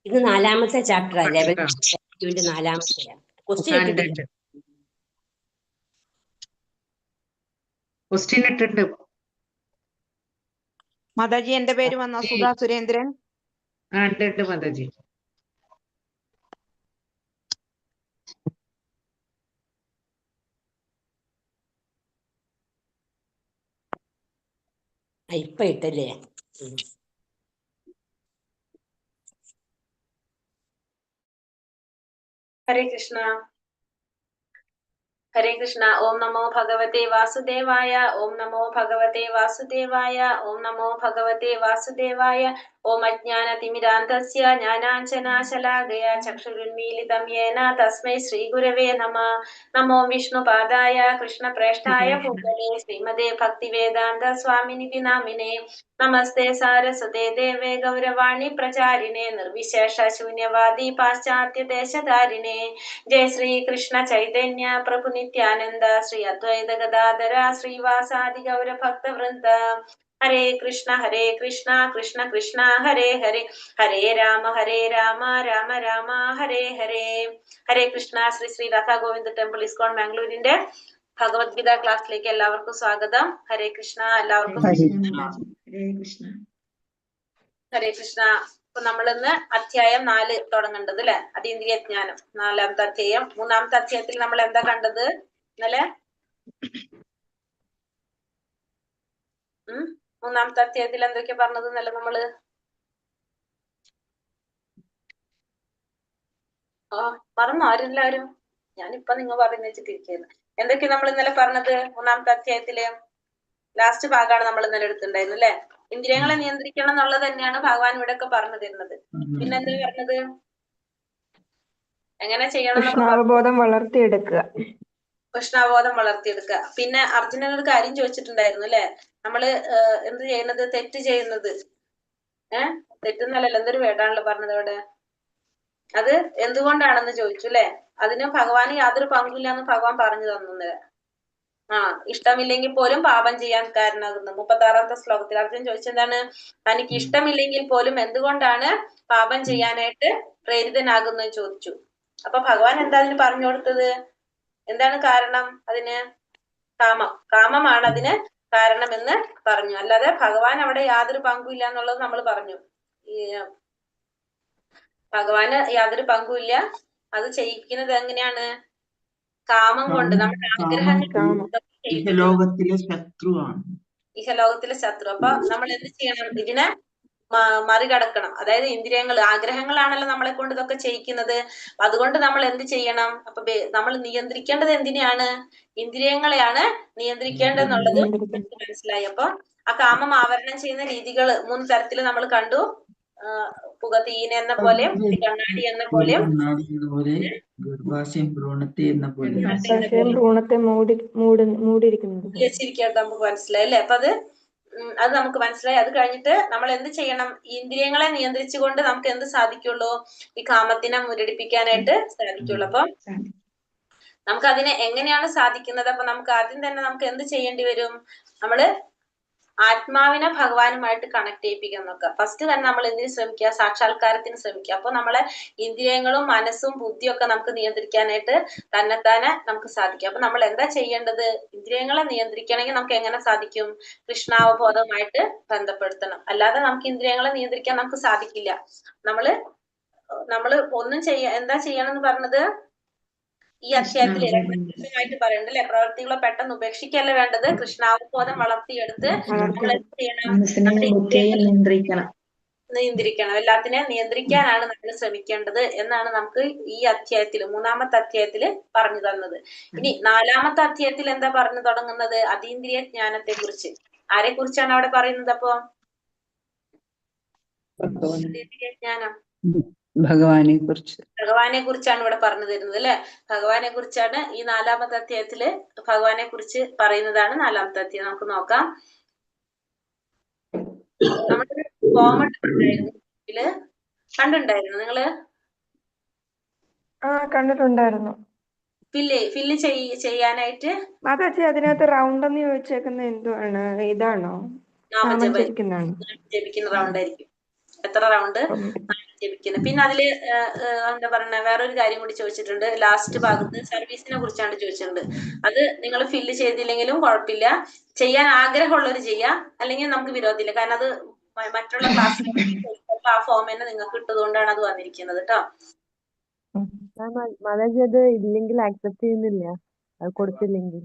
ഇത് 4ാമത്തെ chapter 11th നാലാമത്തെ question ഇട്ടിട്ടില്ല. ക്വസ്റ്റ്യൻ ഇട്ടിട്ടുണ്ട്. മാതാജി എന്റെ പേര് വന്നോ? സുധാ സുരേന്ദ്രൻ. ഉണ്ട് മാതാജി. ഇപ്പൊ ഇട്ടല്ലേ. ഹരേ കൃഷ്ണ. ഹരേ കൃഷ്ണ. ഓം നമോ ഭഗവതേ വാസുദേവായ. ഓം നമോ ഭഗവതേ വാസുദേവായ. ഓം നമോ ഭഗവതേ വാസുദേവായ. ഓം അജ്ഞാനതിമിരാന്ധസ്യ ജ്ഞാനാഞ്ജനാശലാകയ ചക്ഷുരുന്മീലിതം യേന തസ്മൈ ശ്രീഗുരവേ നമഃ. നമോ വിഷ്ണുപാദായ കൃഷ്ണപ്രേഷ്ഠായ ഭൂതലേ ശ്രീമതേ ഭക്തിവേദാന്ത സ്വാമിനിധി നാമിനേ. നമസ്തേ സാരസ്വതേ ദേവേ ഗൗരവാണി പ്രചാരിണേ നിർവിശേഷ ശൂന്യവാദി പാശ്ചാത്യ ദേശധാരിണേ. ജയ ശ്രീ കൃഷ്ണ ചൈതന്യ പ്രഭു നിത്യാനന്ദ ശ്രീ അദ്വൈത ഗദാധര ശ്രീവാസാദി ഗൗരഭക്ത വൃന്ദ. ഹരേ കൃഷ്ണ കൃഷ്ണ കൃഷ്ണ ഹരേ ഹരേ, ഹരേ രാമ രാമ രാമ ഹരേ ഹരേ. ഹരേ കൃഷ്ണ. ശ്രീ ശ്രീ രാധാ ഗോവിന്ദ ടെമ്പിൾ ഇസ്കോൺ ബാംഗ്ലൂരിന്റെ ഭഗവത്ഗീത ക്ലാസ്സിലേക്ക് എല്ലാവർക്കും സ്വാഗതം. ഹരേ കൃഷ്ണ. എല്ലാവർക്കും ഹരേ കൃഷ്ണ. അപ്പൊ നമ്മളിന്ന് അധ്യായം 4 തുടങ്ങേണ്ടത് അല്ലെ, അതീന്ദ്രിയ ജ്ഞാനം 4ാമത്തെ അധ്യായം. 3ാമത്തെ അധ്യായത്തിൽ നമ്മൾ എന്താ കണ്ടത് ഇന്നലെ? 3ാമത്തെ അധ്യായത്തിൽ എന്തൊക്കെയാ പറഞ്ഞത് ഇന്നലെ നമ്മള്? മറന്നു ആരെല്ലാവരും? ഞാനിപ്പൊ നിങ്ങൾ പറയുന്ന വെച്ചിട്ടിരിക്കുന്നു. എന്തൊക്കെയാ നമ്മൾ ഇന്നലെ പറഞ്ഞത് 3ാമത്തെ അധ്യായത്തില്? ലാസ്റ്റ് ഭാഗമാണ് നമ്മൾ ഇന്നലെ എടുത്തിട്ടുണ്ടായിരുന്നു അല്ലെ. ഇന്ദ്രിയങ്ങളെ നിയന്ത്രിക്കണം എന്നുള്ളത് തന്നെയാണ് ഭഗവാൻ ഇവിടെ ഒക്കെ പറഞ്ഞു തരുന്നത്. പിന്നെ എന്താ പറഞ്ഞത്? എങ്ങനെ ചെയ്യണം? കൃഷ്ണാവബോധം വളർത്തിയെടുക്കുക. കൃഷ്ണാവബോധം വളർത്തിയെടുക്കുക. പിന്നെ അർജുനൻ ഒരു കാര്യം ചോദിച്ചിട്ടുണ്ടായിരുന്നു അല്ലെ, നമ്മള് എന്ത് ചെയ്യുന്നത്? തെറ്റ് ചെയ്യുന്നത്. തെറ്റെന്നല്ലല്ലോ, എന്തൊരു വേടാണല്ലോ പറഞ്ഞത് അവിടെ. അത് എന്തുകൊണ്ടാണെന്ന് ചോദിച്ചു അല്ലെ. അതിന് ഭഗവാന് യാതൊരു പങ്കില്ലാന്ന് ഭഗവാൻ പറഞ്ഞു തന്നു. ഇഷ്ടമില്ലെങ്കിൽ പോലും പാപം ചെയ്യാൻ കാരണമാകുന്നു. 36ാമത്തെ ശ്ലോകത്തിൽ അർജുനൻ ചോദിച്ചെന്താണ്? തനിക്ക് ഇഷ്ടമില്ലെങ്കിൽ പോലും എന്തുകൊണ്ടാണ് പാപം ചെയ്യാനായിട്ട് പ്രേരിതനാകുന്നത് ചോദിച്ചു. അപ്പൊ ഭഗവാൻ എന്താ അതിന് പറഞ്ഞു കൊടുത്തത്? എന്താണ് കാരണം? അതിന് കാമമാണ് അതിന് കാരണമെന്ന് പറഞ്ഞു. അല്ലാതെ ഭഗവാൻ അവിടെ യാതൊരു പങ്കുമില്ല എന്നുള്ളത് നമ്മൾ പറഞ്ഞു. ഭഗവാന് യാതൊരു പങ്കുമില്ല. അത് ചെയ്യിക്കുന്നത് എങ്ങനെയാണ്? കാമം കൊണ്ട്. നമ്മുടെ ആഗ്രഹങ്ങൾ ഇഹലോകത്തിലെ ശത്രുവാണ്. ഇഹലോകത്തിലെ ശത്രു. അപ്പൊ നമ്മൾ എന്ത് ചെയ്യണം? ഇതിനെ മറികടക്കണം. അതായത് ഇന്ദ്രിയങ്ങൾ, ആഗ്രഹങ്ങളാണല്ലോ നമ്മളെ കൊണ്ട് ഇതൊക്കെ ചെയ്യിക്കുന്നത്. അതുകൊണ്ട് നമ്മൾ എന്ത് ചെയ്യണം? അപ്പൊ നമ്മൾ നിയന്ത്രിക്കേണ്ടത് എന്തിനെയാണ്? ഇന്ദ്രിയങ്ങളെയാണ് നിയന്ത്രിക്കേണ്ടതെന്നുള്ളത് മനസ്സിലായി. അപ്പൊ ആ കാമം ആവരണം ചെയ്യുന്ന രീതികൾ 3 തരത്തിൽ നമ്മൾ കണ്ടു. പുകതീന എന്ന പോലെ, കണ്ണാടി എന്ന പോലെ, ഗർഭാശയം ഭ്രൂണത്തെ എന്ന പോലെ വെച്ചിരിക്കുന്നത് നമുക്ക് മനസ്സിലായി അല്ലെ. അപ്പൊ അത് നമുക്ക് മനസ്സിലായി. അത് കഴിഞ്ഞിട്ട് നമ്മൾ എന്ത് ചെയ്യണം? ഇന്ദ്രിയങ്ങളെ നിയന്ത്രിച്ചുകൊണ്ട് നമുക്ക് എന്ത് സാധിക്കുള്ളൂ? ഈ കാമത്തിനെ മുരടിപ്പിക്കാനായിട്ട് സാധിക്കുള്ളൂ. അപ്പൊ നമുക്ക് അതിനെ എങ്ങനെയാണ് സാധിക്കുന്നത്? അപ്പൊ നമുക്ക് ആദ്യം തന്നെ നമുക്ക് എന്ത് ചെയ്യേണ്ടി വരും? നമ്മള് ആത്മാവിനെ ഭഗവാനുമായിട്ട് കണക്ട് ചെയ്യിപ്പിക്കാൻ നോക്കുക. ഫസ്റ്റ് തന്നെ നമ്മൾ എന്തിനു ശ്രമിക്കുക? സാക്ഷാത്കാരത്തിന് ശ്രമിക്കുക. അപ്പൊ നമ്മളെ ഇന്ദ്രിയങ്ങളും മനസ്സും ബുദ്ധിയും ഒക്കെ നമുക്ക് നിയന്ത്രിക്കാനായിട്ട് തന്നെത്താനെ നമുക്ക് സാധിക്കും. അപ്പൊ നമ്മൾ എന്താ ചെയ്യേണ്ടത്? ഇന്ദ്രിയങ്ങളെ നിയന്ത്രിക്കണമെങ്കിൽ നമുക്ക് എങ്ങനെ സാധിക്കും? കൃഷ്ണാവബോധമായിട്ട് ബന്ധപ്പെടുത്തണം. അല്ലാതെ നമുക്ക് ഇന്ദ്രിയങ്ങളെ നിയന്ത്രിക്കാൻ നമുക്ക് സാധിക്കില്ല. നമ്മള് ഒന്നും എന്താ ചെയ്യണമെന്ന് പറഞ്ഞത് ഈ അധ്യായത്തിൽ ആയിട്ട് പറയുന്നുണ്ട് അല്ലെ. പ്രവൃത്തികളെ പെട്ടെന്ന് ഉപേക്ഷിക്കല്ല വേണ്ടത്. കൃഷ്ണാവബോധം വളർത്തിയെടുത്ത് നമ്മൾ എന്ത് ചെയ്യണം? നിയന്ത്രിക്കണം. എല്ലാത്തിനെയും നിയന്ത്രിക്കാനാണ് നമ്മൾ ശ്രമിക്കേണ്ടത് എന്നാണ് നമുക്ക് ഈ അധ്യായത്തില് 3ാമത്തെ അധ്യായത്തില് പറഞ്ഞു തന്നത്. ഇനി 4ാമത്തെ അധ്യായത്തിൽ എന്താ പറഞ്ഞു തുടങ്ങുന്നത്? അതീന്ദ്രിയ ജ്ഞാനത്തെ കുറിച്ച്. ആരെ കുറിച്ചാണ് അവിടെ പറയുന്നത്? അപ്പൊ അതീന്ദ്രിയ ജ്ഞാനം ഭഗവാനെ കുറിച്ചാണ് ഇവിടെ പറഞ്ഞു തരുന്നത് അല്ലെ. ഭഗവാനെ കുറിച്ചാണ് ഈ 4ാമത്തെ അധ്യായത്തില് ഭഗവാനെ കുറിച്ച് പറയുന്നതാണ് 4ാമത്തെ അധ്യായം. നമുക്ക് നോക്കാം. നമ്മുടെ കണ്ടിട്ടുണ്ടായിരുന്നു നിങ്ങള്? കണ്ടിട്ടുണ്ടായിരുന്നു. ഫില്ല് ചെയ്യാനായിട്ട് മാതാജി അതിനകത്ത് റൗണ്ട് എന്ന് ചോദിച്ചേക്കുന്ന എന്തുവാണ്? ഇതാണോ? ജപിക്കുന്ന റൗണ്ട് ആയിരിക്കും. എത്ര റൗണ്ട്? ജപിക്കുന്നത്. പിന്നെ അതില് എന്താ പറയുക, വേറൊരു കാര്യം കൂടി ചോദിച്ചിട്ടുണ്ട്. ലാസ്റ്റ് ഭാഗത്ത് സർവീസിനെ കുറിച്ചാണ് ചോദിച്ചിട്ടുണ്ട്. അത് നിങ്ങൾ ഫില്ല് ചെയ്തില്ലെങ്കിലും കുഴപ്പമില്ല. ചെയ്യാൻ ആഗ്രഹമുള്ളവർ ചെയ്യാം, അല്ലെങ്കിൽ നമുക്ക് വിരോധമില്ല. കാരണം അത് മറ്റുള്ള ക്ലാസ്സിൽ ആ ഫോം തന്നെ നിങ്ങൾക്ക് ഇട്ടതുകൊണ്ടാണ് അത് വന്നിരിക്കുന്നത് കേട്ടോ. മാതാജി അത് ഇല്ലെങ്കിൽ ആക്സെപ്റ്റ് ചെയ്യുന്നില്ല, അത് കൊടുത്തില്ലെങ്കിൽ.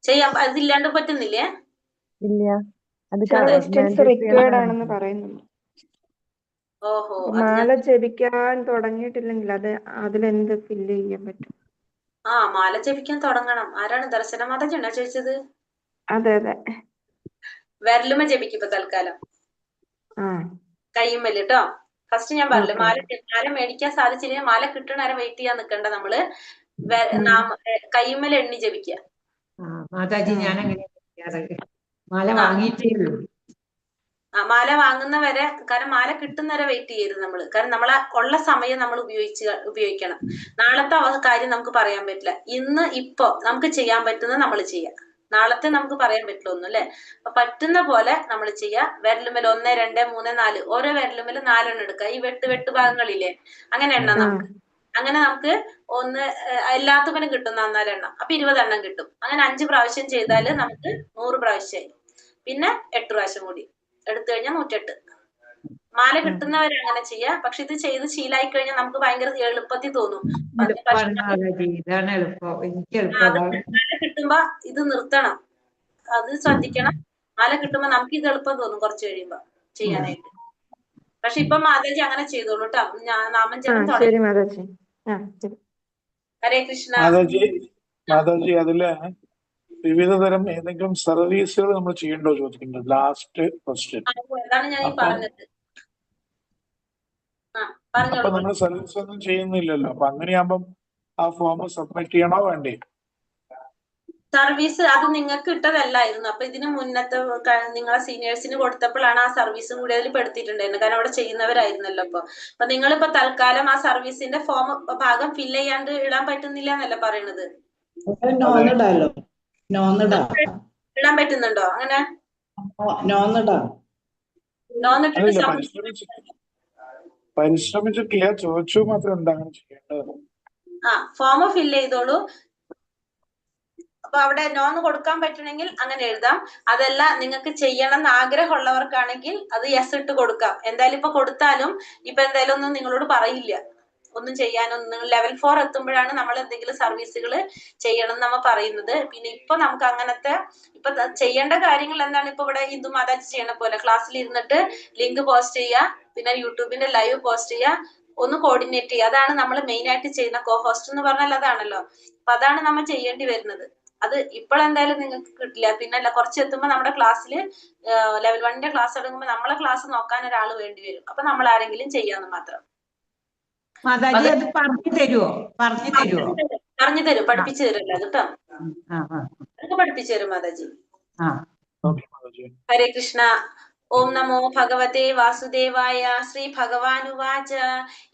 ചെയ്യാം, അതില്ലാണ്ട് പറ്റുന്നില്ലേ? ഇല്ല, അത് ചില ക്വസ്റ്റ്യൻസ് റിക്വയർഡ് ആണെന്ന് പറയുന്നുണ്ട്. ഓഹോ, മാല ജപിക്കാൻ തുടങ്ങിയിട്ടില്ലെങ്കിൽ അതിലെന്ത് ഫില്ല് ചെയ്യാൻ പറ്റും? മാല ജപിക്കാൻ തുടങ്ങണം. ആരാണ് ദർശന മാതാജി ഉണ്ടോ ചോദിച്ചത്? അതെ അതെ. വിരലുമ ജപിക്കും ഇപ്പൊ തൽക്കാലം, കയ്യുമ്മല് കേട്ടോ. ഫസ്റ്റ് ഞാൻ പറഞ്ഞില്ലേ, മാല മേടിക്കാൻ സാധിച്ചില്ലെങ്കിൽ മാല കിട്ടണ വരെ വെയിറ്റ് ചെയ്യാൻ നിൽക്കണ്ട. നമ്മള് കയ്യുമ്മല് എണ്ണി ജപിക്കുക. മാതാജി ഞാൻ അങ്ങനെ മാല വാങ്ങിയിട്ടേ ഉള്ളൂ. മാല വാങ്ങുന്നവരെ, കാരണം മാല കിട്ടുന്നവരെ വെയിറ്റ് ചെയ്യരുത് നമ്മള്. കാരണം നമ്മളെ ഉള്ള സമയം നമ്മൾ ഉപയോഗിക്കണം. നാളത്തെ കാര്യം നമുക്ക് പറയാൻ പറ്റില്ല. ഇപ്പൊ നമുക്ക് ചെയ്യാൻ പറ്റുന്നത് നമ്മൾ ചെയ്യാം. നാളത്തെ നമുക്ക് പറയാൻ പറ്റില്ല ഒന്നും, അല്ലെ? അപ്പൊ പറ്റുന്ന പോലെ നമ്മൾ ചെയ്യാം. വിരലുമേൽ 1, 2, 3, 4 ഓരോ വിരലുമേൽ 4 എണ്ണം എടുക്കുക. ഈ വെട്ട് ഭാഗങ്ങളില്ലേ, അങ്ങനെ എണ്ണം നമുക്ക്. അങ്ങനെ നമുക്ക് എല്ലാത്തുമേലും കിട്ടും 4 എണ്ണം. അപ്പൊ 20 എണ്ണം കിട്ടും. അങ്ങനെ 5 പ്രാവശ്യം ചെയ്താല് നമുക്ക് 100 പ്രാവശ്യമായി. പിന്നെ 8 പ്രാവശ്യം കൂടി എടുത്തു കഴിഞ്ഞാൽ 108. മാല കിട്ടുന്നവരെ അങ്ങനെ ചെയ്യാം. പക്ഷെ ഇത് ചെയ്ത് ശീലായി കഴിഞ്ഞാൽ നമുക്ക് ഭയങ്കര എളുപ്പത്തിൽ തോന്നും. ഇതാണ് എളുപ്പം, എനിക്ക് മാല കിട്ടുമ്പോ ഇത് നിർത്തണം, അത് ശ്രദ്ധിക്കണം. മാല കിട്ടുമ്പോ നമുക്ക് ഇത് എളുപ്പം തോന്നും കുറച്ച് കഴിയുമ്പോ ചെയ്യാനായിട്ട്. പക്ഷെ ഇപ്പൊ മാതാജി അങ്ങനെ ചെയ്തോളൂ കേട്ടോ. നാമം ജപം തുടങ്ങി. ഹരേ കൃഷ്ണ. മാതാജി അതില് വിവിധ തരം ഏതെങ്കിലും സർവീസുകൾ നമ്മൾ ചെയ്യണ്ടോ ചോദിക്കുന്നത് ലാസ്റ്റ് ക്വസ്റ്റ്യൻ. അതാണ് ഞാൻ ഈ പറഞ്ഞത്. അപ്പൊ നമ്മൾ സർവീസ് ഒന്നും ചെയ്യുന്നില്ലല്ലോ. അപ്പൊ അങ്ങനെയാകുമ്പം ആ ഫോം സബ്മിറ്റ് ചെയ്യണോ വേണ്ടേ? സർവീസ് അത് നിങ്ങൾക്ക് ഇട്ടതല്ലായിരുന്നു. അപ്പൊ ഇതിന് മുന്നത്തെ നിങ്ങളെ സീനിയേഴ്സിന് കൊടുത്തപ്പോഴാണ് ആ സർവീസും കൂടി അതിൽ പെടുത്തിയിട്ടുണ്ടായിരുന്നത്. കാരണം അവിടെ ചെയ്യുന്നവരായിരുന്നല്ലോ. അപ്പൊ നിങ്ങളിപ്പോ തൽക്കാലം ആ സർവീസിന്റെ ഫോം ഭാഗം ഫില്ല് ചെയ്യാണ്ട് ഇടാൻ പറ്റുന്നില്ല എന്നല്ല പറയണത്. ഇടാൻ പറ്റുന്നുണ്ടോ അങ്ങനെ? പരിശ്രമിച്ചിട്ടില്ല, ചോദിച്ചു മാത്രം എന്താണ് ചെയ്യേണ്ടത്. ഫോം ഫില്ല് ചെയ്തോളൂ. അപ്പൊ അവിടെ നോന്ന് കൊടുക്കാൻ പറ്റണമെങ്കിൽ അങ്ങനെ എഴുതാം. അതല്ല, നിങ്ങൾക്ക് ചെയ്യണം എന്ന് ആഗ്രഹമുള്ളവർക്കാണെങ്കിൽ അത് യെസ് ഇട്ട് കൊടുക്കാം. എന്തായാലും ഇപ്പൊ കൊടുത്താലും ഇപ്പൊ എന്തായാലും ഒന്നും നിങ്ങളോട് പറയില്ല, ഒന്നും ചെയ്യാനൊന്നും. നിങ്ങൾ ലെവൽ 4 എത്തുമ്പോഴാണ് നമ്മൾ എന്തെങ്കിലും സർവീസുകൾ ചെയ്യണം എന്ന് നമ്മൾ പറയുന്നത്. പിന്നെ ഇപ്പൊ നമുക്ക് അങ്ങനത്തെ ഇപ്പൊ ചെയ്യേണ്ട കാര്യങ്ങൾ എന്താണ്? ഇപ്പൊ ഇവിടെ ഹിന്ദു മാതാജി ചെയ്യണ പോലെ ക്ലാസ്സിൽ ഇരുന്നിട്ട് ലിങ്ക് പോസ്റ്റ് ചെയ്യുക, പിന്നെ യൂട്യൂബിന്റെ ലൈവ് പോസ്റ്റ് ചെയ്യുക, ഒന്ന് കോർഡിനേറ്റ് ചെയ്യുക. അതാണ് നമ്മൾ മെയിൻ ആയിട്ട് ചെയ്യുന്ന. കോ ഹോസ്റ്റ് എന്ന് പറഞ്ഞാൽ അതാണല്ലോ. അപ്പൊ അതാണ് നമ്മൾ ചെയ്യേണ്ടി വരുന്നത്. അത് ഇപ്പോഴെന്തായാലും നിങ്ങൾക്ക് കിട്ടില്ല. പിന്നെ കുറച്ച് എത്തുമ്പോ നമ്മുടെ ക്ലാസ്സിൽ ലെവൽ 1ന്റെ ക്ലാസ് തുടങ്ങുമ്പോൾ നമ്മളെ ക്ലാസ് നോക്കാൻ ഒരാൾ വേണ്ടി വരും. അപ്പൊ നമ്മൾ ആരെങ്കിലും ചെയ്യാന്ന് മാത്രം. പറഞ്ഞു തരും, പഠിപ്പിച്ചു തരുമല്ലോ അത് കേട്ടോ. അതൊക്കെ പഠിപ്പിച്ചു തരും മാതാജി. ഹരേ കൃഷ്ണ. ഓം നമോ ഭഗവതേ വാസുദേവായ. ശ്രീ ഭഗവാനുവാച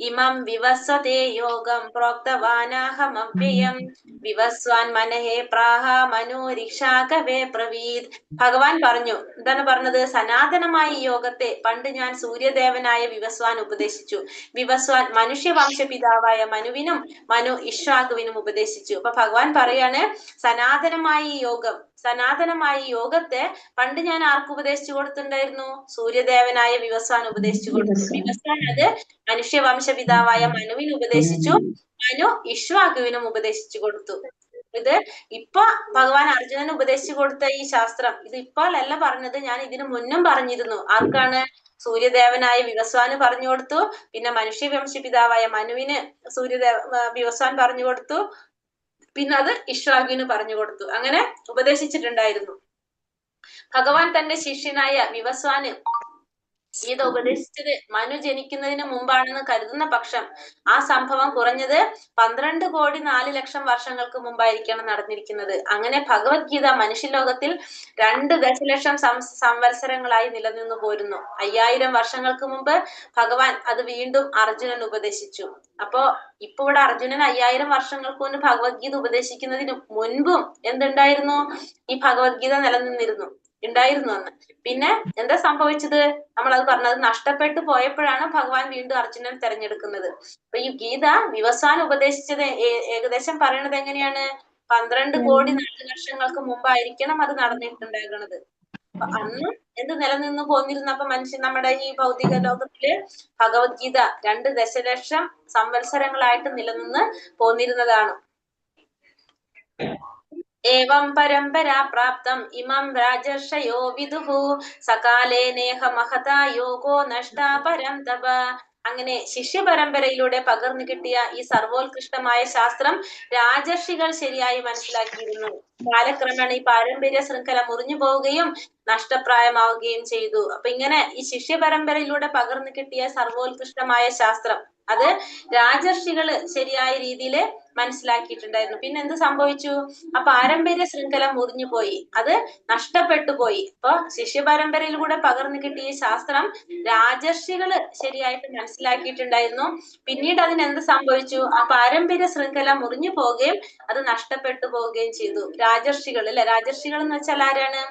ഇമം വിവസ്വതേ യോഗം പ്രോക്തവാനാഹമവ്യയം വിവസ്വാൻ മനഹേ പ്രാഹ മനോരിക്ഷാകവേ പ്രവീത്. ഭഗവാൻ പറഞ്ഞു, എന്താണ് പറഞ്ഞത്? സനാതനമായ യോഗത്തെ പണ്ട് ഞാൻ സൂര്യദേവനായ വിവസ്വാൻ ഉപദേശിച്ചു. വിവസ്വാൻ മനുഷ്യവംശ പിതാവായ മനുവിനും മനു ഇക്ഷ്വാകുവിനും ഉപദേശിച്ചു. അപ്പൊ ഭഗവാൻ പറയാണ്, സനാതനമായ യോഗം, സനാതനമായ യോഗത്തെ പണ്ട് ഞാൻ ആർക്ക് ഉപദേശിച്ചു കൊടുത്തിട്ടുണ്ടായിരുന്നു? സൂര്യദേവനായ വിവസ്വാൻ ഉപദേശിച്ചു കൊടുത്തു. വിവസ്വാൻ അത് മനുഷ്യവംശ പിതാവായ മനുവിന് ഉപദേശിച്ചു. മനു ഇക്ഷ്വാകുവിനും ഉപദേശിച്ചു കൊടുത്തു. ഇത് ഇപ്പൊ ഭഗവാൻ അർജുനന് ഉപദേശിച്ചു കൊടുത്ത ഈ ശാസ്ത്രം ഇത് ഇപ്പോഴല്ല പറഞ്ഞത്, ഞാൻ ഇതിനു മുന്നും പറഞ്ഞിരുന്നു. ആർക്കാണ്? സൂര്യദേവനായ വിവസ്വാന് പറഞ്ഞു കൊടുത്തു. പിന്നെ മനുഷ്യവംശ പിതാവായ മനുവിന് വിവസ്വാൻ പറഞ്ഞു കൊടുത്തു. പിന്നെ അത് ഇക്ഷ്വാകുവിന് പറഞ്ഞു കൊടുത്തു. അങ്ങനെ ഉപദേശിച്ചിട്ടുണ്ടായിരുന്നു. ഭഗവാൻ തന്റെ ശിഷ്യനായ വിവസ്വാന് ഗീത ഉപദേശിച്ചത് മനു ജനിക്കുന്നതിന് മുമ്പാണെന്ന് കരുതുന്ന പക്ഷം ആ സംഭവം കുറഞ്ഞത് 12 കോടി 4 ലക്ഷം വർഷങ്ങൾക്ക് മുമ്പായിരിക്കണം നടന്നിരിക്കുന്നത്. അങ്ങനെ ഭഗവത്ഗീത മനുഷ്യലോകത്തിൽ 2 ദശലക്ഷം സംവത്സരങ്ങളായി നിലനിന്നു പോരുന്നു. 5000 വർഷങ്ങൾക്ക് മുമ്പ് ഭഗവാൻ അത് വീണ്ടും അർജുനൻ ഉപദേശിച്ചു. അപ്പോ ഇപ്പൊ ഇവിടെ അർജുനൻ 5000 വർഷങ്ങൾക്ക് മുമ്പ് ഭഗവത്ഗീത ഉപദേശിക്കുന്നതിന് മുൻപും എന്തുണ്ടായിരുന്നു? ഈ ഭഗവത്ഗീത നിലനിന്നിരുന്നു. ഉണ്ടായിരുന്നു അന്ന്. പിന്നെ എന്താ സംഭവിച്ചത്? നമ്മളത് പറഞ്ഞത് നഷ്ടപ്പെട്ടു പോയപ്പോഴാണ് ഭഗവാൻ വീണ്ടും അർജുനൻ തെരഞ്ഞെടുക്കുന്നത്. അപ്പൊ ഈ ഗീത വിവസ്വാൻ ഉപദേശിച്ചത് ഏകദേശം പറയണത് എങ്ങനെയാണ്? 12 കോടി 4 വർഷങ്ങൾക്ക് മുമ്പായിരിക്കണം അത് നടന്നിട്ടുണ്ടാകണത്. അപ്പൊ അന്ന് എന്ത് നിലനിന്ന് പോന്നിരുന്നപ്പോ മനുഷ്യൻ നമ്മുടെ ഈ ഭൗതിക ലോകത്തില് ഭഗവത്ഗീത 2 ദശലക്ഷം സംവത്സരങ്ങളായിട്ട് നിലനിന്ന് പോന്നിരുന്നതാണ്. ഏവം പരമ്പരാ പ്രാപ്തം ഇമം രാജർഷയോ വിദുഹു സകാലേ നേഹ മഹതാ യോഗോ നഷ്ടാ പരം തപ. അങ്ങനെ ശിഷ്യ പരമ്പരയിലൂടെ പകർന്നു കിട്ടിയ ഈ സർവോത്കൃഷ്ടമായ ശാസ്ത്രം രാജർഷികൾ ശരിയായി മനസ്സിലാക്കിയിരുന്നു. കാലക്രമേണ ഈ പാരമ്പര്യ ശൃംഖല മുറിഞ്ഞു പോവുകയും നഷ്ടപ്രായമാവുകയും ചെയ്തു. അപ്പൊ ഇങ്ങനെ ഈ ശിഷ്യ പരമ്പരയിലൂടെ പകർന്നു കിട്ടിയ സർവോത്കൃഷ്ടമായ ശാസ്ത്രം അത് രാജർഷികള് ശരിയായ രീതിയിൽ മനസ്സിലാക്കിയിട്ടുണ്ടായിരുന്നു. പിന്നെ എന്ത് സംഭവിച്ചു? ആ പാരമ്പര്യ ശൃംഖല മുറിഞ്ഞു പോയി, അത് നഷ്ടപ്പെട്ടു പോയി. അപ്പൊ ശിഷ്യ പരമ്പരയിലൂടെ പകർന്നു കിട്ടിയ ശാസ്ത്രം രാജർഷികള് ശരിയായിട്ട് മനസ്സിലാക്കിയിട്ടുണ്ടായിരുന്നു. പിന്നീട് അതിന് എന്ത് സംഭവിച്ചു? ആ പാരമ്പര്യ ശൃംഖല മുറിഞ്ഞു പോവുകയും അത് നഷ്ടപ്പെട്ടു പോവുകയും ചെയ്തു. രാജർഷികൾ അല്ലെ, രാജർഷികൾ എന്ന് വെച്ചാൽ ആരാണ്?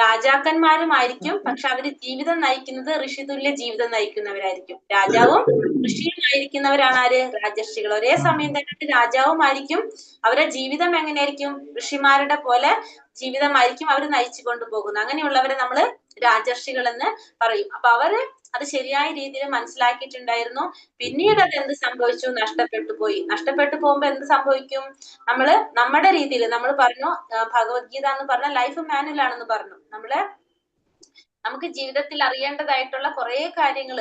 രാജാക്കന്മാരുമായിരിക്കും, പക്ഷെ അവര് ജീവിതം നയിക്കുന്നത് ഋഷിതുല്യ ജീവിതം നയിക്കുന്നവരായിരിക്കും. രാജാവും ഋഷിയുമായിരിക്കുന്നവരാണ് ആര്? രാജർഷികൾ. ഒരേ സമയം തന്നെ രാജാവുമായിരിക്കും, അവരുടെ ജീവിതം എങ്ങനെയായിരിക്കും? ഋഷിമാരുടെ പോലെ ജീവിതമായിരിക്കും അവർ നയിച്ചു കൊണ്ടുപോകുന്നത്. അങ്ങനെയുള്ളവരെ നമ്മള് രാജർഷികൾ എന്ന് പറയും. അപ്പൊ അവര് അത് ശരിയായ രീതിയിൽ മനസ്സിലാക്കിയിട്ടുണ്ടായിരുന്നു. പിന്നീട് അത് എന്ത് സംഭവിച്ചു? നഷ്ടപ്പെട്ടു പോയി. നഷ്ടപ്പെട്ടു പോകുമ്പോ എന്ത് സംഭവിക്കും? നമ്മള് നമ്മുടെ രീതിയിൽ നമ്മൾ പറഞ്ഞു, ഭഗവത്ഗീത എന്ന് പറഞ്ഞ ലൈഫ് മാനുവൽ ആണെന്ന് പറഞ്ഞു. നമുക്ക് ജീവിതത്തിൽ അറിയേണ്ടതായിട്ടുള്ള കുറെ കാര്യങ്ങൾ,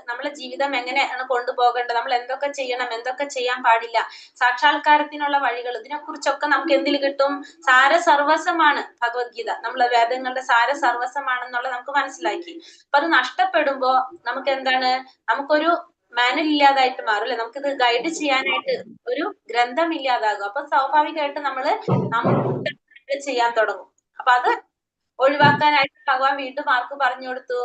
നമ്മളെ ജീവിതം എങ്ങനെയാണ് കൊണ്ടുപോകേണ്ടത്, നമ്മൾ എന്തൊക്കെ ചെയ്യണം, എന്തൊക്കെ ചെയ്യാൻ പാടില്ല, സാക്ഷാത്കാരത്തിനുള്ള വഴികൾ, ഇതിനെക്കുറിച്ചൊക്കെ നമുക്ക് എന്തിൽ കിട്ടും? സാരസർവസ്വമാണ് ഭഗവത്ഗീത. നമ്മളെ വേദങ്ങളുടെ സാരസർവസ്വമാണെന്നുള്ളത് നമുക്ക് മനസ്സിലാക്കി. അപ്പൊ അത് നഷ്ടപ്പെടുമ്പോ നമുക്ക് എന്താണ്? നമുക്കൊരു മാനുവൽ ഇല്ലാതായിട്ട് മാറും അല്ലെ, നമുക്കിത് ഗൈഡ് ചെയ്യാനായിട്ട് ഒരു ഗ്രന്ഥം ഇല്ലാതാകും. അപ്പൊ സ്വാഭാവികമായിട്ട് നമ്മൾ ചെയ്യാൻ തുടങ്ങും. അപ്പൊ അത് ഒഴിവാക്കാനായിട്ട് ഭഗവാൻ വീണ്ടും ആർക്ക് പറഞ്ഞു കൊടുത്തു?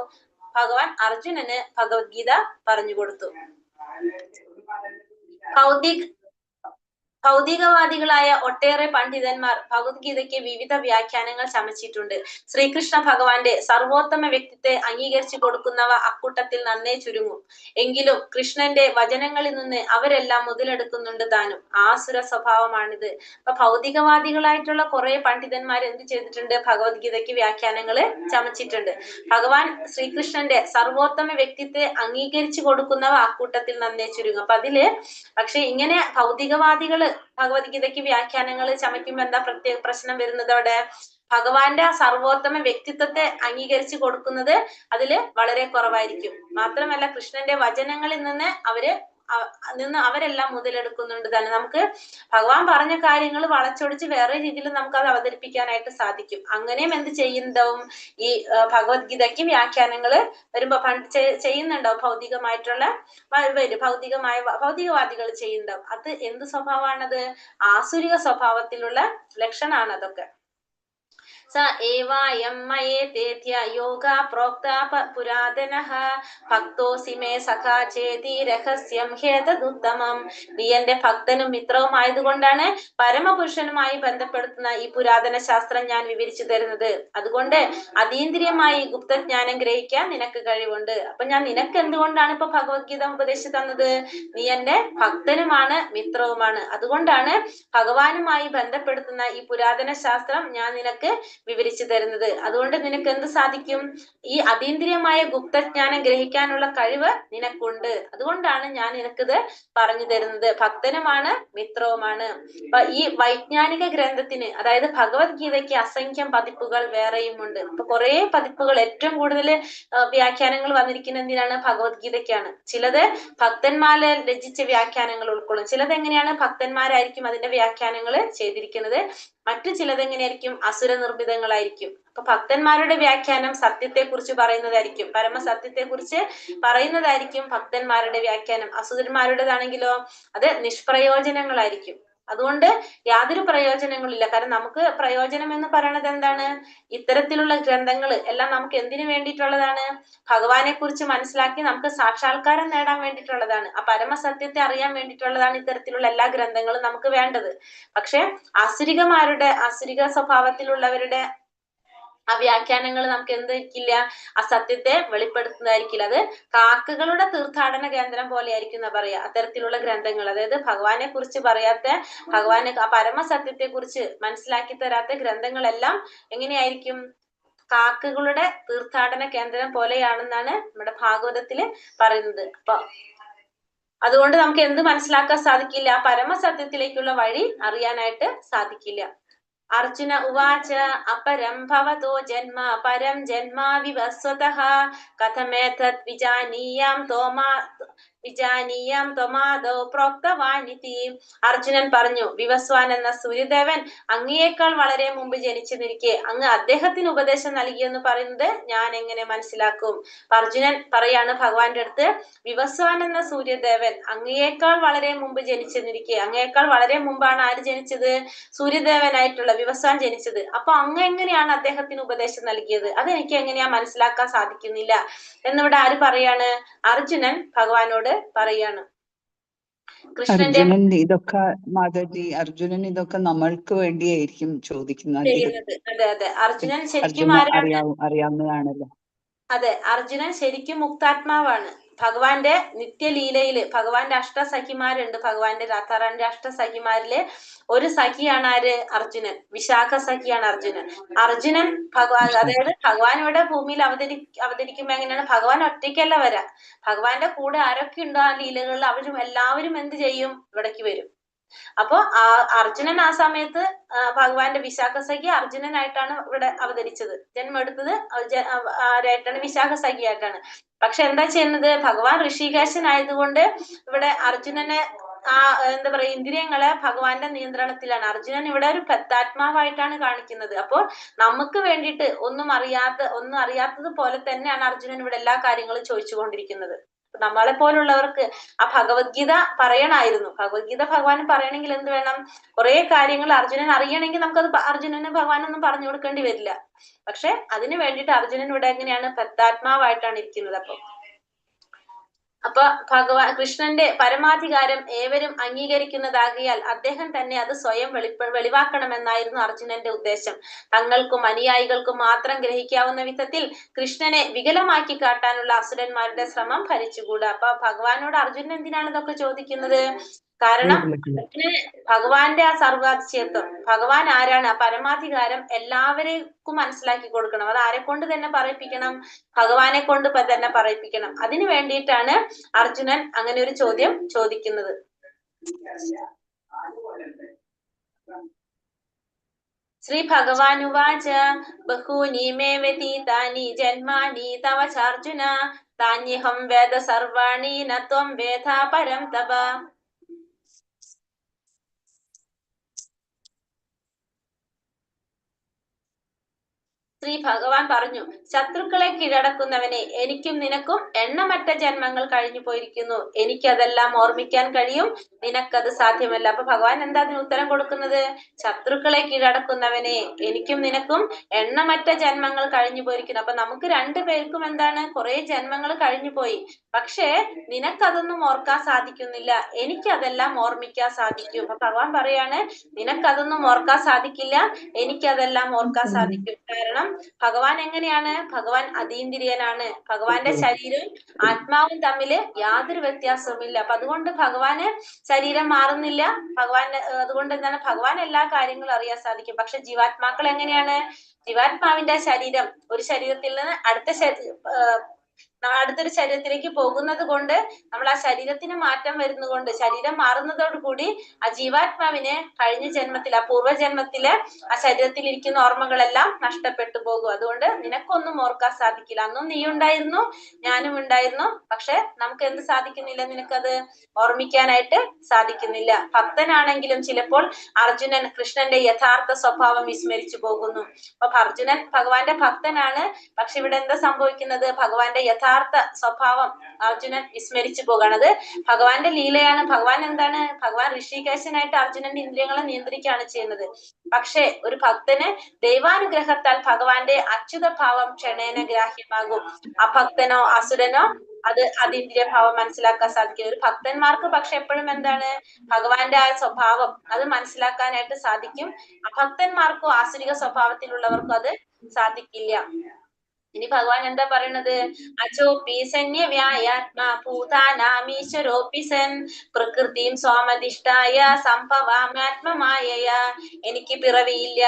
ഭഗവാൻ അർജുനന് ഭഗവത്ഗീത പറഞ്ഞു കൊടുത്തു. ഭൗതികവാദികളായ ഒട്ടേറെ പണ്ഡിതന്മാർ ഭഗവത്ഗീതയ്ക്ക് വിവിധ വ്യാഖ്യാനങ്ങൾ ചമച്ചിട്ടുണ്ട്. ശ്രീകൃഷ്ണ ഭഗവാന്റെ സർവോത്തമ വ്യക്തിത്വത്തെ അംഗീകരിച്ചു കൊടുക്കുന്നവ അക്കൂട്ടത്തിൽ നന്നേ ചുരുങ്ങും. എങ്കിലും കൃഷ്ണന്റെ വചനങ്ങളിൽ നിന്ന് അവരെല്ലാം മുതലെടുക്കുന്നുണ്ട് താനും. ആസുര സ്വഭാവമാണിത്. അപ്പൊ ഭൗതികവാദികളായിട്ടുള്ള കുറെ പണ്ഡിതന്മാർ എന്ത് ചെയ്തിട്ടുണ്ട്? ഭഗവത്ഗീതയ്ക്ക് വ്യാഖ്യാനങ്ങള് ചമച്ചിട്ടുണ്ട്. ഭഗവാൻ ശ്രീകൃഷ്ണന്റെ സർവോത്തമ വ്യക്തിത്വത്തെ അംഗീകരിച്ചു കൊടുക്കുന്നവ അക്കൂട്ടത്തിൽ നന്നേ ചുരുങ്ങും. അപ്പൊ അതില് പക്ഷെ ഇങ്ങനെ ഭൗതികവാദികള് ഭഗവത്ഗീതയ്ക്ക് വ്യാഖ്യാനങ്ങൾ ചമയ്ക്കുമ്പോ എന്താ പ്രശ്നം വരുന്നത്? അവിടെ ഭഗവാന്റെ ആ സർവോത്തമ വ്യക്തിത്വത്തെ അംഗീകരിച്ചു കൊടുക്കുന്നത് അതില് വളരെ കുറവായിരിക്കും. മാത്രമല്ല കൃഷ്ണന്റെ വചനങ്ങളിൽ നിന്ന് അവരെല്ലാം മുതലെടുക്കുന്നുണ്ട് തന്നെ. നമുക്ക് ഭഗവാൻ പറഞ്ഞ കാര്യങ്ങൾ വളച്ചൊടിച്ച് വേറെ രീതിയിൽ നമുക്ക് അത് അവതരിപ്പിക്കാനായിട്ട് സാധിക്കും. അങ്ങനെയും എന്ത് ചെയ്യുന്നുണ്ടാവും? ഈ ഭഗവത്ഗീതയ്ക്ക് വ്യാഖ്യാനങ്ങള് വരുമ്പോ ചെയ്യുന്നുണ്ടാവും ഭൗതികമായിട്ടുള്ള ഭൗതികവാദികൾ ചെയ്യുന്നുണ്ടാവും. അത് എന്ത് സ്വഭാവമാണത്? ആസുരിക സ്വഭാവത്തിലുള്ള ലക്ഷണമാണ് അതൊക്കെ. സ ഏവായം മയേതേത്യ യോഗ പ്രോക്ത പുരാതനഃ ഭക്തോസി മേ സഖാ ചേതി രഹസ്യം ഹേതദുത്തമം. നീ എന്റെ ഭക്തനും മിത്രവും ആയതുകൊണ്ടാണ് പരമപുരുഷനുമായി ബന്ധപ്പെടുത്തുന്ന ഈ പുരാതന ശാസ്ത്രം ഞാൻ വിവരിച്ചു തരുന്നത്. അതുകൊണ്ട് അതീന്ദ്രിയമായി ഗുപ്തജ്ഞാനം ഗ്രഹിക്കാൻ നിനക്ക് കഴിവുണ്ട്. അപ്പൊ ഞാൻ നിനക്ക് എന്തുകൊണ്ടാണ് ഇപ്പൊ ഭഗവത്ഗീത ഉപദേശിച്ചു തന്നത്? നീ എന്റെ ഭക്തനുമാണ്, മിത്രവുമാണ്. അതുകൊണ്ടാണ് ഭഗവാനുമായി ബന്ധപ്പെടുത്തുന്ന ഈ പുരാതന ശാസ്ത്രം ഞാൻ നിനക്ക് വിവരിച്ചു തരുന്നത്. അതുകൊണ്ട് നിനക്ക് എന്ത് സാധിക്കും? ഈ അതീന്ദ്രിയമായ ഗുപ്തജ്ഞാനം ഗ്രഹിക്കാനുള്ള കഴിവ് നിനക്കുണ്ട്. അതുകൊണ്ടാണ് ഞാൻ നിനക്കിത് പറഞ്ഞു തരുന്നത്. ഭക്തനുമാണ്, മിത്രവുമാണ്. അപ്പൊ ഈ വൈജ്ഞാനിക ഗ്രന്ഥത്തിന്, അതായത് ഭഗവത്ഗീതയ്ക്ക് അസംഖ്യം പതിപ്പുകൾ വേറെയും ഉണ്ട്. അപ്പൊ കുറെ പതിപ്പുകൾ, ഏറ്റവും കൂടുതൽ വ്യാഖ്യാനങ്ങൾ വന്നിരിക്കുന്ന എന്തിനാണ്? ഭഗവത്ഗീതയ്ക്കാണ്. ചിലത് ഭക്തന്മാരെ രചിച്ച വ്യാഖ്യാനങ്ങൾ ഉൾക്കൊള്ളും. ചിലത് എങ്ങനെയാണ്? ഭക്തന്മാരായിരിക്കും അതിന്റെ വ്യാഖ്യാനങ്ങൾ ചെയ്തിരിക്കുന്നത്. മറ്റു ചിലത് എങ്ങനെയായിരിക്കും? അസുര നിർമ്മിതങ്ങളായിരിക്കും. അപ്പൊ ഭക്തന്മാരുടെ വ്യാഖ്യാനം സത്യത്തെ കുറിച്ച് പറയുന്നതായിരിക്കും, പരമസത്യത്തെ കുറിച്ച് പറയുന്നതായിരിക്കും ഭക്തന്മാരുടെ വ്യാഖ്യാനം. അസുരന്മാരുടേതാണെങ്കിലോ അത് നിഷ്പ്രയോജനങ്ങളായിരിക്കും. അതുകൊണ്ട് യാതൊരു പ്രയോജനങ്ങളില്ല. കാരണം നമുക്ക് പ്രയോജനം എന്ന് പറയുന്നത് എന്താണ്? ഇത്തരത്തിലുള്ള ഗ്രന്ഥങ്ങൾ എല്ലാം നമുക്ക് എന്തിനു വേണ്ടിയിട്ടുള്ളതാണ്? ഭഗവാനെ കുറിച്ച് മനസ്സിലാക്കി നമുക്ക് സാക്ഷാത്കാരം നേടാൻ വേണ്ടിയിട്ടുള്ളതാണ്. ആ പരമസത്യത്തെ അറിയാൻ വേണ്ടിയിട്ടുള്ളതാണ് ഇത്തരത്തിലുള്ള എല്ലാ ഗ്രന്ഥങ്ങളും നമുക്ക് വേണ്ടത്. പക്ഷെ അസുരിക സ്വഭാവത്തിലുള്ളവരുടെ ആ വ്യാഖ്യാനങ്ങൾ നമുക്ക് എന്തായിരിക്കില്ല, ആ സത്യത്തെ വെളിപ്പെടുത്തുന്നതായിരിക്കില്ല. അത് കാക്കകളുടെ തീർത്ഥാടന കേന്ദ്രം പോലെ ആയിരിക്കും എന്നാ പറയാ അത്തരത്തിലുള്ള ഗ്രന്ഥങ്ങൾ. അതായത് ഭഗവാനെ കുറിച്ച് പറയാത്ത, ഭഗവാനെ ആ പരമസത്യത്തെ കുറിച്ച് മനസ്സിലാക്കി തരാത്ത ഗ്രന്ഥങ്ങളെല്ലാം എങ്ങനെയായിരിക്കും, കാക്കകളുടെ തീർത്ഥാടന കേന്ദ്രം പോലെയാണെന്നാണ് നമ്മുടെ ഭാഗവതത്തില് പറയുന്നത്. അപ്പൊ അതുകൊണ്ട് നമുക്ക് എന്ത് മനസ്സിലാക്കാൻ സാധിക്കില്ല, പരമസത്യത്തിലേക്കുള്ള വഴി അറിയാനായിട്ട് സാധിക്കില്ല. അർജുന ഉവാച അപരം ഭവതോ ജന്മ പരം ജന്മ വിവസ്വതഃ കഥമേതത് വിജാനീയാം ത്വമാദോ പ്രോക്തവാനിതി. അർജുനൻ പറഞ്ഞു, വിവസ്വാൻ എന്ന സൂര്യദേവൻ അങ്ങയേക്കാൾ വളരെ മുമ്പ് ജനിച്ചെന്നിരിക്കെ അങ്ങ് അദ്ദേഹത്തിന് ഉപദേശം നൽകിയെന്ന് പറയുന്നത് ഞാൻ എങ്ങനെ മനസ്സിലാക്കും? അർജുനൻ പറയാണ് ഭഗവാന്റെ അടുത്ത്, വിവസ്വാൻ എന്ന സൂര്യദേവൻ അങ്ങയേക്കാൾ വളരെ മുമ്പ് ജനിച്ചെന്നിരിക്കെ, അങ്ങയേക്കാൾ വളരെ മുമ്പാണ് ആര് ജനിച്ചത്? സൂര്യദേവനായിട്ടുള്ള വിവസ്വാൻ ജനിച്ചത്. അപ്പൊ അങ്ങ് എങ്ങനെയാണ് അദ്ദേഹത്തിന് ഉപദേശം നൽകിയത്? അതെനിക്ക് എങ്ങനെയാ മനസ്സിലാക്കാൻ സാധിക്കുന്നില്ല എന്നിവിടെ ആര് പറയാണ്? അർജുനൻ ഭഗവാനോട് പറയാണ്. കൃഷ്ണന്റെ അർജുനൻ ഇതൊക്കെ മാതാജി, അർജുനൻ ഇതൊക്കെ നമ്മൾക്ക് വേണ്ടിയായിരിക്കും ചോദിക്കുന്നത്. ചെയ്യുന്നത്. അതെ അതെ, അർജുനൻ ശരിക്കും അർജുന ആരാണ്? അറിയാവുന്നതാണല്ലോ. അതെ, അർജുനൻ ശരിക്കും മുക്താത്മാവാണ്. ഭഗവാന്റെ നിത്യലീലയില് ഭഗവാന്റെ അഷ്ടസഖിമാരുണ്ട്. ഭഗവാന്റെ രാധാറാണിന്റെ അഷ്ടസഖിമാരില് ഒരു സഖിയാണ് ആര്? അർജുനൻ. വിശാഖ സഖിയാണ് അർജുനൻ. അർജുനൻ അതായത് ഭഗവാൻ ഇവിടെ ഭൂമിയിൽ അവതരിക്കുമ്പോ എങ്ങനെയാണ്? ഭഗവാൻ ഒറ്റയ്ക്കല്ല വരാ, ഭഗവാന്റെ കൂടെ ആരൊക്കെ ഉണ്ടോ ആ ലീലകളിൽ അവരും എല്ലാവരും എന്ത് ചെയ്യും? ഇവിടേക്ക് വരും. അപ്പൊ അർജുനൻ ആ സമയത്ത് ഭഗവാന്റെ വിശാഖ സഖി അർജുനനായിട്ടാണ് ഇവിടെ അവതരിച്ചത്. ജന്മം എടുത്തത് ആരായിട്ടാണ്? വിശാഖ സഖിയായിട്ടാണ്. പക്ഷെ എന്താ ചെയ്യുന്നത്? ഭഗവാൻ ഋഷികേശനായതുകൊണ്ട് ഇവിടെ അർജുനനെ എന്താ പറയാ, ഇന്ദ്രിയങ്ങളെ ഭഗവാന്റെ നിയന്ത്രണത്തിലാണ്. അർജുനൻ ഇവിടെ ഒരു പ്രത്യാത്മാവായിട്ടാണ് കാണിക്കുന്നത്. അപ്പോൾ നമുക്ക് വേണ്ടിയിട്ട് ഒന്നും അറിയാത്തത് പോലെ തന്നെയാണ് അർജുനൻ ഇവിടെ എല്ലാ കാര്യങ്ങളും ചോദിച്ചുകൊണ്ടിരിക്കുന്നത്. നമ്മളെ പോലുള്ളവർക്ക് ആ ഭഗവത്ഗീത പറയണമായിരുന്നു. ഭഗവത്ഗീത ഭഗവാൻ പറയണമെങ്കിൽ എന്ത് വേണം? കുറെ കാര്യങ്ങൾ അർജുനൻ അറിയണമെങ്കിൽ നമുക്കത് അർജുനന് ഭഗവാനൊന്നും പറഞ്ഞു കൊടുക്കേണ്ടി വരില്ല. പക്ഷെ അതിനു വേണ്ടിയിട്ട് അർജുനൻ ഇവിടെ എങ്ങനെയാണ്? പ്രത്യാത്മാവായിട്ടാണ് ഇരിക്കുന്നത്. അപ്പൊ കൃഷ്ണന്റെ പരമാധികാരം ഏവരും അംഗീകരിക്കുന്നതാകിയാൽ അദ്ദേഹം തന്നെ അത് സ്വയം വെളിവാക്കണമെന്നായിരുന്നു അർജുനന്റെ ഉദ്ദേശം. തങ്ങൾക്കും അനുയായികൾക്കും മാത്രം ഗ്രഹിക്കാവുന്ന വിധത്തിൽ കൃഷ്ണനെ വികലമാക്കി കാട്ടാനുള്ള അസുരന്മാരുടെ ശ്രമം ഫലിച്ചുകൂടാ. അപ്പൊ ഭഗവാനോട് അർജുനൻ എന്തിനാണ് ഇതൊക്കെ ചോദിക്കുന്നത്? കാരണം ഭഗവാന്റെ ആ സർവാതിശയത്വം, ഭഗവാൻ ആരാണ്, ആ പരമാധികാരം എല്ലാവരെയും മനസ്സിലാക്കി കൊടുക്കണം. അത് ആരെ കൊണ്ട് തന്നെ പറയിപ്പിക്കണം? ഭഗവാനെ കൊണ്ട് തന്നെ പറയിപ്പിക്കണം. അതിനു വേണ്ടിയിട്ടാണ് അർജുനൻ അങ്ങനെ ഒരു ചോദ്യം ചോദിക്കുന്നത്. ശ്രീ ഭഗവാനുവാച ബഹൂനി മേ വ്യതീതാനി ജന്മാനി തവ ചാർജുന താന്യഹം വേദ സർവാണി ന ത്വം വേദ പരം തപ. ശ്രീ ഭഗവാൻ പറഞ്ഞു, ശത്രുക്കളെ കീഴടക്കുന്നവനെ, എനിക്കും നിനക്കും എണ്ണമറ്റ ജന്മങ്ങൾ കഴിഞ്ഞു പോയിരിക്കുന്നു. എനിക്കതെല്ലാം ഓർമ്മിക്കാൻ കഴിയും, നിനക്കത് സാധ്യമല്ല. അപ്പൊ ഭഗവാൻ എന്താ അതിന് ഉത്തരം കൊടുക്കുന്നത്? ശത്രുക്കളെ കീഴടക്കുന്നവനെ, എനിക്കും നിനക്കും എണ്ണമറ്റ ജന്മങ്ങൾ കഴിഞ്ഞു പോയിരിക്കുന്നു. അപ്പൊ നമുക്ക് രണ്ടുപേർക്കും എന്താണ്? കുറെ ജന്മങ്ങൾ കഴിഞ്ഞു പോയി. പക്ഷേ നിനക്കതൊന്നും ഓർക്കാൻ സാധിക്കുന്നില്ല, എനിക്കതെല്ലാം ഓർമ്മിക്കാൻ സാധിക്കും. അപ്പൊ ഭഗവാൻ പറയാണ്, നിനക്കതൊന്നും ഓർക്കാൻ സാധിക്കില്ല, എനിക്കതെല്ലാം ഓർക്കാൻ സാധിക്കും. കാരണം ഭഗവാൻ എങ്ങനെയാണ്? ഭഗവാൻ അതീന്ദ്രിയനാണ്. ഭഗവാന്റെ ശരീരവും ആത്മാവും തമ്മില് യാതൊരു വ്യത്യാസവുമില്ല. അപ്പൊ അതുകൊണ്ട് ഭഗവാന് ശരീരം മാറുന്നില്ല. അതുകൊണ്ട് എന്താണ്? ഭഗവാൻ എല്ലാ കാര്യങ്ങളും അറിയാൻ സാധിക്കും. പക്ഷെ ജീവാത്മാക്കൾ എങ്ങനെയാണ്? ജീവാത്മാവിന്റെ ശരീരം ഒരു ശരീരത്തിൽ നിന്ന് അടുത്തൊരു ശരീരത്തിലേക്ക് പോകുന്നത് കൊണ്ട്, നമ്മൾ ആ ശരീരത്തിന് മാറ്റം വരുന്നതുകൊണ്ട്, ശരീരം മാറുന്നതോടുകൂടി ആ ജീവാത്മാവിന് കഴിഞ്ഞ ജന്മത്തിൽ, ആ പൂർവ്വജന്മത്തിലെ ആ ശരീരത്തിൽ ഇരിക്കുന്ന ഓർമ്മകളെല്ലാം നഷ്ടപ്പെട്ടു പോകും. അതുകൊണ്ട് നിനക്കൊന്നും ഓർക്കാൻ സാധിക്കില്ല. അന്നും നീ ഉണ്ടായിരുന്നു, ഞാനും ഉണ്ടായിരുന്നു. പക്ഷെ നമുക്ക് എന്ത് സാധിക്കുന്നില്ല? നിനക്കത് ഓർമ്മിക്കാനായിട്ട് സാധിക്കുന്നില്ല. ഭക്തനാണെങ്കിലും ചിലപ്പോൾ അർജുനൻ കൃഷ്ണന്റെ യഥാർത്ഥ സ്വഭാവം വിസ്മരിച്ചു പോകുന്നു. അപ്പൊ അർജുനൻ ഭഗവാന്റെ ഭക്തനാണ്. പക്ഷെ ഇവിടെ എന്താ സംഭവിക്കുന്നത്? ഭഗവാന്റെ യഥാർത്ഥ സ്വഭാവം അർജുനൻ വിസ്മരിച്ചു പോകുകയാണ്. അത് ഭഗവാന്റെ ലീലയാണ്. ഭഗവാൻ എന്താണ്? ഭഗവാൻ ഋഷികേശനായിട്ട് അർജുനന്റെ ഇന്ദ്രിയങ്ങളെ നിയന്ത്രിക്കുകയാണ് ചെയ്യുന്നത്. പക്ഷെ ഒരു ഭക്തന് ദൈവാനുഗ്രഹത്താൽ ഭഗവാന്റെ അച്യുത ഭാവം ക്ഷണേന ഗ്രാഹ്യമാകും. അഭക്തനോ അസുരനോ അത് അതീന്ദ്രിയ ഭാവം മനസ്സിലാക്കാൻ സാധിക്കും. ഒരു ഭക്തന്മാർക്ക് പക്ഷെ എപ്പോഴും എന്താണ് ഭഗവാന്റെ ആ സ്വഭാവം അത് മനസ്സിലാക്കാനായിട്ട് സാധിക്കും. അഭക്തന്മാർക്കോ ആസുരിക സ്വഭാവത്തിലുള്ളവർക്കോ അത് സാധിക്കില്ല. ഇനി ഭഗവാൻ എന്താ പറയണത്? അചോപി സന്യവ്യായാത്മാ ഭൂതാനാമീശ്വരോപി സൻ പ്രകൃതിം സ്വാമധിഷ്ഠായ സംഭവാമ്യാത്മമായയ. എനിക്ക് പിറവിയില്ല,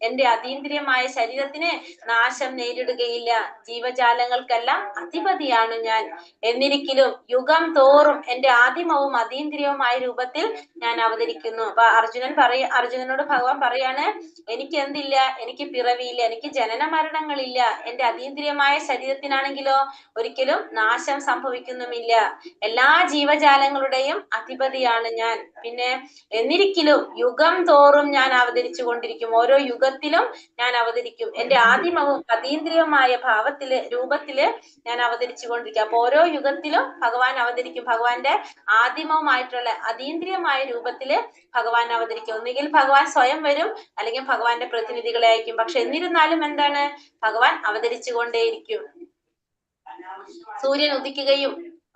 എന്റെ അതീന്ദ്രിയമായ ശരീരത്തിന് നാശം നേരിടുകയില്ല, ജീവജാലങ്ങൾക്കെല്ലാം അധിപതിയാണ് ഞാൻ. എന്നിരിക്കലും യുഗം തോറും എന്റെ ആദിമവും അതീന്ദ്രിയവുമായ രൂപത്തിൽ ഞാൻ അവതരിക്കുന്നു. അപ്പൊ അർജുനനോട് ഭഗവാൻ പറയാണ്, എനിക്ക് എന്തില്ല? എനിക്ക് പിറവിയില്ല, എനിക്ക് ജനന മരണങ്ങളില്ല. എന്റെ അതീന്ദ്രിയമായ ശരീരത്തിനാണെങ്കിലോ ഒരിക്കലും നാശം സംഭവിക്കുന്നുമില്ല. എല്ലാ ജീവജാലങ്ങളുടെയും അധിപതിയാണ് ഞാൻ. പിന്നെ എന്നിരിക്കലും യുഗം തോറും ഞാൻ അവതരിച്ചു കൊണ്ടിരിക്കും. ഓരോ യുഗത്തിലും ഞാൻ അവതരിക്കും. എന്റെ ആദിമവും അതീന്ദ്രിയമായ രൂപത്തില് ഞാൻ അവതരിച്ചു കൊണ്ടിരിക്കും. അപ്പൊ ഓരോ യുഗത്തിലും ഭഗവാൻ അവതരിക്കും. ഭഗവാന്റെ ആദിമവുമായിട്ടുള്ള അതീന്ദ്രിയമായ രൂപത്തില് ഭഗവാൻ അവതരിക്കും. ഒന്നുകിൽ ഭഗവാൻ സ്വയം വരും, അല്ലെങ്കിൽ ഭഗവാന്റെ പ്രതിനിധികളെ അയക്കും. പക്ഷെ എന്നിരുന്നാലും എന്താണ്, ഭഗവാൻ അവതരിച്ചു കൊണ്ടേയിരിക്കും. സൂര്യൻ ഉദിക്കുകയും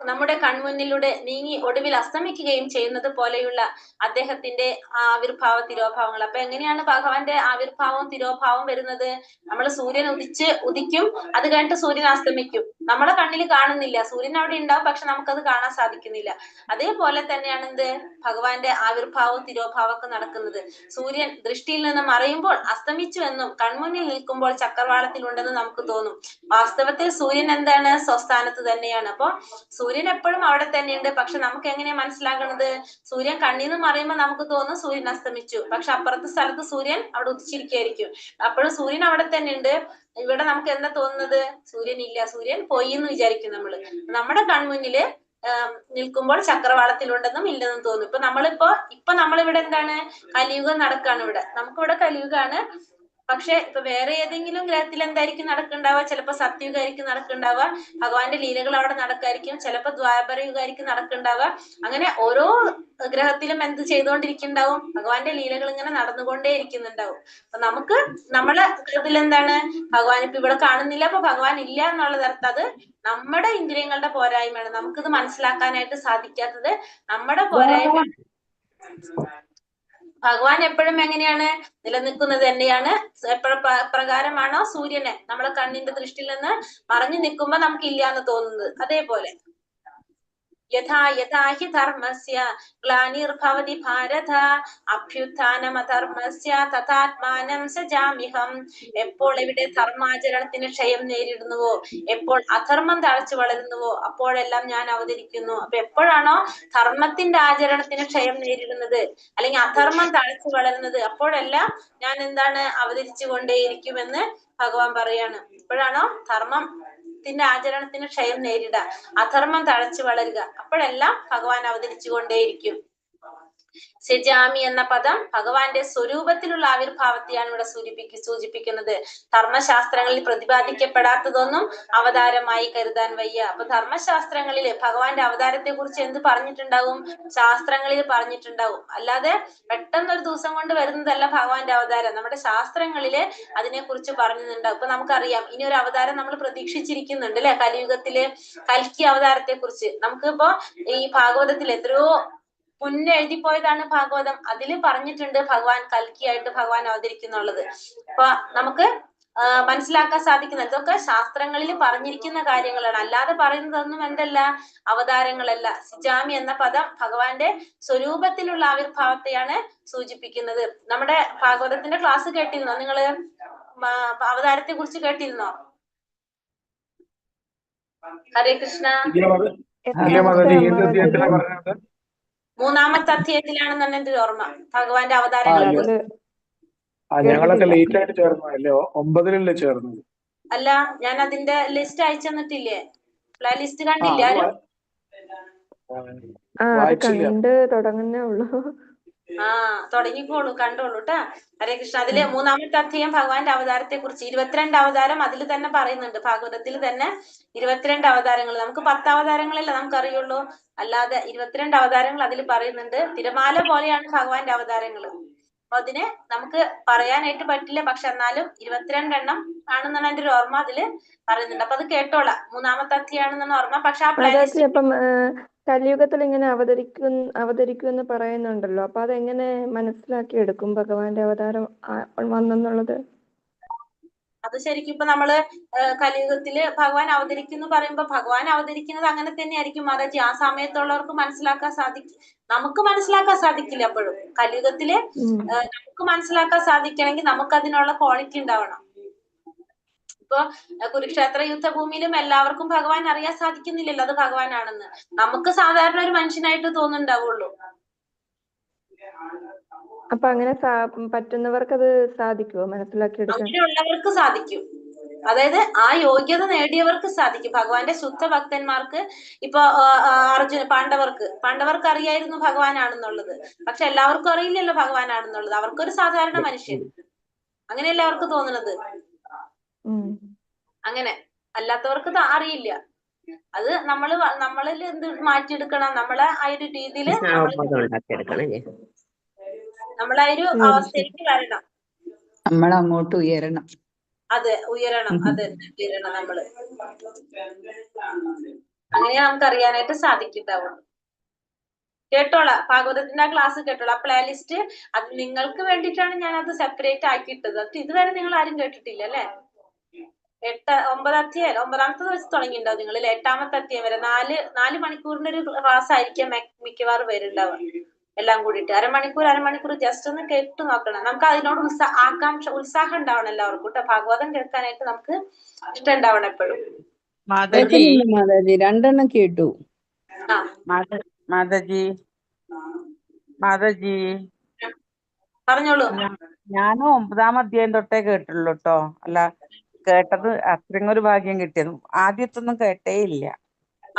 നമ്മുടെ കൺമുന്നിലൂടെ നീങ്ങി ഒടുവിൽ അസ്തമിക്കുകയും ചെയ്യുന്നത് പോലെയുള്ള അദ്ദേഹത്തിന്റെ ആവിർഭാവ തിരോഭാവങ്ങൾ. അപ്പൊ എങ്ങനെയാണ് ഭഗവാന്റെ ആവിർഭാവവും തിരോഭാവവും വരുന്നത്? നമ്മൾ സൂര്യൻ ഉദിക്കും, അത് കഴിഞ്ഞിട്ട് സൂര്യൻ അസ്തമിക്കും. നമ്മളെ കണ്ണിൽ കാണുന്നില്ല, സൂര്യൻ അവിടെ ഉണ്ടാവും, പക്ഷെ നമുക്കത് കാണാൻ സാധിക്കുന്നില്ല. അതേപോലെ തന്നെയാണ് എന്ത് ഭഗവാന്റെ ആവിർഭാവവും തിരോഭാവമൊക്കെ നടക്കുന്നത്. സൂര്യൻ ദൃഷ്ടിയിൽ നിന്ന് മറയുമ്പോൾ അസ്തമിച്ചു എന്നും കൺമുന്നിൽ നിൽക്കുമ്പോൾ ചക്രവാളത്തിലുണ്ടെന്ന് നമുക്ക് തോന്നും. വാസ്തവത്തിൽ സൂര്യൻ എന്താണ്? സ്വസ്ഥാനത്ത് തന്നെയാണ്. അപ്പൊ സൂര്യൻ എപ്പോഴും അവിടെ തന്നെയുണ്ട്. പക്ഷെ നമുക്ക് എങ്ങനെയാ മനസ്സിലാകണത്? സൂര്യൻ കണ്ണിൽ നിന്ന് മറയുമ്പോൾ നമുക്ക് തോന്നും സൂര്യൻ അസ്തമിച്ചു, പക്ഷെ അപ്പുറത്തെ സ്ഥലത്ത് സൂര്യൻ അവിടെ ഉദിച്ചിരിക്കുകയായിരിക്കും. അപ്പോഴും സൂര്യൻ അവിടെ തന്നെ ഉണ്ട്. ഇവിടെ നമുക്ക് എന്താ തോന്നുന്നത്? സൂര്യൻ ഇല്ല, സൂര്യൻ പോയി എന്ന് വിചാരിക്കും നമ്മള്. നമ്മുടെ കൺമുന്നില് നിൽക്കുമ്പോൾ ചക്രവാളത്തിലുണ്ടെന്നും ഇല്ലെന്നും തോന്നും. ഇപ്പൊ നമ്മളിവിടെ എന്താണ്? കലിയുഗം നടക്കാണ്. നമുക്കിവിടെ കലിയുഗാണ്. പക്ഷെ ഇപ്പൊ വേറെ ഏതെങ്കിലും ഗ്രഹത്തിൽ എന്തായിരിക്കും നടക്കുന്നുണ്ടാവുക? ചിലപ്പോ സത്യയുഗമായിരിക്കും നടക്കുന്നുണ്ടാവുക, ഭഗവാന്റെ ലീലകൾ അവിടെ നടക്കായിരിക്കും. ചിലപ്പോ ദ്വാപര യുഗമായിരിക്കും നടക്കുന്നുണ്ടാവുക. അങ്ങനെ ഓരോ ഗ്രഹത്തിലും എന്ത് ചെയ്തുകൊണ്ടിരിക്കുന്നുണ്ടാവും? ഭഗവാന്റെ ലീലകൾ ഇങ്ങനെ നടന്നുകൊണ്ടേ ഇരിക്കുന്നുണ്ടാവും. അപ്പൊ നമുക്ക് നമ്മളെ ഇതിലെന്താണ്? ഭഗവാൻ ഇപ്പൊ ഇവിടെ കാണുന്നില്ല, അപ്പൊ ഭഗവാൻ ഇല്ല എന്നുള്ളത് അർത്ഥം. അത് നമ്മുടെ ഇന്ദ്രിയങ്ങളുടെ പോരായ്മയാണ്. നമുക്കിത് മനസ്സിലാക്കാനായിട്ട് സാധിക്കാത്തത് നമ്മുടെ പോരായ്മ. ഭഗവാൻ എപ്പോഴും എങ്ങനെയാണ് നിലനിൽക്കുന്നത് തന്നെയാണ്. പ്രകാരമാണോ സൂര്യനെ നമ്മളെ കണ്ണിന്റെ ദൃഷ്ടിയിൽ നിന്ന് മറഞ്ഞു നിൽക്കുമ്പോ നമുക്ക് ഇല്ല എന്ന് തോന്നുന്നത്, അതേപോലെ യഥാ യഥാ ഹി ധർമ്മസ്യ ഗ്ലാനിർഭവതി ഭാരത അഭ്യുത്ഥാനമധർമ്മസ്യ തഥാത്മാനം സജാമ്യഹം. എപ്പോൾ ഇവിടെ ധർമാചരണത്തിന് ക്ഷയം നേരിടുന്നുവോ, എപ്പോൾ അധർമ്മം തഴച്ചു വളരുന്നുവോ, അപ്പോഴെല്ലാം ഞാൻ അവതരിക്കുന്നു. അപ്പൊ എപ്പോഴാണോ ധർമ്മത്തിന്റെ ആചരണത്തിന് ക്ഷയം നേരിടുന്നത്, അല്ലെങ്കിൽ അധർമ്മം തഴച്ചു വളരുന്നത്, അപ്പോഴെല്ലാം ഞാൻ എന്താണ്? അവതരിച്ചു കൊണ്ടേയിരിക്കുമെന്ന് ഭഗവാൻ പറയാണ്. എപ്പോഴാണോ ധർമ്മത്തിന്റെ ആചരണത്തിന് ക്ഷയം നേരിടുക, അധർമ്മം തഴച്ചു വളരുക, അപ്പോഴെല്ലാം ഭഗവാൻ അവതരിച്ചു കൊണ്ടേയിരിക്കും. സജാമി എന്ന പദം ഭഗവാന്റെ സ്വരൂപത്തിലുള്ള ആവിർഭാവത്തെയാണ് ഇവിടെ സൂചിപ്പിക്കുന്നത്. ധർമ്മശാസ്ത്രങ്ങളിൽ പ്രതിപാദിക്കപ്പെടാത്തതൊന്നും അവതാരമായി കരുതാൻ വയ്യ. അപ്പൊ ധർമ്മശാസ്ത്രങ്ങളിൽ ഭഗവാന്റെ അവതാരത്തെ കുറിച്ച് എന്ത് പറഞ്ഞിട്ടുണ്ടാവും? ശാസ്ത്രങ്ങളിൽ പറഞ്ഞിട്ടുണ്ടാവും. അല്ലാതെ പെട്ടെന്നൊരു ദിവസം കൊണ്ട് വരുന്നതല്ല ഭഗവാന്റെ അവതാരം. നമ്മുടെ ശാസ്ത്രങ്ങളില് അതിനെ കുറിച്ച് പറഞ്ഞിട്ടുണ്ടാവും. ഇപ്പൊ നമുക്കറിയാം ഇനി ഒരു അവതാരം നമ്മൾ പ്രതീക്ഷിച്ചിരിക്കുന്നുണ്ട് അല്ലെ? കലിയുഗത്തില് കൽക്കി അവതാരത്തെ കുറിച്ച് നമുക്കിപ്പോ ഈ ഭാഗവതത്തിൽ എത്രയോ മുന്നേ എഴുതിപ്പോയതാണ് ഭാഗവതം. അതില് പറഞ്ഞിട്ടുണ്ട് ഭഗവാൻ കൽക്കിയായിട്ട് ഭഗവാൻ അവതരിക്കുന്നുള്ളത്. അപ്പൊ നമുക്ക് മനസ്സിലാക്കാൻ സാധിക്കുന്ന ഇതൊക്കെ ശാസ്ത്രങ്ങളിൽ പറഞ്ഞിരിക്കുന്ന കാര്യങ്ങളാണ്. അല്ലാതെ പറയുന്നതൊന്നും എന്തല്ല? അവതാരങ്ങളല്ല. സിജാമി എന്ന പദം ഭഗവാന്റെ സ്വരൂപത്തിലുള്ള ആവിർഭാവത്തെയാണ് സൂചിപ്പിക്കുന്നത്. നമ്മുടെ ഭാഗവതത്തിന്റെ ക്ലാസ് കേട്ടിരുന്നോ നിങ്ങള്? അവതാരത്തെ കുറിച്ച് കേട്ടിരുന്നോ? ഹരേ കൃഷ്ണ. മൂന്നാമത്തെ അധ്യായത്തിലാണെന്നാണ് എന്റെ ഓർമ്മ, ഭഗവാന്റെ അവതാരങ്ങൾ. ഞങ്ങളൊക്കെ ലേറ്റ് ആയിട്ട് ചേർന്നതല്ലേ? 9-ലല്ലേ ചേർന്നത്? അല്ല, ഞാൻ അതിന്റെ ലിസ്റ്റ് അയച്ചു തന്നിട്ടില്ലേ? ലിസ്റ്റ് കണ്ടില്ല ആരും? കണ്ട് തുടങ്ങുന്നേ ഉള്ളൂ. തുടങ്ങിക്കോളൂ, കണ്ടോളൂ ട്ടാ. ഹരേ കൃഷ്ണ. അതില് മൂന്നാമത്തെ അധ്യായം ഭഗവാന്റെ അവതാരത്തെ കുറിച്ച് 22 അവതാരം അതിൽ തന്നെ പറയുന്നുണ്ട്. ഭാഗവതത്തിൽ തന്നെ 22 അവതാരങ്ങൾ. നമുക്ക് 10 അവതാരങ്ങളല്ലേ നമുക്കറിയുള്ളൂ. അല്ലാതെ 22 അവതാരങ്ങൾ അതിൽ പറയുന്നുണ്ട്. തിരമാല പോലെയാണ് ഭഗവാന്റെ അവതാരങ്ങൾ. അപ്പൊ അതിന് നമുക്ക് പറയാനായിട്ട് പറ്റില്ല. പക്ഷെ എന്നാലും 22 എണ്ണം ആണെന്നാണ് എന്റെ ഒരു ഓർമ്മ അതില് പറയുന്നുണ്ട്. അപ്പൊ അത് കേട്ടോളാം. 3-ാമത്തെ അധ്യായാണെന്നാണ് ഓർമ്മ. പക്ഷെ ആ മാതാജി പ്ലേലിസ്റ്റ് അപ്പം കലിയുഗത്തിൽ ഇങ്ങനെ അവതരിക്കുമെന്ന് പറയുന്നുണ്ടല്ലോ, അപ്പൊ അതെങ്ങനെ മനസ്സിലാക്കി എടുക്കും ഭഗവാന്റെ അവതാരം വന്നെന്നുള്ളത്? അത് ശരിക്കും ഇപ്പൊ നമ്മള് കലിയുഗത്തില് ഭഗവാൻ അവതരിക്കുന്നു പറയുമ്പോ ഭഗവാൻ അവതരിക്കുന്നത് അങ്ങനെ തന്നെ ആയിരിക്കും മാതാജി. ആ സമയത്തുള്ളവർക്ക് മനസ്സിലാക്കാൻ നമുക്ക് മനസ്സിലാക്കാൻ സാധിക്കില്ല. അപ്പോഴും കലിയുഗത്തില് നമുക്ക് മനസ്സിലാക്കാൻ സാധിക്കണമെങ്കിൽ നമുക്ക് അതിനുള്ള ക്വാളിറ്റി ഉണ്ടാവണം. ഇപ്പൊ കുരുക്ഷേത്ര യുദ്ധഭൂമിയിലും എല്ലാവർക്കും ഭഗവാൻ അറിയാൻ സാധിക്കുന്നില്ലല്ലോ അത് ഭഗവാനാണെന്ന്. നമുക്ക് സാധാരണ ഒരു മനുഷ്യനായിട്ട് തോന്നുന്നുണ്ടാവുള്ളൂ. അപ്പൊ അങ്ങനെ പറ്റുന്നവർക്ക് അത് സാധിക്കുമോ മനസ്സിലാക്കി എടുക്കാൻ? അങ്ങനെയുള്ളവർക്ക് സാധിക്കും. അതായത് ആ യോഗ്യത നേടിയവർക്ക് സാധിക്കും. ഭഗവാന്റെ ശുദ്ധ ഭക്തന്മാർക്ക് ഇപ്പൊ പാണ്ഡവർക്ക് അറിയായിരുന്നു ഭഗവാനാണെന്നുള്ളത്. പക്ഷെ എല്ലാവർക്കും അറിയില്ലല്ലോ ഭഗവാനാണെന്നുള്ളത്. അവർക്കൊരു സാധാരണ മനുഷ്യൻ അങ്ങനെയല്ല അവർക്ക് തോന്നുന്നത്. അങ്ങനെ അല്ലാത്തവർക്ക് അറിയില്ല. അത് നമ്മളിൽ എന്ത് മാറ്റിയെടുക്കണം, നമ്മളെ ആ ഒരു രീതിയിൽ നമ്മളെ ഒരു അവസ്ഥയിലേക്ക് വരണം. നമ്മൾ അങ്ങോട്ട് ഉയരണം. അതെ, ഉയരണം. അതെ, ഉയരണം നമ്മള്. അങ്ങനെ നമുക്ക് അറിയാനായിട്ട് സാധിക്കുന്നുണ്ടാവുള്ളൂ. കേട്ടോളാം, ഭാഗവതത്തിന്റെ ആ ക്ലാസ് കേട്ടോളാം. ആ പ്ലേലിസ്റ്റ് അത് നിങ്ങൾക്ക് വേണ്ടിയിട്ടാണ് ഞാൻ അത് സെപ്പറേറ്റ് ആക്കിയിട്ടത്. അത് ഇതുവരെ നിങ്ങൾ ആരും കേട്ടിട്ടില്ല അല്ലെ? 9-ാമത്തെ ദിവസം തുടങ്ങിയിട്ടുണ്ടാവും നിങ്ങളിൽ 8-ാമത്തെ അധ്യായം വരെ 4 മണിക്കൂറിന്റെ ഒരു ക്ലാസ് ആയിരിക്കും മിക്കവാറും വരുന്നുണ്ടാവുക. എല്ലാം കൂടിയിട്ട് അരമണിക്കൂർ ജസ്റ്റ് ഒന്ന് കേട്ടു നോക്കണം. നമുക്ക് അതിനോട് ഉത്സാഹം ഉണ്ടാവണം എല്ലാവർക്കും കേട്ടോ. ഭാഗവതം കേൾക്കാനായിട്ട് നമുക്ക് ഇഷ്ടം ഉണ്ടാവണം എപ്പോഴും. മാതാജി 2 കേട്ടു. മാതാജി പറഞ്ഞോളൂ. ഞാനും 9-ാം അധ്യായം തൊട്ടേ കേട്ടുള്ളൂ കേട്ടോ. അല്ല, കേട്ടത് അത്രയും ഒരു ഭാഗ്യം കിട്ടിയത്. ആദ്യത്തൊന്നും കേട്ടേ ഇല്ല.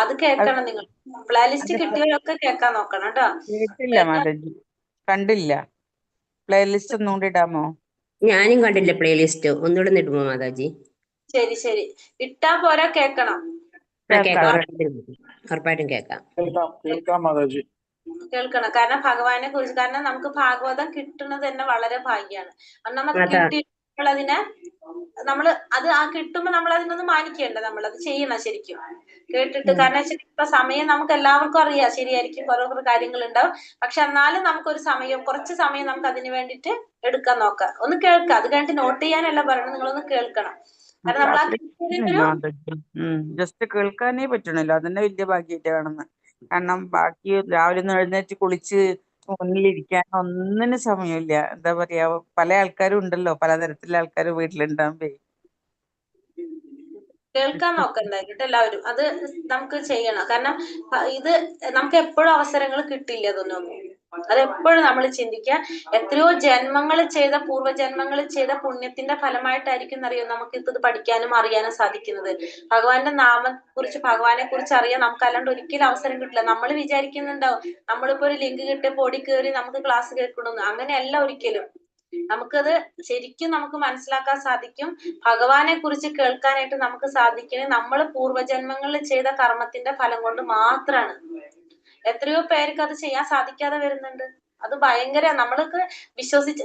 അത് കേൾക്കണം നിങ്ങൾ. പ്ലേലിസ്റ്റ് കിട്ടിയവരൊക്കെ കേൾക്കാൻ നോക്കണം കേട്ടോ. കേട്ടില്ല മാതാജി, കണ്ടില്ല. പ്ലേലിസ്റ്റ് ഒന്നും കൂടി ഇടാമോ? ഞാനും കണ്ടില്ല പ്ലേലിസ്റ്റ്. ഒന്നുകൂടെ ഇടുമോ മാതാജി? ശരി. ഇട്ടാ പോരാ, കേൾക്കണം. ഉറപ്പായിട്ടും കേൾക്കാം. കേൾക്കാം മാതാജി. കേൾക്കണം. കാരണം ഭഗവാനെ കുറിച്ച്, കാരണം നമുക്ക് ഭാഗവതം കിട്ടുന്നത് തന്നെ വളരെ ഭാഗ്യാണ്. ഒന്നാമത് കിട്ടിയതിനെ അത് കിട്ടുമ്പോ നമ്മൾ അതിനൊന്ന് മാനിക്കേണ്ട, നമ്മളത് ചെയ്യണം ശരിക്കും കേട്ടിട്ട്. കാരണം ഇപ്പൊ സമയം നമുക്ക് എല്ലാവർക്കും അറിയാം, ശരിയായിരിക്കും, കുറെ കാര്യങ്ങൾ ഉണ്ടാവും. പക്ഷെ എന്നാലും നമുക്കൊരു കുറച്ച് സമയം നമുക്ക് അതിന് വേണ്ടിയിട്ട് എടുക്കാൻ നോക്കാം. ഒന്ന് കേൾക്കാം. അത് കഴിഞ്ഞിട്ട് നോട്ട് ചെയ്യാനല്ല പറയണം, നിങ്ങളൊന്ന് കേൾക്കണം. കാരണം നമ്മൾ ജസ്റ്റ് കേൾക്കാനേ പറ്റണല്ലോ, അതന്നെ വലിയ ഭാഗ്യമായിട്ട് കാണുന്നത്. കാരണം ബാക്കി രാവിലെ ഒന്ന് എഴുന്നേറ്റ് കുളിച്ച് മുന്നിലിരിക്കാൻ ഒന്നിനും സമയമില്ല. എന്താ പറയാ, പല ആൾക്കാരും ഉണ്ടല്ലോ, പലതരത്തിലുള്ള ആൾക്കാർ വീട്ടിലുണ്ടാകുമ്പേ. കേൾക്കാൻ നോക്കണ്ടായിട്ട് എല്ലാവരും അത് നമുക്ക് ചെയ്യണം. കാരണം ഇത് നമുക്ക് എപ്പോഴും അവസരങ്ങൾ കിട്ടില്ല അതൊന്നും. അതെപ്പോഴും നമ്മൾ ചിന്തിക്കുക, എത്രയോ പൂർവ്വജന്മങ്ങളിൽ ചെയ്ത പുണ്യത്തിന്റെ ഫലമായിട്ടായിരിക്കും എന്നറിയോ നമുക്ക് ഇത് പഠിക്കാനും അറിയാനും സാധിക്കുന്നത്. ഭഗവാന്റെ ഭഗവാനെ കുറിച്ച് അറിയാൻ നമുക്ക് അല്ലാണ്ട് ഒരിക്കലും അവസരം കിട്ടില്ല. നമ്മൾ വിചാരിക്കുന്നുണ്ടാവും നമ്മളിപ്പോ ഒരു ലിങ്ക് കിട്ടിയപ്പോ ഓടിക്കേറി നമുക്ക് ക്ലാസ് കേൾക്കണമെന്ന്. അങ്ങനെയല്ല ഒരിക്കലും. നമുക്കത് ശരിക്കും നമുക്ക് മനസ്സിലാക്കാൻ സാധിക്കും. ഭഗവാനെ കുറിച്ച് കേൾക്കാനായിട്ട് നമുക്ക് സാധിക്കുന്നത് നമ്മൾ പൂർവ്വജന്മങ്ങളിൽ ചെയ്ത കർമ്മത്തിന്റെ ഫലം കൊണ്ട് മാത്രമാണ്. എത്രയോ പേർക്ക് അത് ചെയ്യാൻ സാധിക്കാതെ വരുന്നുണ്ട്. അത് ഭയങ്കര നമ്മൾക്ക്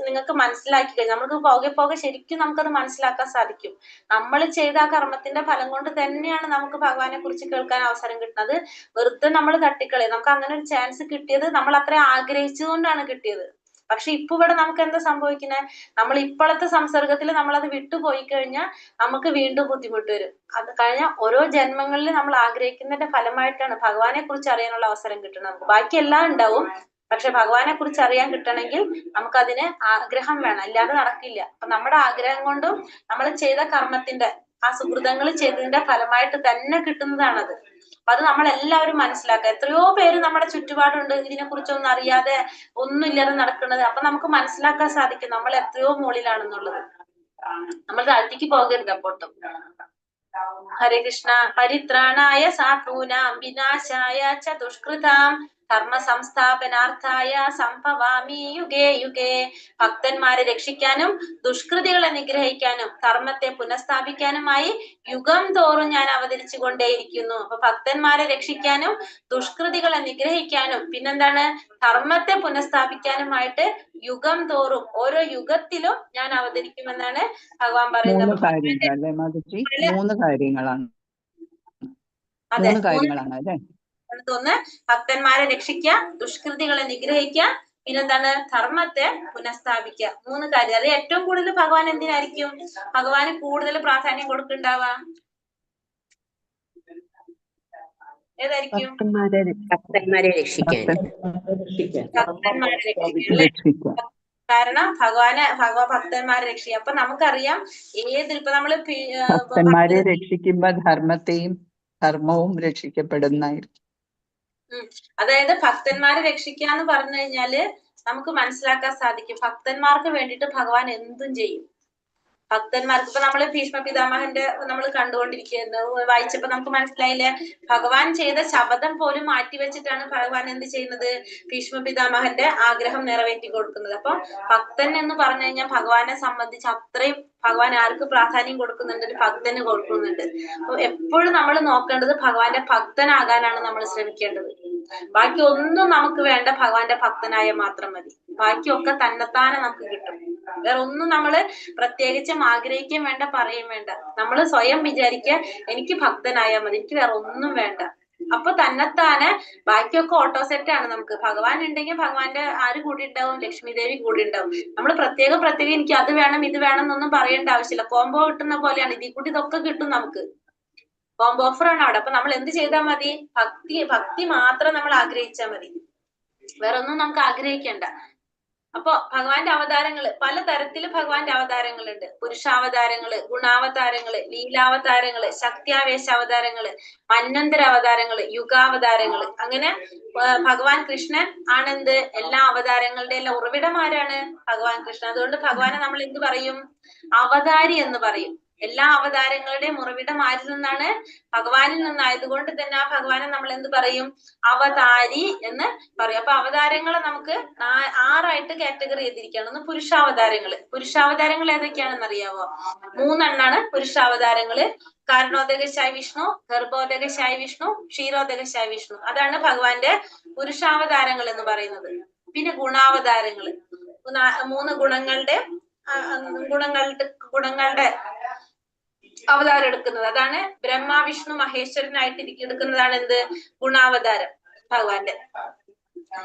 നിങ്ങൾക്ക് മനസ്സിലാക്കി കഴിഞ്ഞാൽ നമുക്ക് പോകെ ശരിക്കും നമുക്കത് മനസ്സിലാക്കാൻ സാധിക്കും. നമ്മൾ ചെയ്ത ആ കർമ്മത്തിന്റെ ഫലം കൊണ്ട് തന്നെയാണ് നമുക്ക് ഭഗവാനെ കുറിച്ച് കേൾക്കാൻ അവസരം കിട്ടുന്നത്. വെറുതെ നമ്മൾ തട്ടിക്കളയും. നമുക്ക് അങ്ങനെ ഒരു ചാൻസ് കിട്ടിയത് നമ്മൾ അത്ര ആഗ്രഹിച്ചുകൊണ്ടാണ് കിട്ടിയത്. പക്ഷെ ഇപ്പൊ ഇവിടെ നമുക്ക് എന്താ സംഭവിക്കുന്നത്, നമ്മൾ ഇപ്പോഴത്തെ സംസർഗത്തിൽ നമ്മളത് വിട്ടുപോയി കഴിഞ്ഞാൽ നമുക്ക് വീണ്ടും ബുദ്ധിമുട്ട് വരും. അത് കഴിഞ്ഞ ഓരോ ജന്മങ്ങളിൽ നമ്മൾ ആഗ്രഹിക്കുന്നതിന്റെ ഫലമായിട്ടാണ് ഭഗവാനെ കുറിച്ച് അറിയാനുള്ള അവസരം കിട്ടുന്നത്. ബാക്കി എല്ലാം ഉണ്ടാവും, പക്ഷെ ഭഗവാനെ കുറിച്ച് അറിയാൻ കിട്ടണമെങ്കിൽ നമുക്കതിന് ആഗ്രഹം വേണം, അല്ലാതെ നടക്കില്ല. അപ്പൊ നമ്മുടെ ആഗ്രഹം കൊണ്ടും നമ്മൾ ചെയ്ത കർമ്മത്തിന്റെ ആ സുഹൃതങ്ങൾ ചെയ്തതിന്റെ ഫലമായിട്ട് തന്നെ കിട്ടുന്നതാണത്. അപ്പൊ അത് നമ്മൾ എല്ലാവരും മനസ്സിലാക്കുക. എത്രയോ പേര് നമ്മുടെ ചുറ്റുപാടുണ്ട് ഇതിനെ കുറിച്ചൊന്നും അറിയാതെ ഒന്നുമില്ലാതെ നടക്കുന്നത്. അപ്പൊ നമുക്ക് മനസ്സിലാക്കാൻ സാധിക്കും നമ്മൾ എത്രയോ മുകളിലാണെന്നുള്ളത്. നമ്മൾ താഴ്ത്തിക്ക് പോകരുത് അപ്പോട്ടും. ഹരേ കൃഷ്ണ. പരിത്രാണായ സാധൂനാം വിനാശായ ച ദുഷ്കൃതാം ധർമ്മ സംസ്ഥാപനാർത്ഥായ സംഭവാമി യുഗേ യുഗേ. ഭക്തന്മാരെ രക്ഷിക്കാനും ദുഷ്കൃതികളെ നിഗ്രഹിക്കാനും ധർമ്മത്തെ പുനഃസ്ഥാപിക്കാനുമായി യുഗം തോറും ഞാൻ അവതരിച്ചു കൊണ്ടേയിരിക്കുന്നു. അപ്പൊ ഭക്തന്മാരെ രക്ഷിക്കാനും ദുഷ്കൃതികളെ നിഗ്രഹിക്കാനും പിന്നെന്താണ് ധർമ്മത്തെ പുനഃസ്ഥാപിക്കാനുമായിട്ട് യുഗം തോറും ഓരോ യുഗത്തിലും ഞാൻ അവതരിക്കുമെന്നാണ് ഭഗവാൻ പറയുന്നത്. മൂന്ന് കാര്യങ്ങൾ അല്ലേ മാതാജി? മൂന്ന് കാര്യങ്ങളാണ്. അതെ, മൂന്ന് കാര്യങ്ങളാണ് അല്ലേ? ഒന്ന് ഭക്തന്മാരെ രക്ഷിക്കുക, ദുഷ്കൃതികളെ നിഗ്രഹിക്കുക, പിന്നെന്താണ് ധർമ്മത്തെ പുനഃസ്ഥാപിക്കുക. മൂന്ന് കാര്യം. അത് ഏറ്റവും കൂടുതൽ ഭഗവാൻ എന്തിനായിരിക്കും ഭഗവാന് കൂടുതൽ പ്രാധാന്യം കൊടുക്കുന്നുണ്ടാവാ? ഏതായിരിക്കും? ഭക്തന്മാരെ രക്ഷിക്കാൻ. ഭക്തന്മാരെ രക്ഷിക്കാൻ. കാരണം ഭക്തന്മാരെ രക്ഷിക്കുക. അപ്പൊ നമുക്കറിയാം ഇപ്പൊ നമ്മള് ഭക്തന്മാരെ രക്ഷിക്കുമ്പോ ധർമ്മവും രക്ഷിക്കപ്പെടുന്നതായിരിക്കും. അതായത് ഭക്തന്മാരെ രക്ഷിക്കുക എന്ന് പറഞ്ഞു കഴിഞ്ഞാല് നമുക്ക് മനസ്സിലാക്കാൻ സാധിക്കും ഭക്തന്മാർക്ക് വേണ്ടിയിട്ട് ഭഗവാൻ എന്തും ചെയ്യും. ഭക്തന്മാർക്ക് ഇപ്പൊ നമ്മള് ഭീഷ്മ പിതാമഹന്റെ നമ്മൾ കണ്ടുകൊണ്ടിരിക്കുന്നു, വായിച്ചപ്പോ നമുക്ക് മനസ്സിലായില്ലേ ഭഗവാൻ ചെയ്ത ശപഥം പോലും മാറ്റിവെച്ചിട്ടാണ് ഭഗവാൻ എന്ത് ചെയ്യുന്നത് ഭീഷ്മ പിതാമഹന്റെ ആഗ്രഹം നിറവേറ്റി കൊടുക്കുന്നത്. അപ്പൊ ഭക്തൻ എന്ന് പറഞ്ഞു കഴിഞ്ഞാൽ ഭഗവാനെ സംബന്ധിച്ച് അത്രയും ഭഗവാൻ ആർക്ക് പ്രാധാന്യം കൊടുക്കുന്നുണ്ട്? ഒരു ഭക്തന് കൊടുക്കുന്നുണ്ട്. അപ്പൊ എപ്പോഴും നമ്മൾ നോക്കേണ്ടത് ഭഗവാന്റെ ഭക്തനാകാനാണ് നമ്മൾ ശ്രമിക്കേണ്ടത്. ബാക്കി ഒന്നും നമുക്ക് വേണ്ട, ഭഗവാന്റെ ഭക്തനായ മാത്രം മതി. ബാക്കിയൊക്കെ തന്നെത്താനെ നമുക്ക് കിട്ടും. വേറെ ഒന്നും നമ്മള് പ്രത്യേകിച്ചും ആഗ്രഹിക്കുകയും വേണ്ട, പറയുകയും വേണ്ട. നമ്മൾ സ്വയം വിചാരിക്കുക എനിക്ക് ഭക്തനായാൽ മതി, എനിക്ക് വേറെ ഒന്നും വേണ്ട. അപ്പൊ തന്നെത്താനെ ബാക്കിയൊക്കെ ഓട്ടോ സെറ്റ് ആണ്. നമുക്ക് ഭഗവാൻ ഉണ്ടെങ്കിൽ ഭഗവാന്റെ ആര് കൂടി ഉണ്ടാവും? ലക്ഷ്മി ദേവി കൂടി ഉണ്ടാവും. നമ്മൾ പ്രത്യേകം എനിക്ക് അത് വേണം ഇത് വേണം എന്നൊന്നും പറയേണ്ട ആവശ്യമില്ല. കോംബോ കിട്ടുന്ന പോലെയാണ്. ഇതിൽ കൂടി ഇതൊക്കെ കിട്ടും നമുക്ക്. കോംബോ ഓഫർ ആണ് അവിടെ. അപ്പൊ നമ്മൾ എന്ത് ചെയ്താൽ മതി? ഭക്തി മാത്രം നമ്മൾ ആഗ്രഹിച്ചാൽ മതി, വേറെ ഒന്നും നമുക്ക് ആഗ്രഹിക്കേണ്ട. അപ്പൊ ഭഗവാന്റെ അവതാരങ്ങള് പലതരത്തില് ഭഗവാന്റെ അവതാരങ്ങളുണ്ട്. പുരുഷാവതാരങ്ങള്, ഗുണാവതാരങ്ങള്, ലീലാവതാരങ്ങള്, ശക്തിയാവേശ അവതാരങ്ങള്, മന്വന്തര അവതാരങ്ങള്, യുഗാവതാരങ്ങള്. അങ്ങനെ ഭഗവാൻ കൃഷ്ണൻ ആണെന്ത് എല്ലാ അവതാരങ്ങളുടെ എല്ലാം ഉറവിടമാരാണ് ഭഗവാൻ കൃഷ്ണൻ. അതുകൊണ്ട് ഭഗവാനെ നമ്മൾ എന്ത് പറയും? അവതാരി എന്ന് പറയും. എല്ലാ അവതാരങ്ങളുടെയും ഉറവിടം ആരിൽ നിന്നാണ്? ഭഗവാനിൽ നിന്നായതുകൊണ്ട് തന്നെ ആ ഭഗവാനെ നമ്മൾ എന്ത് പറയും? അവതാരി എന്ന് പറയും. അപ്പൊ അവതാരങ്ങളെ നമുക്ക് 6ആയിട്ട് കാറ്റഗറി ചെയ്തിരിക്കുകയാണ്. ഒന്ന് പുരുഷാവതാരങ്ങള്. പുരുഷാവതാരങ്ങൾ ഏതൊക്കെയാണെന്ന് അറിയാവോ? 3 പുരുഷാവതാരങ്ങള്. കാരണോദകശായ വിഷ്ണു, ഗർഭോദകശായ വിഷ്ണു, ക്ഷീരോദകശായ വിഷ്ണു. അതാണ് ഭഗവാന്റെ പുരുഷാവതാരങ്ങൾ എന്ന് പറയുന്നത്. പിന്നെ ഗുണാവതാരങ്ങള് 3 ഗുണങ്ങളുടെ അവതാരം എടുക്കുന്നത്. അതാണ് ബ്രഹ്മ വിഷ്ണു മഹേശ്വരനായിട്ട് എടുക്കുന്നതാണ് എന്ത്? ഗുണാവതാരം ഭഗവാന്റെ.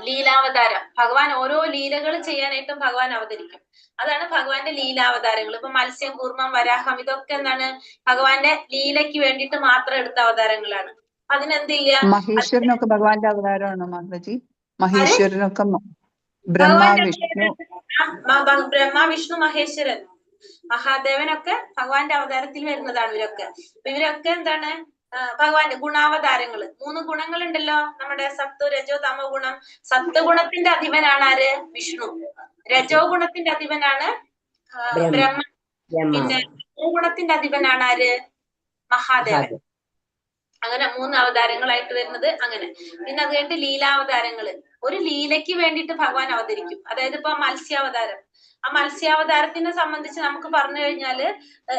ലീലാവതാരം ഭഗവാൻ ഓരോ ലീലകൾ ചെയ്യാനായിട്ടും ഭഗവാൻ അവതരിക്കും. അതാണ് ഭഗവാന്റെ ലീലാവതാരങ്ങൾ. ഇപ്പൊ മത്സ്യം, കൂർമ്മം, വരാഹം ഇതൊക്കെ എന്താണ്? ഭഗവാന്റെ ലീലയ്ക്ക് വേണ്ടിയിട്ട് മാത്രം എടുത്ത അവതാരങ്ങളാണ്. അതിനെന്തില്ല? മഹേശ്വരനൊക്കെ ഭഗവാന്റെ അവതാരമാണോ മാതാജി? മഹേശ്വരനൊക്കെ ബ്രഹ്മ വിഷ്ണു മഹേശ്വരൻ മഹാദേവനൊക്കെ ഭഗവാന്റെ അവതാരത്തിൽ വരുന്നതാണ് ഇവരൊക്കെ. ഇവരൊക്കെ എന്താണ്? ഭഗവാന്റെ ഗുണാവതാരങ്ങള്. 3 ഗുണങ്ങളുണ്ടല്ലോ നമ്മുടെ സത്വ രജോ തമോ ഗുണം. സത്വഗുണത്തിന്റെ അധിപനാണ് ആര്? വിഷ്ണു. രജോ ഗുണത്തിന്റെ അധിപനാണ് ബ്രഹ്മ. പിന്നെ ഗുണത്തിന്റെ അധിപനാണ് ആര്? മഹാദേവൻ. അങ്ങനെ 3 അവതാരങ്ങളായിട്ട് വരുന്നത്. അങ്ങനെ പിന്നെ അത് കഴിഞ്ഞിട്ട് ലീലാവതാരങ്ങള്. ഒരു ലീലയ്ക്ക് വേണ്ടിയിട്ട് ഭഗവാൻ അവതരിക്കും. അതായത് ഇപ്പൊ മത്സ്യാവതാരം. ആ മത്സ്യാവതാരത്തിനെ സംബന്ധിച്ച് നമുക്ക് പറഞ്ഞു കഴിഞ്ഞാല്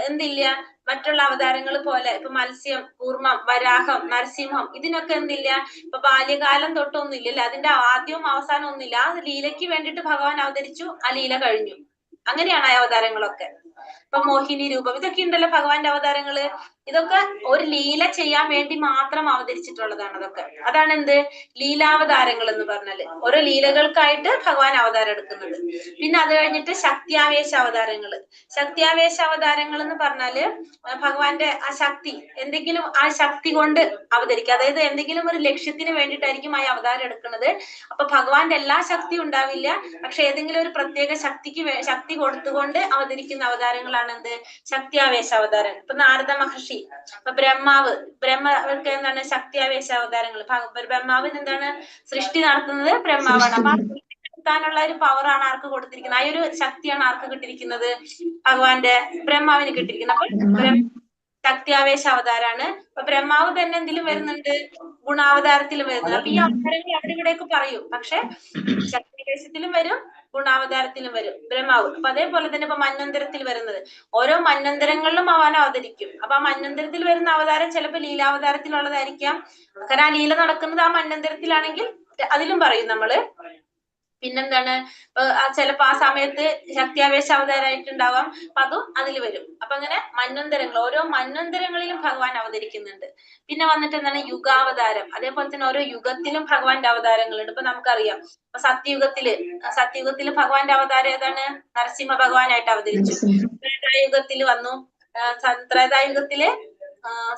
എന്തില്ല? മറ്റുള്ള അവതാരങ്ങൾ പോലെ ഇപ്പൊ മത്സ്യം, കൂർമ്മം, വരാഹം, നരസിംഹം ഇതിനൊക്കെ എന്തില്ല? ഇപ്പൊ ബാല്യകാലം തൊട്ടൊന്നും ഇല്ലല്ലോ. അതിന്റെ ആദ്യവും അവസാനവും ഒന്നുമില്ല. ആ ലീലയ്ക്ക് വേണ്ടിയിട്ട് ഭഗവാൻ അവതരിച്ചു, ആ ലീല കഴിഞ്ഞു. അങ്ങനെയാണ് ആ അവതാരങ്ങളൊക്കെ. ഇപ്പൊ മോഹിനി രൂപം ഇതൊക്കെ ഉണ്ടല്ലോ ഭഗവാന്റെ അവതാരങ്ങള്. ഇതൊക്കെ ഒരു ലീല ചെയ്യാൻ വേണ്ടി മാത്രം അവതരിച്ചിട്ടുള്ളതാണ്. അതൊക്കെ അതാണ് എന്ത്? ലീലാവതാരങ്ങൾ എന്ന് പറഞ്ഞാല്. ഓരോ ലീലകൾക്കായിട്ട് ഭഗവാൻ അവതാരം എടുക്കുന്നത്. പിന്നെ അത് കഴിഞ്ഞിട്ട് ശക്തിയാവേശ അവതാരങ്ങള്. ശക്തിയാവേശ അവതാരങ്ങൾ എന്ന് പറഞ്ഞാല് ഭഗവാന്റെ ആ ശക്തി എന്തെങ്കിലും ആ ശക്തി കൊണ്ട് അവതരിക്കുക. അതായത് എന്തെങ്കിലും ഒരു ലക്ഷ്യത്തിന് വേണ്ടിയിട്ടായിരിക്കും ആ അവതാരം എടുക്കുന്നത്. അപ്പൊ ഭഗവാന്റെ എല്ലാ ശക്തിയും ഉണ്ടാവില്ല, പക്ഷെ ഏതെങ്കിലും ഒരു പ്രത്യേക ശക്തി കൊടുത്തുകൊണ്ട് അവതരിക്കുന്ന അവതാരങ്ങളാണ് എന്ത്? ശക്തിയാവേശ അവതാരം. ഇപ്പൊ നാരദ മഹർഷി, ഇപ്പൊ ബ്രഹ്മാവർക്ക് എന്താണ്? ശക്തിയാവേശ അവതാരങ്ങൾ. ബ്രഹ്മാവിന് എന്താണ്? സൃഷ്ടി നടത്തുന്നത് ബ്രഹ്മാവാണ്. അപ്പൊ ാനുള്ള ഒരു പവറാണ് ആർക്ക് കൊടുത്തിരിക്കുന്നത്? ആ ഒരു ശക്തിയാണ് ആർക്ക് കിട്ടിയിരിക്കുന്നത്? ഭഗവാന്റെ ബ്രഹ്മാവിന് കിട്ടിയിരിക്കുന്നത്. അപ്പൊ ശക്തിയാവേശ അവതാരാണ്. ഇപ്പൊ ബ്രഹ്മാവ് തന്നെ എന്തിലും വരുന്നുണ്ട്, ഗുണാവതാരത്തിലും വരുന്നുണ്ട്. അപ്പൊ ഈ അവതാരങ്ങൾ അവിടെ ഇവിടെയൊക്കെ പറയും, പക്ഷെ ശക്തിയാവേശത്തിലും വരും, ഗുണാവതാരത്തിലും വരും ബ്രഹ്മാവ്. അപ്പൊ അതേപോലെ തന്നെ ഇപ്പൊ മന്വന്തരത്തിൽ വരുന്നത്, ഓരോ മന്വന്തരങ്ങളിലും അവൻ അവതരിക്കും. അപ്പൊ ആ മന്വന്തരത്തിൽ വരുന്ന അവതാരം ചിലപ്പോ ലീലാവതാരത്തിലുള്ളതായിരിക്കാം. കാരണം ആ ലീല നടക്കുന്നത് ആ മന്വന്തരത്തിലാണെങ്കിൽ അതിലും പറയും നമ്മള്. പിന്നെന്താണ്, ചിലപ്പോ ആ സമയത്ത് ശക്തിയാവേശ അവതാരമായിട്ടുണ്ടാവാം, അപ്പൊ അതും അതിൽ വരും. അപ്പൊ അങ്ങനെ മന്വന്തരങ്ങൾ, ഓരോ മന്വന്തരങ്ങളിലും ഭഗവാൻ അവതരിക്കുന്നുണ്ട്. പിന്നെ വന്നിട്ട് എന്താണ്, യുഗാവതാരം. അതേപോലെ തന്നെ ഓരോ യുഗത്തിലും ഭഗവാന്റെ അവതാരങ്ങളുണ്ട്. ഇപ്പൊ നമുക്കറിയാം, ഇപ്പൊ സത്യയുഗത്തില് ഭഗവാന്റെ അവതാരം ഏതാണ്, നരസിംഹ ഭഗവാനായിട്ട് അവതരിച്ചു. ത്രേതായുഗത്തിൽ വന്നു, ത്രേതായുഗത്തില്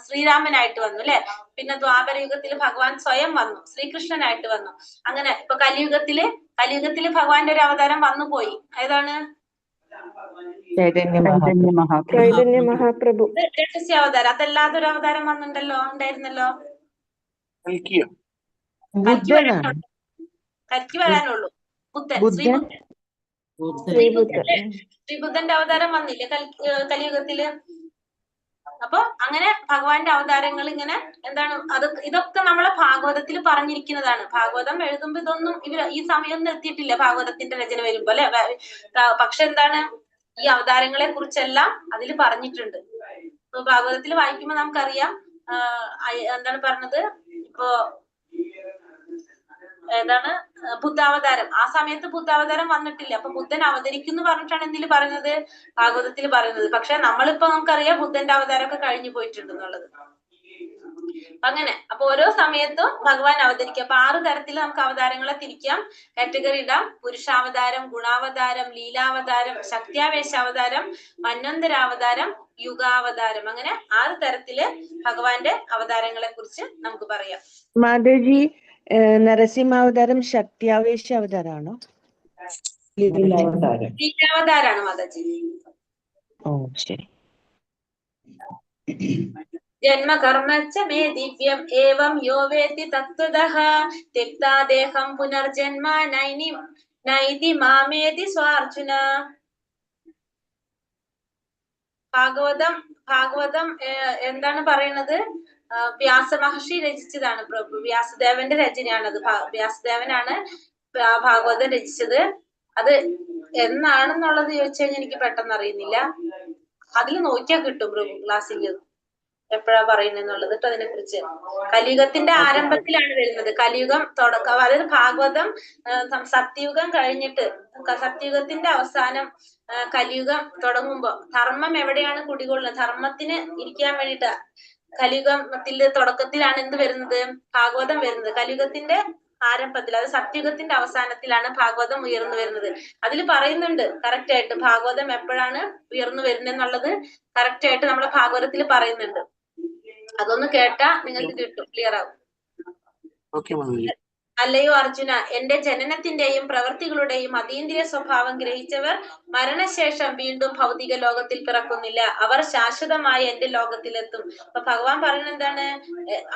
ശ്രീരാമനായിട്ട് വന്നു അല്ലെ. പിന്നെ ദ്വാപരയുഗത്തിൽ ഭഗവാൻ സ്വയം വന്നു, ശ്രീകൃഷ്ണനായിട്ട് വന്നു. അങ്ങനെ ഇപ്പൊ കലിയുഗത്തില് ഭഗവാന്റെ ഒരു അവതാരം വന്നു പോയി, ഏതാണ്, ചൈതന്യ മഹാപ്രഭു. ചൈതന്യ മഹാപ്രഭു. രഹസ്യ അവതാരം. അതല്ലാതെ ഒരു അവതാരം വന്നിട്ടുണ്ടല്ലോ, ഉണ്ടായിരുന്നല്ലോ, കൽക്കിയോ? കരിക്ക് വരാനുള്ളൂ, ബുദ്ധൻ, ശ്രീബുദ്ധന്റെ അവതാരം വന്നില്ലേ കലിയുഗത്തില്. അപ്പൊ അങ്ങനെ ഭഗവാന്റെ അവതാരങ്ങൾ ഇങ്ങനെ എന്താണ്, ഇതൊക്കെ നമ്മളെ ഭാഗവതത്തിൽ പറഞ്ഞിരിക്കുന്നതാണ്. ഭാഗവതം എഴുതുമ്പോ ഇതൊന്നും ഈ സമയമൊന്നും എത്തിയിട്ടില്ല ഭാഗവതത്തിന്റെ രചന വരുമ്പോ അല്ലെ. പക്ഷെ എന്താണ്, ഈ അവതാരങ്ങളെ കുറിച്ചെല്ലാം അതിൽ പറഞ്ഞിട്ടുണ്ട്. ഇപ്പൊ ഭാഗവതത്തിൽ വായിക്കുമ്പോ നമുക്കറിയാം, എന്താണ് പറഞ്ഞത്, ഇപ്പോ ഏതാണ്, ബുദ്ധാവതാരം. ആ സമയത്ത് ബുദ്ധാവതാരം വന്നിട്ടില്ല. അപ്പൊ ബുദ്ധൻ അവതരിക്കും എന്ന് പറഞ്ഞിട്ടാണ് എന്തിൽ പറയുന്നത്, ഭാഗവതത്തിൽ പറയുന്നത്. പക്ഷെ നമ്മളിപ്പോ നമുക്കറിയാം ബുദ്ധന്റെ അവതാരമൊക്കെ കഴിഞ്ഞു പോയിട്ടുണ്ട് എന്നുള്ളത്. അങ്ങനെ അപ്പൊ ഓരോ സമയത്തും ഭഗവാൻ അവതരിക്കും. അപ്പൊ 6 തരത്തിൽ നമുക്ക് അവതാരങ്ങളെ തിരിക്കാം, കാറ്റഗറി ഇടാം. പുരുഷാവതാരം, ഗുണാവതാരം, ലീലാവതാരം, ശക്തിയാവേശാവതാരം, മന്വന്തരാവതാരം, യുഗാവതാരം. അങ്ങനെ 6 തരത്തില് ഭഗവാന്റെ അവതാരങ്ങളെ കുറിച്ച് നമുക്ക് പറയാം. മാധവജി, നരസിംഹാവതാരം ശക്തിയാവേശ അവതാരമാണോ? ലീലാവതാരാണ് മാതാജി. ഓ ശരി. ജന്മകർമ്മച്ച മേ ദിവ്യം ഏവം യോ വേത്തി തത്വതഃ ത്യക്താ ദേഹം പുനർജന്മ നൈതി മാമേതി സ്വാർജുന. ഭാഗവതം എന്താണ് പറയുന്നത്, വ്യാസമഹർഷി രചിച്ചതാണ്. പ്രഭു വ്യാസദേവന്റെ രചനയാണത്. വ്യാസദേവനാണ് ഭാഗവതം രചിച്ചത്. അത് എന്നാണെന്നുള്ളത് ചോദിച്ചു കഴിഞ്ഞാൽ എനിക്ക് പെട്ടെന്ന് അറിയുന്നില്ല. അതിൽ നോക്കിയാൽ കിട്ടും പ്രഭു ക്ലാസ്സിൽ എപ്പോഴാ പറയുന്നെന്നുള്ളത് കേട്ടോ. അതിനെ കുറിച്ച് കലിയുഗത്തിന്റെ ആരംഭത്തിലാണ് വരുന്നത്. കലിയുഗം തുടക്കം, അതായത് ഭാഗവതം സത്യയുഗം കഴിഞ്ഞിട്ട്, സത്യയുഗത്തിന്റെ അവസാനം കലിയുഗം തുടങ്ങുമ്പോ ധർമ്മം എവിടെയാണ് കുടികൊള്ളുന്നത്, ധർമ്മത്തിന് ഇരിക്കാൻ വേണ്ടിയിട്ട് കലിയുഗത്തിന്റെ തുടക്കത്തിലാണ് എന്ത് വരുന്നത്, ഭാഗവതം വരുന്നത്. കലിയുഗത്തിന്റെ ആരംഭത്തിൽ, അത് സത്യയുഗത്തിന്റെ അവസാനത്തിലാണ് ഭാഗവതം ഉയർന്നു വരുന്നത്. അതിൽ പറയുന്നുണ്ട് കറക്റ്റ് ആയിട്ട് ഭാഗവതം എപ്പോഴാണ് ഉയർന്നു വരുന്നെന്നുള്ളത് കറക്റ്റ് ആയിട്ട് നമ്മുടെ ഭാഗവതത്തിൽ പറയുന്നുണ്ട്. അതൊന്ന് കേട്ടാ നിങ്ങൾക്ക് കിട്ടും, ക്ലിയർ ആവും. അല്ലയോ അർജുന, എന്റെ ജനനത്തിന്റെയും പ്രവൃത്തികളുടെയും അതീന്ദ്രിയ സ്വഭാവം ഗ്രഹിച്ചവർ മരണശേഷം വീണ്ടും ഭൗതിക ലോകത്തിൽ പിറക്കുന്നില്ല, അവർ ശാശ്വതമായി എന്റെ ലോകത്തിലെത്തും. അപ്പൊ ഭഗവാൻ പറയുന്നത് എന്താണ്,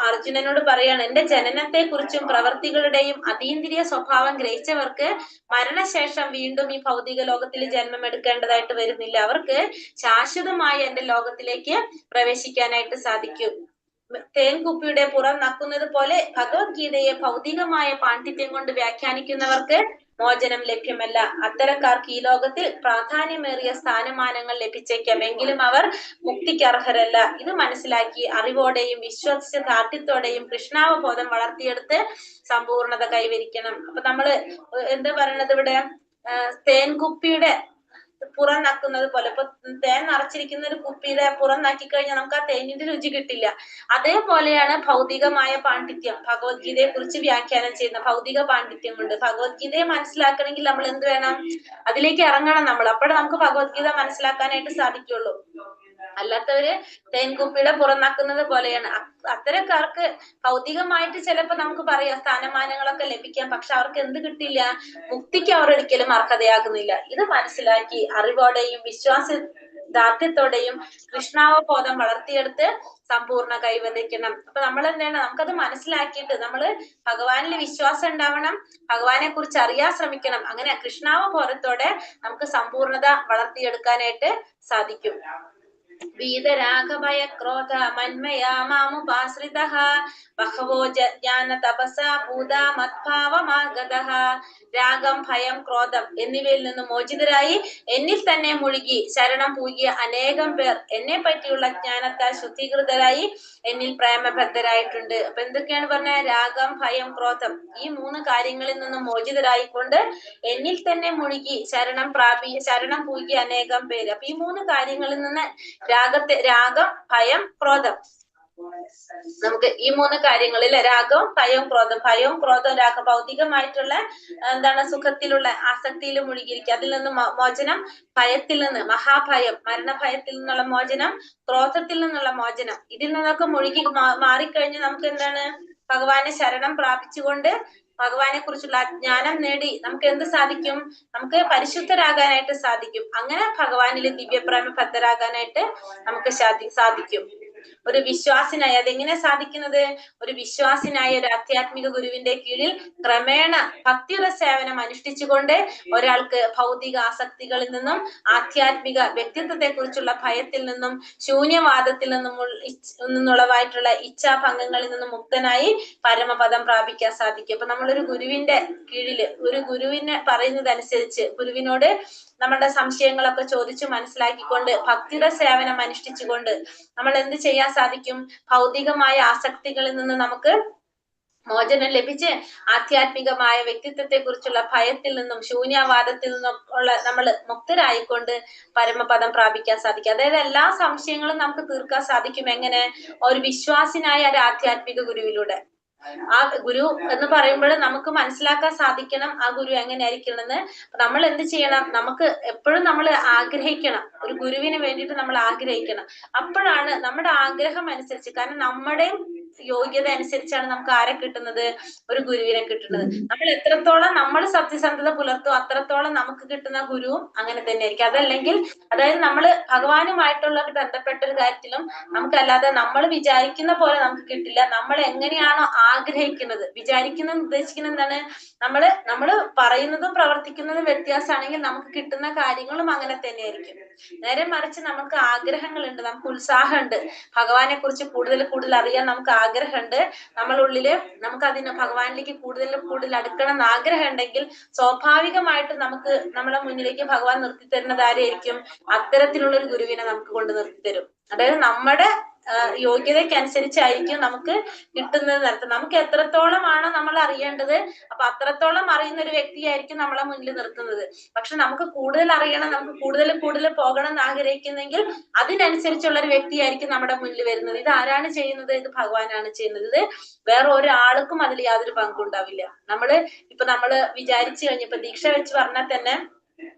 അർജുനനോട് പറയാണ്, എന്റെ ജനനത്തെ കുറിച്ചും പ്രവൃത്തികളുടെയും അതീന്ദ്രിയ സ്വഭാവം ഗ്രഹിച്ചവർക്ക് മരണശേഷം വീണ്ടും ഈ ഭൗതിക ലോകത്തിൽ ജന്മം എടുക്കേണ്ടതായിട്ട് വരുന്നില്ല, അവർക്ക് ശാശ്വതമായി എന്റെ ലോകത്തിലേക്ക് പ്രവേശിക്കാനായിട്ട് സാധിക്കും. തേൻകുപ്പിയുടെ പുറം നക്കുന്നത് പോലെ ഭഗവത്ഗീതയെ ഭൗതികമായ പാണ്ഡിത്യം കൊണ്ട് വ്യാഖ്യാനിക്കുന്നവർക്ക് മോചനം ലഭ്യമല്ല. അത്തരക്കാർക്ക് ഈ ലോകത്തിൽ പ്രാധാന്യമേറിയ സ്ഥാനമാനങ്ങൾ ലഭിച്ചേക്കാം, എങ്കിലും അവർ മുക്തിക്ക് അർഹരല്ല. ഇത് മനസ്സിലാക്കി അറിവോടെയും വിശ്വസിച്ച ദാർഢ്യത്തോടെയും കൃഷ്ണാവബോധം വളർത്തിയെടുത്ത് സമ്പൂർണത കൈവരിക്കണം. അപ്പൊ നമ്മള് എന്താ പറയണത് ഇവിടെ, തേൻകുപ്പിയുടെ പുറം നക്കുന്നത് പോലെ, ഇപ്പൊ തേൻ നിറച്ചിരിക്കുന്ന ഒരു കുപ്പിയുടെ പുറം നക്കി കഴിഞ്ഞാൽ നമുക്ക് ആ തേനിന്റെ രുചി കിട്ടില്ല. അതേപോലെയാണ് ഭൗതികമായ പാണ്ഡിത്യം. ഭഗവത്ഗീതയെ കുറിച്ച് വ്യാഖ്യാനം ചെയ്യുന്ന ഭൗതിക പാണ്ഡിത്യം കൊണ്ട് ഭഗവത്ഗീതയെ മനസ്സിലാക്കണമെങ്കിൽ നമ്മൾ എന്ത് വേണം, അതിലേക്ക് ഇറങ്ങണം നമ്മൾ. അപ്പോഴേ നമുക്ക് ഭഗവത്ഗീത മനസ്സിലാക്കാനായിട്ട് സാധിക്കുള്ളൂ. അല്ലാത്തവര് തേൻകുപ്പിയുടെ പുറം നക്കുന്നത് പോലെയാണ്. അത്തരക്കാർക്ക് ഭൗതികമായിട്ട് ചിലപ്പോ നമുക്ക് പറയാം സ്ഥാനമാനങ്ങളൊക്കെ ലഭിക്കാം, പക്ഷെ അവർക്ക് എന്ത് കിട്ടില്ല, മുക്തിക്ക് അവർ ഒരിക്കലും അർഹതയാകുന്നില്ല. ഇത് മനസ്സിലാക്കി അറിവോടെയും വിശ്വാസ ദാർഢ്യത്തോടെയും കൃഷ്ണാവബോധം വളർത്തിയെടുത്ത് സമ്പൂർണ്ണ കൈവരിക്കണം. അപ്പൊ നമ്മൾ എന്താണ്, നമുക്കത് മനസ്സിലാക്കിയിട്ട് നമ്മള് ഭഗവാനിൽ വിശ്വാസം ഉണ്ടാവണം, ഭഗവാനെ കുറിച്ച് അറിയാൻ ശ്രമിക്കണം. അങ്ങനെ കൃഷ്ണാവബോധത്തോടെ നമുക്ക് സമ്പൂർണത വളർത്തിയെടുക്കാനായിട്ട് സാധിക്കും. വീതരാഘഭയ ക്രോധ മന്മയാ മാമുപാശ്രിതഃ ബഹവോ ജ്ഞാന തപസാ ഭൂതാ മദ്ഭാവമാഗതഃ. രാഗം, ഭയം, ക്രോധം എന്നിവയിൽ നിന്ന് മോചിതരായി എന്നിൽ തന്നെ മുഴുകി ശരണം പൂകിയ അനേകം പേർ എന്നെ പറ്റിയുള്ള ജ്ഞാനത്താൽ ശുദ്ധീകൃതരായി എന്നിൽ പ്രേമബദ്ധരായിട്ടുണ്ട്. അപ്പൊ എന്തൊക്കെയാണ് പറഞ്ഞ? രാഗം, ഭയം, ക്രോധം ഈ 3 കാര്യങ്ങളിൽ നിന്നും മോചിതരായിക്കൊണ്ട് എന്നിൽ തന്നെ മുഴുകി ശരണം പൂകിയ അനേകം പേര്. അപ്പൊ ഈ 3 കാര്യങ്ങളിൽ നിന്ന് രാഗം, ഭയം, ക്രോധം, നമുക്ക് ഈ 3 കാര്യങ്ങളിൽ രാഗവും ഭയവും ക്രോധം, ഭയവും ക്രോധവും ഭൗതികമായിട്ടുള്ള എന്താണ് സുഖത്തിലുള്ള ആസക്തിയിൽ മുഴുകിയിരിക്കുക. അതിൽ നിന്ന് മോചനം, ഭയത്തിൽ നിന്ന് മഹാഭയം മരണഭയത്തിൽ നിന്നുള്ള മോചനം, ക്രോധത്തിൽ നിന്നുള്ള മോചനം, ഇതിൽ നിന്നൊക്കെ മുഴുകി മാറിക്കഴിഞ്ഞ് നമുക്ക് എന്താണ് ഭഗവാനെ ശരണം പ്രാപിച്ചുകൊണ്ട് ഭഗവാനെ കുറിച്ചുള്ള ജ്ഞാനം നേടി നമുക്ക് എന്ത് സാധിക്കും? നമുക്ക് പരിശുദ്ധരാകാനായിട്ട് സാധിക്കും. അങ്ങനെ ഭഗവാനിൽ ദിവ്യപ്രേമബദ്ധരാകാനായിട്ട് നമുക്ക് സാധിക്കും. ഒരു വിശ്വാസിനായി അതെങ്ങനെ സാധിക്കുന്നത്? ഒരു വിശ്വാസിനായ ഒരു ആധ്യാത്മിക ഗുരുവിന്റെ കീഴിൽ ക്രമേണ ഭക്തിയുടെ സേവനം അനുഷ്ഠിച്ചുകൊണ്ട് ഒരാൾക്ക് ഭൗതിക ആസക്തികളിൽ നിന്നും ആധ്യാത്മിക വ്യക്തിത്വത്തെ കുറിച്ചുള്ള ഭയത്തിൽ നിന്നും ശൂന്യവാദത്തിൽ നിന്നുള്ളതായിട്ടുള്ള ഇച്ഛാഭംഗങ്ങളിൽ നിന്നും മുക്തനായി പരമപദം പ്രാപിക്കാൻ സാധിക്കും. അപ്പൊ നമ്മളൊരു ഗുരുവിന്റെ കീഴില് ഒരു ഗുരുവിനെ പറയുന്നതനുസരിച്ച് ഗുരുവിനോട് നമ്മുടെ സംശയങ്ങളൊക്കെ ചോദിച്ചു മനസ്സിലാക്കിക്കൊണ്ട് ഭക്തിയുടെ സേവനം അനുഷ്ഠിച്ചുകൊണ്ട് നമ്മൾ എന്ത് ചെയ്യാൻ സാധിക്കും? ഭൗതികമായ ആസക്തികളിൽ നിന്ന് നമുക്ക് മോചനം ലഭിച്ച് ആധ്യാത്മികമായ വ്യക്തിത്വത്തെ കുറിച്ചുള്ള ഭയത്തിൽ നിന്നും ശൂന്യവാദത്തിൽ നിന്നും നമ്മൾ മുക്തരായിക്കൊണ്ട് പരമപദം പ്രാപിക്കാൻ സാധിക്കും. അതായത് എല്ലാ സംശയങ്ങളും നമുക്ക് തീർക്കാൻ സാധിക്കും. എങ്ങനെ? ഒരു വിശ്വാസിനായ ഒരു ആധ്യാത്മിക ഗുരുവിലൂടെ. ആ ഗുരു എന്ന് പറയുമ്പോൾ നമുക്ക് മനസ്സിലാക്കാൻ സാധിക്കണം ആ ഗുരു എങ്ങനെയായിരിക്കണമെന്ന്. നമ്മൾ എന്ത് ചെയ്യണം? നമുക്ക് എപ്പോഴും നമ്മൾ ആഗ്രഹിക്കണം, ഒരു ഗുരുവിന് വേണ്ടിയിട്ട് നമ്മൾ ആഗ്രഹിക്കണം. അപ്പോഴാണ് നമ്മുടെ ആഗ്രഹം അനുസരിച്ച്, കാരണം നമ്മുടെ യോഗ്യത അനുസരിച്ചാണ് നമുക്ക് ആരെ കിട്ടുന്നത്? ഒരു ഗുരുവിനെ കിട്ടുന്നത്. നമ്മൾ എത്രത്തോളം നമ്മൾ സത്യസന്ധത പുലർത്തും അത്രത്തോളം നമുക്ക് കിട്ടുന്ന ഗുരുവും അങ്ങനെ തന്നെ ആയിരിക്കും. അതല്ലെങ്കിൽ അതായത് നമ്മൾ ഭഗവാനുമായിട്ടുള്ള ഒരു ബന്ധപ്പെട്ട ഒരു കാര്യത്തിലും നമുക്കല്ലാതെ നമ്മൾ വിചാരിക്കുന്ന പോലെ നമുക്ക് കിട്ടില്ല. നമ്മൾ എങ്ങനെയാണോ ആഗ്രഹിക്കുന്നത്, വിചാരിക്കുന്നത് ഉദ്ദേശിക്കുന്നത് എന്താണ്? നമ്മള് പറയുന്നതും പ്രവർത്തിക്കുന്നതും വ്യത്യാസമാണെങ്കിൽ നമുക്ക് കിട്ടുന്ന കാര്യങ്ങളും അങ്ങനെ തന്നെ ആയിരിക്കും. നേരെ മറിച്ച് നമുക്ക് ആഗ്രഹങ്ങളുണ്ട്, നമുക്ക് ഉത്സാഹമുണ്ട്, ഭഗവാനെ കുറിച്ച് കൂടുതൽ അറിയാൻ നമുക്ക് ആഗ്രഹമുണ്ട്, നമ്മളുള്ളില് നമുക്ക് അതിന് ഭഗവാനിലേക്ക് കൂടുതൽ അടുക്കണം എന്ന് ആഗ്രഹം ഉണ്ടെങ്കിൽ സ്വാഭാവികമായിട്ട് നമുക്ക് നമ്മളെ മുന്നിലേക്ക് ഭഗവാൻ നിർത്തി തരുന്നത് ആരെയായിരിക്കും? അത്തരത്തിലുള്ള ഒരു ഗുരുവിനെ നമുക്ക് കൊണ്ട് നിർത്തി തരും. അതായത് നമ്മുടെ യോഗ്യതയ്ക്ക് അനുസരിച്ചായിരിക്കും നമുക്ക് കിട്ടുന്നത് നടത്തും. നമുക്ക് എത്രത്തോളമാണോ നമ്മൾ അറിയേണ്ടത്, അപ്പൊ അത്രത്തോളം അറിയുന്ന ഒരു വ്യക്തിയായിരിക്കും നമ്മളെ മുന്നിൽ നിർത്തുന്നത്. പക്ഷെ നമുക്ക് കൂടുതൽ അറിയണം, നമുക്ക് കൂടുതൽ പോകണം എന്ന് ആഗ്രഹിക്കുന്നെങ്കിൽ അതിനനുസരിച്ചുള്ള ഒരു വ്യക്തിയായിരിക്കും നമ്മുടെ മുന്നിൽ വരുന്നത്. ഇത് ആരാണ് ചെയ്യുന്നത്? ഇത് ഭഗവാനാണ് ചെയ്യുന്നത്. ഇത് വേറെ ഒരാൾക്കും അതിൽ യാതൊരു പങ്കുണ്ടാവില്ല. നമ്മള് വിചാരിച്ചു കഴിഞ്ഞപ്പോ ദീക്ഷ വെച്ച് പറഞ്ഞാൽ തന്നെ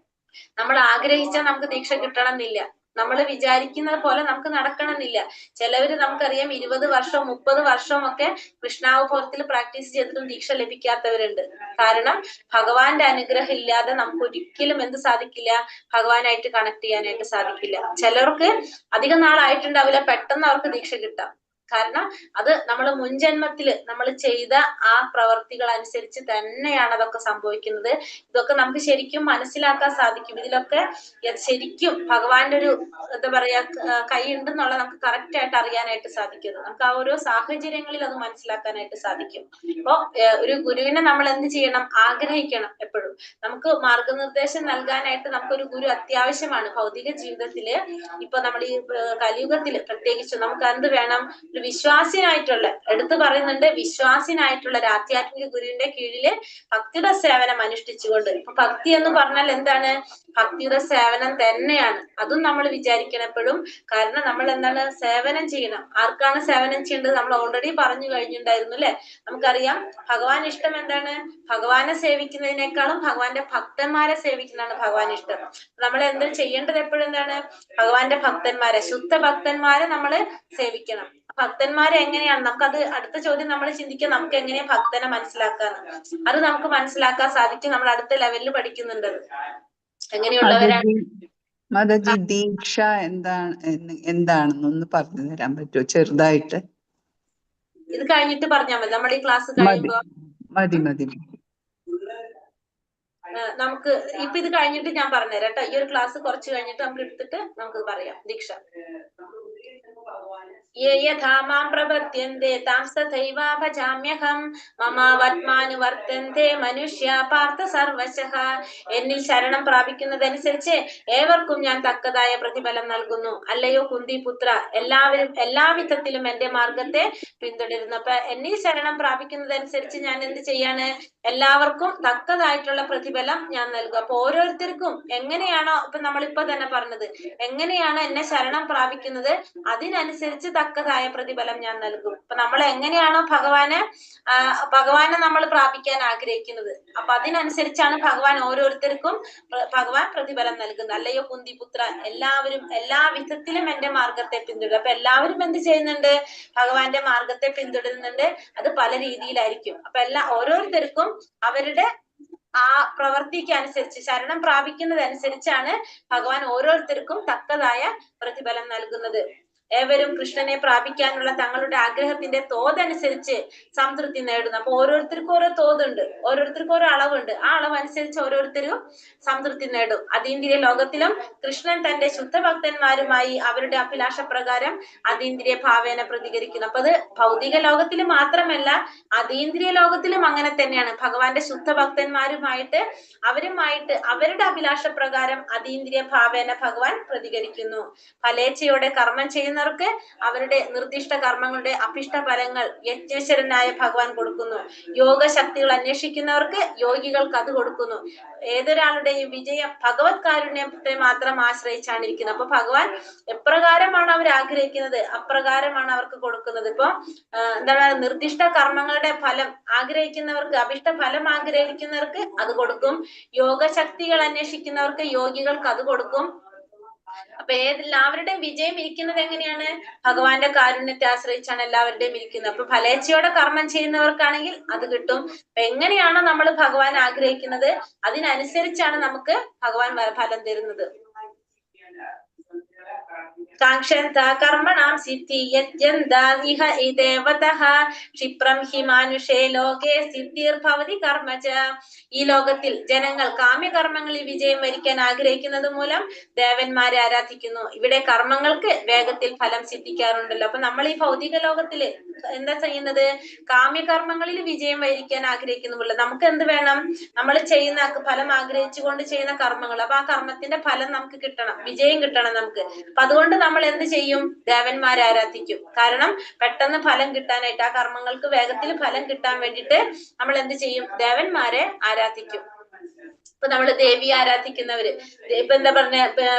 നമ്മൾ ആഗ്രഹിച്ചാൽ നമുക്ക് ദീക്ഷ കിട്ടണം എന്നില്ല. നമ്മൾ വിചാരിക്കുന്നത് പോലെ നമുക്ക് നടക്കണമെന്നില്ല. ചിലവര് നമുക്കറിയാം 20 വർഷവും 30 വർഷവും ഒക്കെ കൃഷ്ണാവബോധത്തിൽ പ്രാക്ടീസ് ചെയ്തിട്ടും ദീക്ഷ ലഭിക്കാത്തവരുണ്ട്. കാരണം ഭഗവാന്റെ അനുഗ്രഹം ഇല്ലാതെ നമുക്ക് ഒരിക്കലും എന്ത് സാധിക്കില്ല? ഭഗവാനായിട്ട് കണക്ട് ചെയ്യാനായിട്ട് സാധിക്കില്ല. ചിലർക്ക് അധികം നാളായിട്ടുണ്ടാവില്ല, പെട്ടെന്ന് അവർക്ക് ദീക്ഷ കിട്ടാം. കാരണം അത് നമ്മൾ മുൻജന്മത്തില് നമ്മൾ ചെയ്ത ആ പ്രവർത്തികൾ അനുസരിച്ച് തന്നെയാണ് അതൊക്കെ സംഭവിക്കുന്നത്. ഇതൊക്കെ നമുക്ക് ശരിക്കും മനസ്സിലാക്കാൻ സാധിക്കും. ഇതിലൊക്കെ ശരിക്കും ഭഗവാന്റെ ഒരു എന്താ പറയാ കൈ ഉണ്ടെന്നുള്ള നമുക്ക് കറക്റ്റ് ആയിട്ട് അറിയാനായിട്ട് സാധിക്കും. നമുക്ക് ആ ഓരോ സാഹചര്യങ്ങളിൽ അത് മനസ്സിലാക്കാനായിട്ട് സാധിക്കും. അപ്പൊ ഒരു ഗുരുവിനെ നമ്മൾ എന്ത് ചെയ്യണം? ആഗ്രഹിക്കണം. എപ്പോഴും നമുക്ക് മാർഗനിർദ്ദേശം നൽകാനായിട്ട് നമുക്കൊരു ഗുരു അത്യാവശ്യമാണ്. ഭൗതിക ജീവിതത്തില് ഇപ്പൊ നമ്മൾ ഈ കലിയുഗത്തില് പ്രത്യേകിച്ച് നമുക്ക് എന്ത് വേണം? ഒരു വിശ്വാസിനായിട്ടുള്ള, എടുത്തു പറയുന്നുണ്ട്, വിശ്വാസിനായിട്ടുള്ള ഒരു ആധ്യാത്മിക ഗുരുവിന്റെ കീഴില് ഭക്തിയുടെ സേവനം അനുഷ്ഠിച്ചുകൊണ്ട്. ഇപ്പൊ ഭക്തി എന്ന് പറഞ്ഞാൽ എന്താണ്? ഭക്തിയുടെ സേവനം തന്നെയാണ്. അതും നമ്മൾ വിചാരിക്കണം എപ്പോഴും. കാരണം നമ്മൾ എന്താണ്? സേവനം ചെയ്യണം. ആർക്കാണ് സേവനം ചെയ്യേണ്ടത്? നമ്മൾ ഓൾറെഡി പറഞ്ഞു കഴിഞ്ഞിട്ടുണ്ടായിരുന്നു അല്ലെ? നമുക്കറിയാം ഭഗവാൻ ഇഷ്ടം എന്താണ്? ഭഗവാനെ സേവിക്കുന്നതിനേക്കാളും ഭഗവാന്റെ ഭക്തന്മാരെ സേവിക്കുന്നതാണ് ഭഗവാൻ ഇഷ്ടം. നമ്മൾ എന്ത് ചെയ്യേണ്ടത്? എപ്പോഴും എന്താണ്? ഭഗവാന്റെ ഭക്തന്മാരെ, ശുദ്ധ ഭക്തന്മാരെ നമ്മൾ സേവിക്കണം. ഭക്തന്മാരെ എങ്ങനെയാണ്? നമുക്കത് അടുത്ത ചോദ്യം നമ്മൾ ചിന്തിക്കുക, നമുക്ക് എങ്ങനെയാ ഭക്തനെ മനസ്സിലാക്കാന്ന്. അത് നമുക്ക് മനസ്സിലാക്കാൻ സാധിക്കും. നമ്മൾ അടുത്ത ലെവലിൽ പഠിക്കുന്നുണ്ട് എങ്ങനെയുള്ളവരാണ്. മാതാജി, ദീക്ഷ എന്താണെന്നൊന്ന് പറഞ്ഞു തരാൻ പറ്റുമോ ചെറുതായിട്ട്? ഇത് കഴിഞ്ഞിട്ട് പറഞ്ഞാൽ മതി, നമ്മുടെ ഈ ക്ലാസ് കഴിയുമ്പോ. മതി. നമുക്ക് ഇപ്പൊ ഇത് കഴിഞ്ഞിട്ട് ഞാൻ പറഞ്ഞുതരാം കേട്ടോ. ഈ ഒരു ക്ലാസ് കുറച്ച് കഴിഞ്ഞിട്ട് നമുക്ക് എടുത്തിട്ട് നമുക്ക് പറയാം. ദീക്ഷ യഥാമാം പ്രപദ്യന്തെ താം തഥൈവാ ഭജാമ്യഹം മമാവത്മാനുവർത്തന്തെ മനുഷ്യ പാർത്ഥ സർവശഃ. എന്നിൽ ശരണം പ്രാപിക്കുന്നതനുസരിച്ച് ഏവർക്കും ഞാൻ തക്കതായ പ്രതിഫലം നൽകുന്നു. അല്ലയോ കുന്തിപുത്ര, എല്ലാവരും എല്ലാവിധത്തിലും എന്റെ മാർഗത്തെ പിന്തുടരുന്നു. അപ്പൊ എന്നിൽ ശരണം പ്രാപിക്കുന്നതനുസരിച്ച് ഞാൻ എന്ത് ചെയ്യാണ്? എല്ലാവർക്കും തക്കതായിട്ടുള്ള പ്രതിഫലം ഞാൻ നൽകും. അപ്പൊ ഓരോരുത്തർക്കും എങ്ങനെയാണോ, ഇപ്പൊ നമ്മളിപ്പോ തന്നെ പറഞ്ഞത്, എങ്ങനെയാണ് എന്നെ ശരണം പ്രാപിക്കുന്നത് അതിനനുസരിച്ച് തക്കതായ പ്രതിഫലം ഞാൻ നൽകും. അപ്പൊ നമ്മൾ എങ്ങനെയാണോ ഭഗവാനെ നമ്മൾ പ്രാപിക്കാൻ ആഗ്രഹിക്കുന്നത്, അപ്പൊ അതിനനുസരിച്ചാണ് ഭഗവാൻ ഓരോരുത്തർക്കും ഭഗവാൻ പ്രതിഫലം നൽകുന്നത്. അല്ലയോ കുന്തിപുത്ര, എല്ലാവരും എല്ലാ വിധത്തിലും എന്റെ മാർഗത്തെ പിന്തുടരും. അപ്പൊ എല്ലാവരും എന്ത് ചെയ്യുന്നുണ്ട്? ഭഗവാന്റെ മാർഗത്തെ പിന്തുടരുന്നുണ്ട്. അത് പല രീതിയിലായിരിക്കും. അപ്പൊ ഓരോരുത്തർക്കും അവരുടെ ആ പ്രവർത്തിക്ക് അനുസരിച്ച്, ശരണം പ്രാപിക്കുന്നതനുസരിച്ചാണ് ഭഗവാൻ ഓരോരുത്തർക്കും തക്കതായ പ്രതിഫലം നൽകുന്നത്. ഏവരും കൃഷ്ണനെ പ്രാപിക്കാനുള്ള തങ്ങളുടെ ആഗ്രഹത്തിന്റെ തോതനുസരിച്ച് സംതൃപ്തി നേടുന്നു. അപ്പൊ ഓരോരുത്തർക്കും ഓരോ തോതുണ്ട്, ഓരോരുത്തർക്കും ഓരോ അളവുണ്ട്. ആ അളവ് അനുസരിച്ച് ഓരോരുത്തരും സംതൃപ്തി നേടും. അതീന്ദ്രിയ ലോകത്തിലും കൃഷ്ണൻ തന്റെ ശുദ്ധഭക്തന്മാരുമായി അവരുടെ അഭിലാഷ പ്രകാരം അതീന്ദ്രിയ ഭാവേന പ്രതികരിക്കുന്നു. അപ്പൊ അത് ഭൗതിക ലോകത്തിൽ മാത്രമല്ല, അതീന്ദ്രിയ ലോകത്തിലും അങ്ങനെ തന്നെയാണ്. ഭഗവാന്റെ ശുദ്ധഭക്തന്മാരുമായിട്ട് അവരുടെ അഭിലാഷ പ്രകാരം അതീന്ദ്രിയ ഭാവേന ഭഗവാൻ പ്രതികരിക്കുന്നു. ഫലേച്ഛയോടെ കർമ്മം ചെയ്യുന്നവർക്ക് അവരുടെ നിർദ്ദിഷ്ട കർമ്മങ്ങളുടെ അഭിഷ്ട ഫലങ്ങൾ യജ്ഞേശ്വരനായ ഭഗവാൻ കൊടുക്കുന്നു. യോഗശക്തികൾ അന്വേഷിക്കുന്നവർക്ക് യോഗികൾക്ക് അത് കൊടുക്കുന്നു. ഏതൊരാളുടെയും വിജയം ഭഗവത് കാരുണ്യത്തെ മാത്രം ആശ്രയിച്ചാണ് ഇരിക്കുന്നത്. അപ്പൊ ഭഗവാൻ എപ്രകാരമാണ് അവർ ആഗ്രഹിക്കുന്നത് അപ്രകാരമാണ് അവർക്ക് കൊടുക്കുന്നത്. ഇപ്പൊ എന്താണ്, നിർദ്ദിഷ്ട കർമ്മങ്ങളുടെ ഫലം ആഗ്രഹിക്കുന്നവർക്ക്, അഭിഷ്ട ഫലം ആഗ്രഹിക്കുന്നവർക്ക് അത് കൊടുക്കും. യോഗശക്തികൾ അന്വേഷിക്കുന്നവർക്ക് യോഗികൾക്ക് അത് കൊടുക്കും. അപ്പൊ എല്ലാവരുടെയും വിജയം ഇരിക്കുന്നത് എങ്ങനെയാണ്? ഭഗവാന്റെ കാരുണ്യത്തെ ആശ്രയിച്ചാണ് എല്ലാവരുടെയും ഇരിക്കുന്നത്. അപ്പൊ ഫലേച്ഛയോടെ കർമ്മം ചെയ്യുന്നവർക്കാണെങ്കിൽ അത് കിട്ടും. അപ്പൊ എങ്ങനെയാണോ നമ്മൾ ഭഗവാൻ ആഗ്രഹിക്കുന്നത് അതിനനുസരിച്ചാണ് നമുക്ക് ഭഗവാൻ ഫലം തരുന്നത്. കാക്ഷന്ത കർമ്മണാം സിദ്ധി യജ്ഞന്ത ഇഹ ദേവതഃ ക്ഷിപ്രം ഹി മാനുഷേ ലോകേ സിദ്ധിർഭവതി കർമ്മച. ഈ ലോകത്തിൽ ജനങ്ങൾ കാമ്യകർമ്മങ്ങളിൽ വിജയം വരിക്കാൻ ആഗ്രഹിക്കുന്നത് മൂലം ദേവന്മാരെ ആരാധിക്കുന്നു. ഇവിടെ കർമ്മങ്ങൾക്ക് വേഗത്തിൽ ഫലം സിദ്ധിക്കാറുണ്ടല്ലോ. അപ്പൊ നമ്മൾ ഈ ഭൗതിക ലോകത്തില് എന്താ ചെയ്യുന്നത്? കാമ്യകർമ്മങ്ങളിൽ വിജയം വരിക്കാൻ ആഗ്രഹിക്കുന്നുള്ളൂ. നമുക്ക് എന്ത് വേണം? നമ്മൾ ചെയ്യുന്ന ഫലം ആഗ്രഹിച്ചുകൊണ്ട് ചെയ്യുന്ന കർമ്മങ്ങൾ, അപ്പൊ ആ കർമ്മത്തിന്റെ ഫലം നമുക്ക് കിട്ടണം, വിജയം കിട്ടണം നമുക്ക്. അപ്പൊ അതുകൊണ്ട് നമ്മൾ എന്ത് ചെയ്യും? ദേവന്മാരെ ആരാധിക്കും. കാരണം പെട്ടെന്ന് ഫലം കിട്ടാനായിട്ട്, ആ കർമ്മങ്ങൾക്ക് വേഗത്തിൽ ഫലം കിട്ടാൻ വേണ്ടിയിട്ട് നമ്മൾ എന്ത് ചെയ്യും? ദേവന്മാരെ ആരാധിക്കും. ഇപ്പൊ നമ്മള് ദേവി ആരാധിക്കുന്നവര്, ഇപ്പൊ എന്താ പറഞ്ഞ,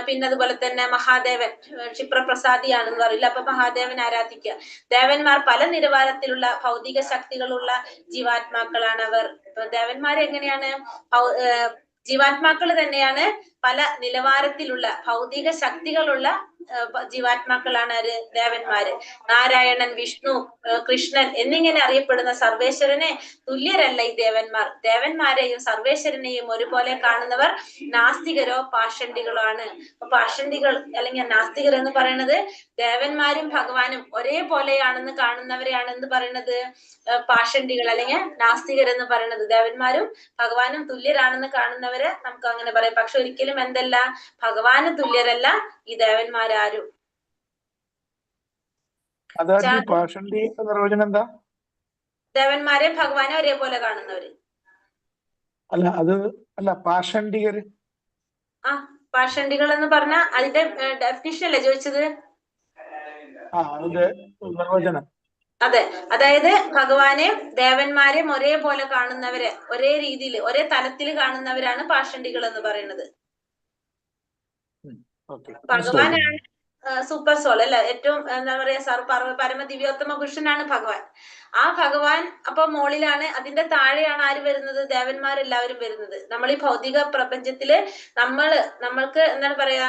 പിന്നെ അതുപോലെ തന്നെ മഹാദേവൻ ക്ഷിപ്രപ്രസാദിയാണെന്ന് പറയില്ല, അപ്പൊ മഹാദേവൻ ആരാധിക്കുക. ദേവന്മാർ പല നിലവാരത്തിലുള്ള ഭൗതിക ശക്തികളുള്ള ജീവാത്മാക്കളാണ് അവർ. ദേവന്മാർ എങ്ങനെയാണ്? ജീവാത്മാക്കൾ തന്നെയാണ് പല നിലവാരത്തിലുള്ള ഭൗതിക ശക്തികളുള്ള ജീവാത്മാക്കളാണ് ആര്? ദേവന്മാര്. നാരായണൻ, വിഷ്ണു, കൃഷ്ണൻ എന്നിങ്ങനെ അറിയപ്പെടുന്ന സർവേശ്വരനെ തുല്യരല്ല ഈ ദേവന്മാർ. ദേവന്മാരെയും സർവേശ്വരനെയും ഒരുപോലെ കാണുന്നവർ നാസ്തികരോ പാഷണ്ഡികളോ ആണ്. അപ്പൊ പാഷണ്ഡികൾ അല്ലെങ്കിൽ നാസ്തികർ എന്ന് പറയുന്നത് ദേവന്മാരും ഭഗവാനും ഒരേപോലെയാണെന്ന് കാണുന്നവരെയാണ് എന്ത് പറയുന്നത്? പാഷണ്ഡികൾ അല്ലെങ്കിൽ നാസ്തികർ എന്ന് പറയുന്നത്. ദേവന്മാരും ഭഗവാനും തുല്യരാണെന്ന് കാണുന്നവരെ നമുക്ക് അങ്ങനെ പറയാം. പക്ഷെ ഒരിക്കലും എന്തല്ല, ഭഗവാന് തുല്യരല്ല ഈ ദേവന്മാരാരും. നിർവചനം എന്താ? ദേവന്മാരെ ഭഗവാനെ ഒരേപോലെ കാണുന്നവര്. പാഷണ്ഡികര്. ആ, പാഷണ്ഡികൾ എന്ന് പറഞ്ഞ അതിന്റെ ഡെഫിനിഷൻ അല്ലേ ചോദിച്ചത്? നിർവചനം. അതെ, അതായത് ഭഗവാനെ ദേവന്മാരെയും ഒരേപോലെ കാണുന്നവരെ, ഒരേ രീതിയിൽ ഒരേ തലത്തിൽ കാണുന്നവരാണ് പാഷണ്ഡികൾ എന്ന് പറയുന്നത്. ഭഗവാനാണ് സൂപ്പർ സോൾ അല്ല, ഏറ്റവും എന്താ പറയാ പരമദിവ്യോത്തമ പുരുഷനാണ് ഭഗവാൻ. ആ ഭഗവാൻ അപ്പൊ മോളിലാണ്, അതിന്റെ താഴെയാണ് ആര് വരുന്നത്? ദേവന്മാരെല്ലാവരും വരുന്നത്. നമ്മൾ ഈ ഭൗതിക പ്രപഞ്ചത്തില് നമ്മൾക്ക് എന്താണ് പറയാ,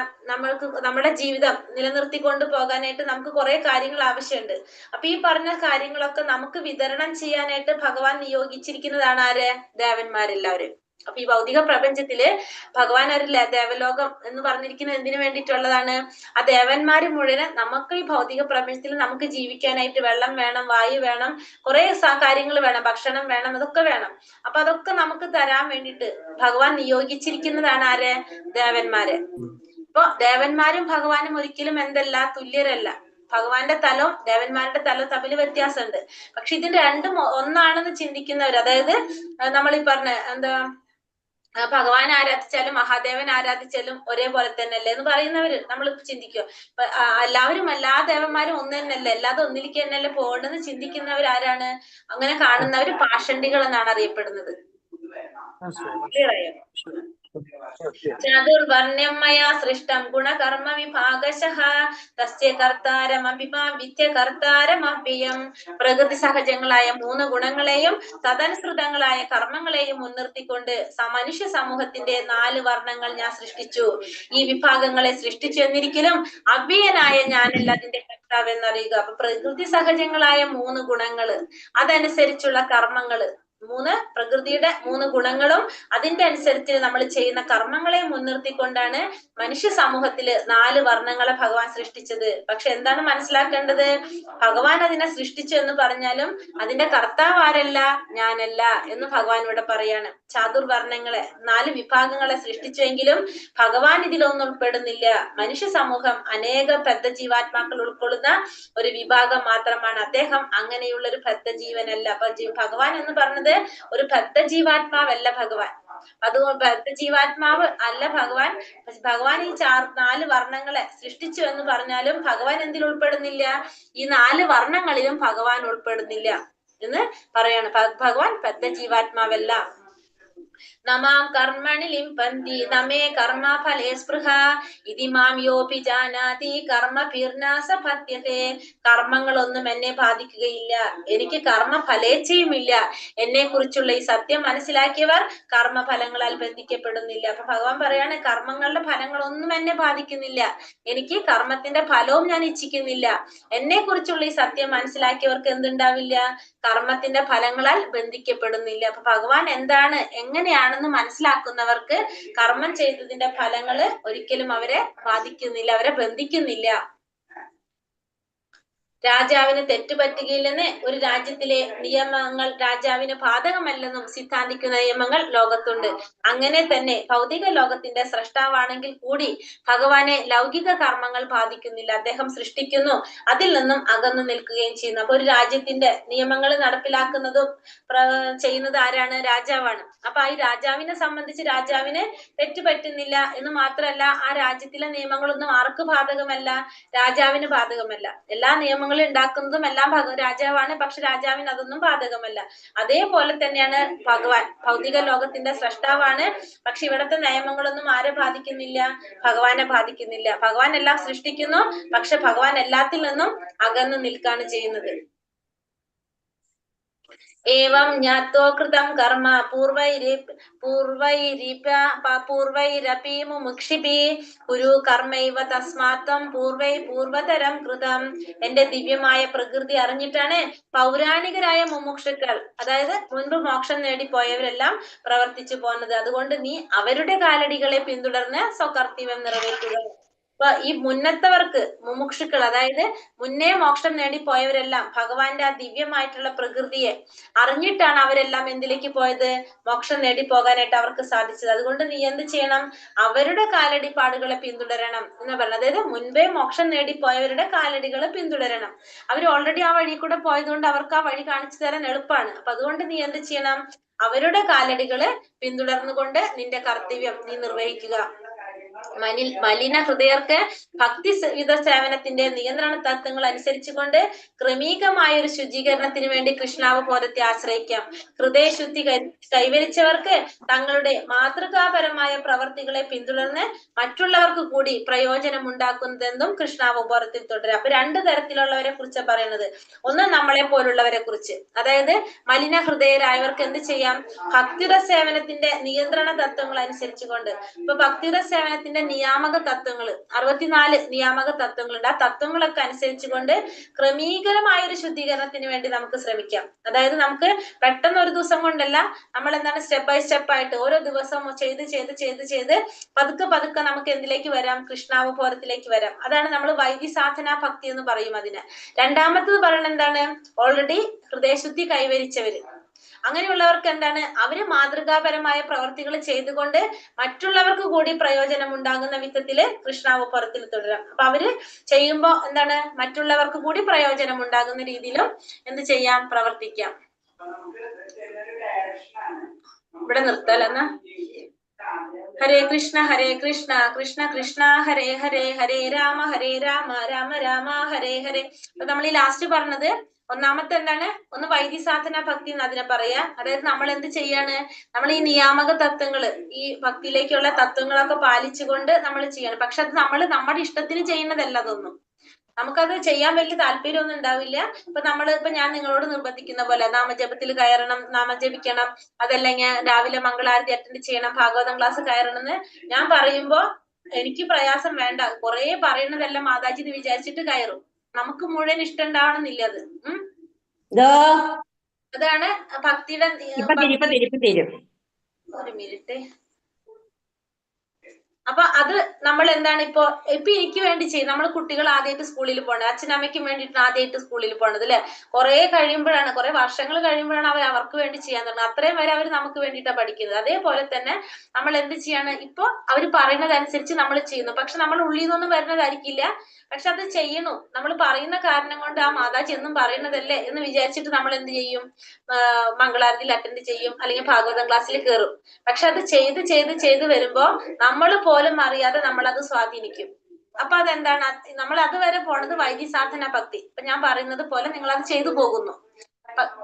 നമ്മുടെ ജീവിതം നിലനിർത്തിക്കൊണ്ട് പോകാനായിട്ട് നമുക്ക് കുറെ കാര്യങ്ങൾ ആവശ്യമുണ്ട്. അപ്പൊ ഈ പറഞ്ഞ കാര്യങ്ങളൊക്കെ നമുക്ക് വിതരണം ചെയ്യാനായിട്ട് ഭഗവാൻ നിയോഗിച്ചിരിക്കുന്നതാണ് ആര്? ദേവന്മാരെല്ലാവരും. അപ്പൊ ഈ ഭൗതിക പ്രപഞ്ചത്തില് ഭഗവാൻ ഒരു ദേവലോകം എന്ന് പറഞ്ഞിരിക്കുന്നത് എന്തിനു വേണ്ടിയിട്ടുള്ളതാണ്? ആ ദേവന്മാര് മുഴുവൻ നമുക്ക് ഈ ഭൗതിക പ്രപഞ്ചത്തിൽ നമുക്ക് ജീവിക്കാനായിട്ട് വെള്ളം വേണം, വായു വേണം, കുറെ കാര്യങ്ങൾ വേണം, ഭക്ഷണം വേണം, അതൊക്കെ വേണം. അപ്പൊ അതൊക്കെ നമുക്ക് തരാൻ വേണ്ടിയിട്ട് ഭഗവാൻ നിയോഗിച്ചിരിക്കുന്നതാണ് ആര്? ദേവന്മാരെ. അപ്പൊ ദേവന്മാരും ഭഗവാനും ഒരിക്കലും എന്തല്ല, തുല്യരല്ല. ഭഗവാന്റെ തലവും ദേവന്മാരുടെ തലവും തമ്മിൽ വ്യത്യാസമുണ്ട്. പക്ഷെ ഇതിന്റെ രണ്ടും ഒന്നാണെന്ന് ചിന്തിക്കുന്നവർ, അതായത് നമ്മൾ ഈ പറഞ്ഞ എന്താ, ഭഗവാൻ ആരാധിച്ചാലും മഹാദേവൻ ആരാധിച്ചാലും ഒരേപോലെ തന്നെ അല്ലേ എന്ന് പറയുന്നവര് നമ്മൾ ചിന്തിക്കുക. എല്ലാവരും എല്ലാ ദേവന്മാരും ഒന്ന് തന്നെയല്ലേ, അല്ലാതെ ഒന്നിലേക്ക് തന്നെയല്ലേ പോകേണ്ടെന്ന് ചിന്തിക്കുന്നവർ ആരാണ്? അങ്ങനെ കാണുന്നവര് പാഷണ്ഡികൾ എന്നാണ് അറിയപ്പെടുന്നത്. ക്ലിയർ ആയോ? ചതുർവർണ്ണ്യം മയാ സൃഷ്ടം ഗുണകർമ്മ വിഭാഗശഃ തസ്യ കർത്താരമഭിമാം വിദ്യ കർത്താരമഭ്യം. പ്രകൃതി സഹജങ്ങളായ 3 ഗുണങ്ങളെയും തദനുസൃതങ്ങളായ കർമ്മങ്ങളെയും മുൻനിർത്തിക്കൊണ്ട് മനുഷ്യ സമൂഹത്തിന്റെ 4 വർണ്ണങ്ങൾ ഞാൻ സൃഷ്ടിച്ചു. ഈ വിഭാഗങ്ങളെ സൃഷ്ടിച്ചു എന്നിരിക്കലും അവ്യയനായ ഞാനല്ല അതിന്റെ കർത്താവ് എന്നറിയുക. അപ്പൊ പ്രകൃതി സഹജങ്ങളായ 3 ഗുണങ്ങള്, അതനുസരിച്ചുള്ള കർമ്മങ്ങള്, പ്രകൃതിയുടെ 3 ഗുണങ്ങളും അതിന്റെ അനുസരിച്ച് നമ്മൾ ചെയ്യുന്ന കർമ്മങ്ങളെ മുൻനിർത്തിക്കൊണ്ടാണ് മനുഷ്യ സമൂഹത്തില് 4 വർണ്ണങ്ങളെ ഭഗവാൻ സൃഷ്ടിച്ചത്. പക്ഷെ എന്താണ് മനസ്സിലാക്കേണ്ടത്? ഭഗവാൻ അതിനെ സൃഷ്ടിച്ചു എന്ന് പറഞ്ഞാലും അതിന്റെ കർത്താവ് ആരല്ല? ഞാനല്ല എന്ന് ഭഗവാൻ ഇവിടെ പറയാണ്. ചാതുർവർണ്ണങ്ങളെ 4 വിഭാഗങ്ങളെ സൃഷ്ടിച്ചുവെങ്കിലും ഭഗവാൻ ഇതിലൊന്നും ഉൾപ്പെടുന്നില്ല. മനുഷ്യ സമൂഹം അനേക ബദ്ധ ജീവാത്മാക്കൾ ഉൾക്കൊള്ളുന്ന ഒരു വിഭാഗം മാത്രമാണ്. അദ്ദേഹം അങ്ങനെയുള്ള ഒരു ബദ്ധ ജീവനല്ല. അപ്പൊ ഭഗവാൻ എന്ന് പറഞ്ഞത് ഒരു ബദ്ധ ജീവാത്മാവല്ല ഭഗവാൻ. അതുകൊണ്ട് ബദ്ധ ജീവാത്മാവ് അല്ല ഭഗവാൻ. ഭഗവാൻ ഈ 4 വർണ്ണങ്ങളെ സൃഷ്ടിച്ചു എന്ന് പറഞ്ഞാലും ഭഗവാൻ എന്തിൽ ഉൾപ്പെടുന്നില്ല? ഈ 4 വർണ്ണങ്ങളിലും ഭഗവാൻ ഉൾപ്പെടുന്നില്ല എന്ന് പറയാണ്. ഭഗവാൻ ബദ്ധ ജീവാത്മാവല്ല. നമാം കർമ്മണി ലിംപന്തി നമേ കർമ്മ ഫലേ സ്പൃഹ ഇതി മാം യോപി ജാനാതി കർമ്മ ഭീർനാസ പത്യത്തെ. കർമ്മങ്ങളൊന്നും എന്നെ ബാധിക്കുകയില്ല, എനിക്ക് കർമ്മ ഫലേച്ഛയുമില്ല. എന്നെ കുറിച്ചുള്ള ഈ സത്യം മനസ്സിലാക്കിയവർ കർമ്മഫലങ്ങളാൽ ബന്ധിക്കപ്പെടുന്നില്ല. അപ്പൊ ഭഗവാൻ പറയാണ്, കർമ്മങ്ങളുടെ ഫലങ്ങളൊന്നും എന്നെ ബാധിക്കുന്നില്ല, എനിക്ക് കർമ്മത്തിന്റെ ഫലവും ഞാൻ ഇച്ഛിക്കുന്നില്ല. എന്നെ കുറിച്ചുള്ള ഈ സത്യം മനസ്സിലാക്കിയവർക്ക് എന്തുണ്ടാവില്ല? കർമ്മത്തിന്റെ ഫലങ്ങളാൽ ബന്ധിക്കപ്പെടുന്നില്ല. അപ്പൊ ഭഗവാൻ എന്താണ്, എങ്ങനെയാണെന്ന് മനസ്സിലാക്കുന്നവർക്ക് കർമ്മം ചെയ്തതിന്റെ ഫലങ്ങള് ഒരിക്കലും അവരെ ബാധിക്കുന്നില്ല, അവരെ ബന്ധിക്കുന്നില്ല. രാജാവിന് തെറ്റുപറ്റുകയില്ലെന്ന് ഒരു രാജ്യത്തിലെ നിയമങ്ങൾ രാജാവിന് ബാധകമല്ലെന്നും സിദ്ധാന്തിക്കുന്ന നിയമങ്ങൾ ലോകത്തുണ്ട്. അങ്ങനെ തന്നെ ഭൗതിക ലോകത്തിന്റെ സ്രഷ്ടാവാണെങ്കിൽ കൂടി ഭഗവാനെ ലൗകിക കർമ്മങ്ങൾ ബാധിക്കുന്നില്ല. അദ്ദേഹം സൃഷ്ടിക്കുന്നു, അതിൽ നിന്നും അകന്നു നിൽക്കുകയും ചെയ്യുന്നു. അപ്പൊ ഒരു രാജ്യത്തിന്റെ നിയമങ്ങൾ നടപ്പിലാക്കുന്നതും ചെയ്യുന്നത് ആരാണ്? രാജാവാണ്. അപ്പൊ ഈ രാജാവിനെ സംബന്ധിച്ച് രാജാവിന് തെറ്റുപറ്റുന്നില്ല എന്ന് മാത്രമല്ല, ആ രാജ്യത്തിലെ നിയമങ്ങളൊന്നും ആർക്ക് ബാധകമല്ല? രാജാവിന് ബാധകമല്ല. എല്ലാ നിയമങ്ങളും ഉണ്ടാക്കുന്നതും എല്ലാം രാജാവാണ്, പക്ഷെ രാജാവിന് അതൊന്നും ബാധകമല്ല. അതേപോലെ തന്നെയാണ് ഭഗവാൻ. ഭൗതിക ലോകത്തിന്റെ സ്രഷ്ടാവാണ്, പക്ഷെ ഇവിടത്തെ നിയമങ്ങളൊന്നും ആരെ ബാധിക്കുന്നില്ല? ഭഗവാനെ ബാധിക്കുന്നില്ല. ഭഗവാൻ എല്ലാം സൃഷ്ടിക്കുന്നു, പക്ഷെ ഭഗവാൻ എല്ലാത്തിൽ നിന്നും അകന്നു നിൽക്കാണ് ചെയ്യുന്നത്. ഏവം ജ്ഞാത്വാ കൃതം കർമ്മ പൂർവൈരപി മുമുക്ഷിഭി കുരു കർമ്മൈവ തസ്മാത്വം പൂർവതരം കൃതം. എന്റെ ദിവ്യമായ പ്രകൃതി അറിഞ്ഞിട്ടാണ് പൗരാണികരായ മുമുക്ഷുക്കൾ, അതായത് മുൻപ് മോക്ഷം നേടിപ്പോയവരെല്ലാം പ്രവർത്തിച്ചു പോകുന്നത്. അതുകൊണ്ട് നീ അവരുടെ കാലടികളെ പിന്തുടർന്ന് സ്വകർത്തവ്യം നിറവേറ്റുക. അപ്പൊ ഈ മുന്നത്തവർക്ക് മുമുക്ഷുക്കൾ, അതായത് മുന്നേ മോക്ഷം നേടിപ്പോയവരെല്ലാം ഭഗവാന്റെ ആ ദിവ്യമായിട്ടുള്ള പ്രകൃതിയെ അറിഞ്ഞിട്ടാണ് അവരെല്ലാം എന്തിലേക്ക് പോയത്? മോക്ഷം നേടി പോകാനായിട്ട് അവർക്ക് സാധിച്ചത്. അതുകൊണ്ട് നീ എന്ത് ചെയ്യണം? അവരുടെ കാലടിപ്പാടുകളെ പിന്തുടരണം എന്ന് പറഞ്ഞത്. അതായത് മുൻപേ മോക്ഷം നേടിപ്പോയവരുടെ കാലടികളെ പിന്തുടരണം. അവർ ഓൾറെഡി ആ വഴി കൂടെ പോയതുകൊണ്ട് അവർക്ക് ആ വഴി കാണിച്ചു തരാൻ എളുപ്പമാണ്. അപ്പൊ അതുകൊണ്ട് നീ എന്ത് ചെയ്യണം? അവരുടെ കാലടികളെ പിന്തുടർന്നുകൊണ്ട് നിന്റെ കർത്തവ്യം നീ നിർവഹിക്കുക. മലിന ഹൃദയർക്ക് ഭക്തി വിധ സേവനത്തിന്റെ നിയന്ത്രണ തത്വങ്ങൾ അനുസരിച്ചുകൊണ്ട് ക്രമീകമായ ഒരു ശുചീകരണത്തിന് വേണ്ടി കൃഷ്ണാവബോധത്തെ ആശ്രയിക്കാം. ഹൃദയശുദ്ധി കൈവരിച്ചവർക്ക് തങ്ങളുടെ മാതൃകാപരമായ പ്രവർത്തികളെ പിന്തുടർന്ന് മറ്റുള്ളവർക്ക് കൂടി പ്രയോജനം ഉണ്ടാക്കുന്നതെന്നും കൃഷ്ണാവബോധത്തിൽ തുടരാം. അപ്പൊ 2 തരത്തിലുള്ളവരെ കുറിച്ച് പറയുന്നത്. ഒന്ന് നമ്മളെ പോലുള്ളവരെ കുറിച്ച്, അതായത് മലിന ഹൃദയരായവർക്ക് എന്ത് ചെയ്യാം? ഭക്തിയുടെ സേവനത്തിന്റെ നിയന്ത്രണ തത്വങ്ങൾ അനുസരിച്ചുകൊണ്ട്. ഇപ്പൊ ഭക്തിയുടെ സേവനത്തിന്റെ ജീവിതത്തിന്റെ നിയാമക തത്വങ്ങൾ 64 നിയാമക തത്വങ്ങളുണ്ട്. ആ തത്വങ്ങളൊക്കെ അനുസരിച്ചുകൊണ്ട് ക്രമീകരമായ ഒരു ശുദ്ധീകരണത്തിന് വേണ്ടി നമുക്ക് ശ്രമിക്കാം. അതായത് നമുക്ക് പെട്ടെന്ന് ഒരു ദിവസം കൊണ്ടല്ല, നമ്മൾ എന്താണ് സ്റ്റെപ്പ് ബൈ സ്റ്റെപ്പ് ആയിട്ട് ഓരോ ദിവസവും ചെയ്ത് പതുക്കെ നമുക്ക് എന്തിലേക്ക് വരാം? കൃഷ്ണാവബോധത്തിലേക്ക് വരാം. അതാണ് നമ്മൾ വൈദ്യ സാധനാ ഭക്തി എന്ന് പറയും അതിന്. രണ്ടാമത്തത് പറയുന്നത് എന്താണ്? ഓൾറെഡി ഹൃദയശുദ്ധി കൈവരിച്ചവര്, അങ്ങനെയുള്ളവർക്ക് എന്താണ്? അവര് മാതൃകാപരമായ പ്രവർത്തികൾ ചെയ്തുകൊണ്ട് മറ്റുള്ളവർക്ക് കൂടി പ്രയോജനം ഉണ്ടാകുന്ന വിധത്തില് കൃഷ്ണാവബോധത്തിൽ തുടരാം. അപ്പൊ അവര് ചെയ്യുമ്പോ എന്താണ്? മറ്റുള്ളവർക്ക് കൂടി പ്രയോജനം ഉണ്ടാകുന്ന രീതിയിലും എന്ത് ചെയ്യാം? പ്രവർത്തിക്കാം. ഇവിടെ നിർത്താലെന്നാ. ഹരേ കൃഷ്ണ കൃഷ്ണ കൃഷ്ണ ഹരേ ഹരേ, ഹരേ രാമ രാമ രാമ ഹരേ ഹരേ. അപ്പൊ നമ്മൾ ഈ ലാസ്റ്റ് പറഞ്ഞത് ഒന്നാമത്തെ എന്താണ്? ഒന്ന് വൈദ്യസാധന ഭക്തി എന്ന് അതിനെ പറയാ. അതായത് നമ്മൾ എന്ത് ചെയ്യാണ്? നമ്മൾ ഈ നിയാമക തത്വങ്ങള്, ഈ ഭക്തിയിലേക്കുള്ള തത്വങ്ങളൊക്കെ പാലിച്ചുകൊണ്ട് നമ്മൾ ചെയ്യണം. പക്ഷെ അത് നമ്മൾ നമ്മുടെ ഇഷ്ടത്തിന് ചെയ്യുന്നതല്ല. അതൊന്നും നമുക്കത് ചെയ്യാൻ വലിയ താല്പര്യമൊന്നും ഉണ്ടാവില്ല. ഇപ്പൊ ഞാൻ നിങ്ങളോട് നിർബന്ധിക്കുന്ന പോലെ നാമജപത്തിൽ കയറണം, നാമം ജപിക്കണം, അതല്ലെങ്കിൽ രാവിലെ മംഗളാരതി അറ്റൻഡ് ചെയ്യണം, ഭാഗവതം ക്ലാസ് കയറണം എന്ന് ഞാൻ പറയുമ്പോ എനിക്ക് പ്രയാസം വേണ്ട. കുറെ പറയുന്നതെല്ലാം മാതാജി എന്ന് വിചാരിച്ചിട്ട് കയറും. നമുക്ക് മുഴുവൻ ഇഷ്ടം ഉണ്ടാവണമെന്നില്ല അത്. അതാണ് ഭക്തിയുടെ. ഒരു മിനിറ്റ്. അപ്പൊ അത് നമ്മൾ എന്താണ് ഇപ്പൊ എനിക്ക് വേണ്ടി ചെയ്യും. നമ്മൾ കുട്ടികൾ ആദ്യമായിട്ട് സ്കൂളിൽ പോകണത്, അച്ഛനമ്മയ്ക്കും വേണ്ടിയിട്ടാണ് ആദ്യമായിട്ട് സ്കൂളിൽ പോണത് അല്ലെ? കുറെ കഴിയുമ്പോഴാണ്, കുറെ വർഷങ്ങൾ കഴിയുമ്പോഴാണ് അവർക്ക് വേണ്ടി ചെയ്യാൻ തുടങ്ങുന്നത്. അത്രയും വരെ അവർ നമുക്ക് വേണ്ടിയിട്ടാണ് പഠിക്കുന്നത്. അതേപോലെ തന്നെ നമ്മൾ എന്ത് ചെയ്യാണ്? ഇപ്പൊ അവർ പറയുന്നതനുസരിച്ച് നമ്മൾ ചെയ്യുന്നു. പക്ഷെ നമ്മൾ ഉള്ളിൽ നിന്നൊന്നും വരുന്നതായിരിക്കില്ല. പക്ഷെ അത് ചെയ്യണു. നമ്മൾ പറയുന്ന കാരണം കൊണ്ട് ആ മാതാജി എന്നും പറയുന്നതല്ലേ എന്ന് വിചാരിച്ചിട്ട് നമ്മൾ എന്ത് ചെയ്യും? മംഗളാരതിയിൽ അറ്റൻഡ് ചെയ്യും, അല്ലെങ്കിൽ ഭാഗവതം ക്ലാസ്സിൽ കയറും. പക്ഷെ അത് ചെയ്ത് വരുമ്പോ നമ്മൾ പോലും അറിയാതെ നമ്മളത് സ്വാധീനിക്കും. അപ്പൊ അതെന്താണ്? നമ്മൾ അതുവരെ പോണത് വൈദ്യസാധന ഭക്തി. ഇപ്പൊ ഞാൻ പറയുന്നത് പോലെ നിങ്ങൾ അത് ചെയ്തു പോകുന്നു.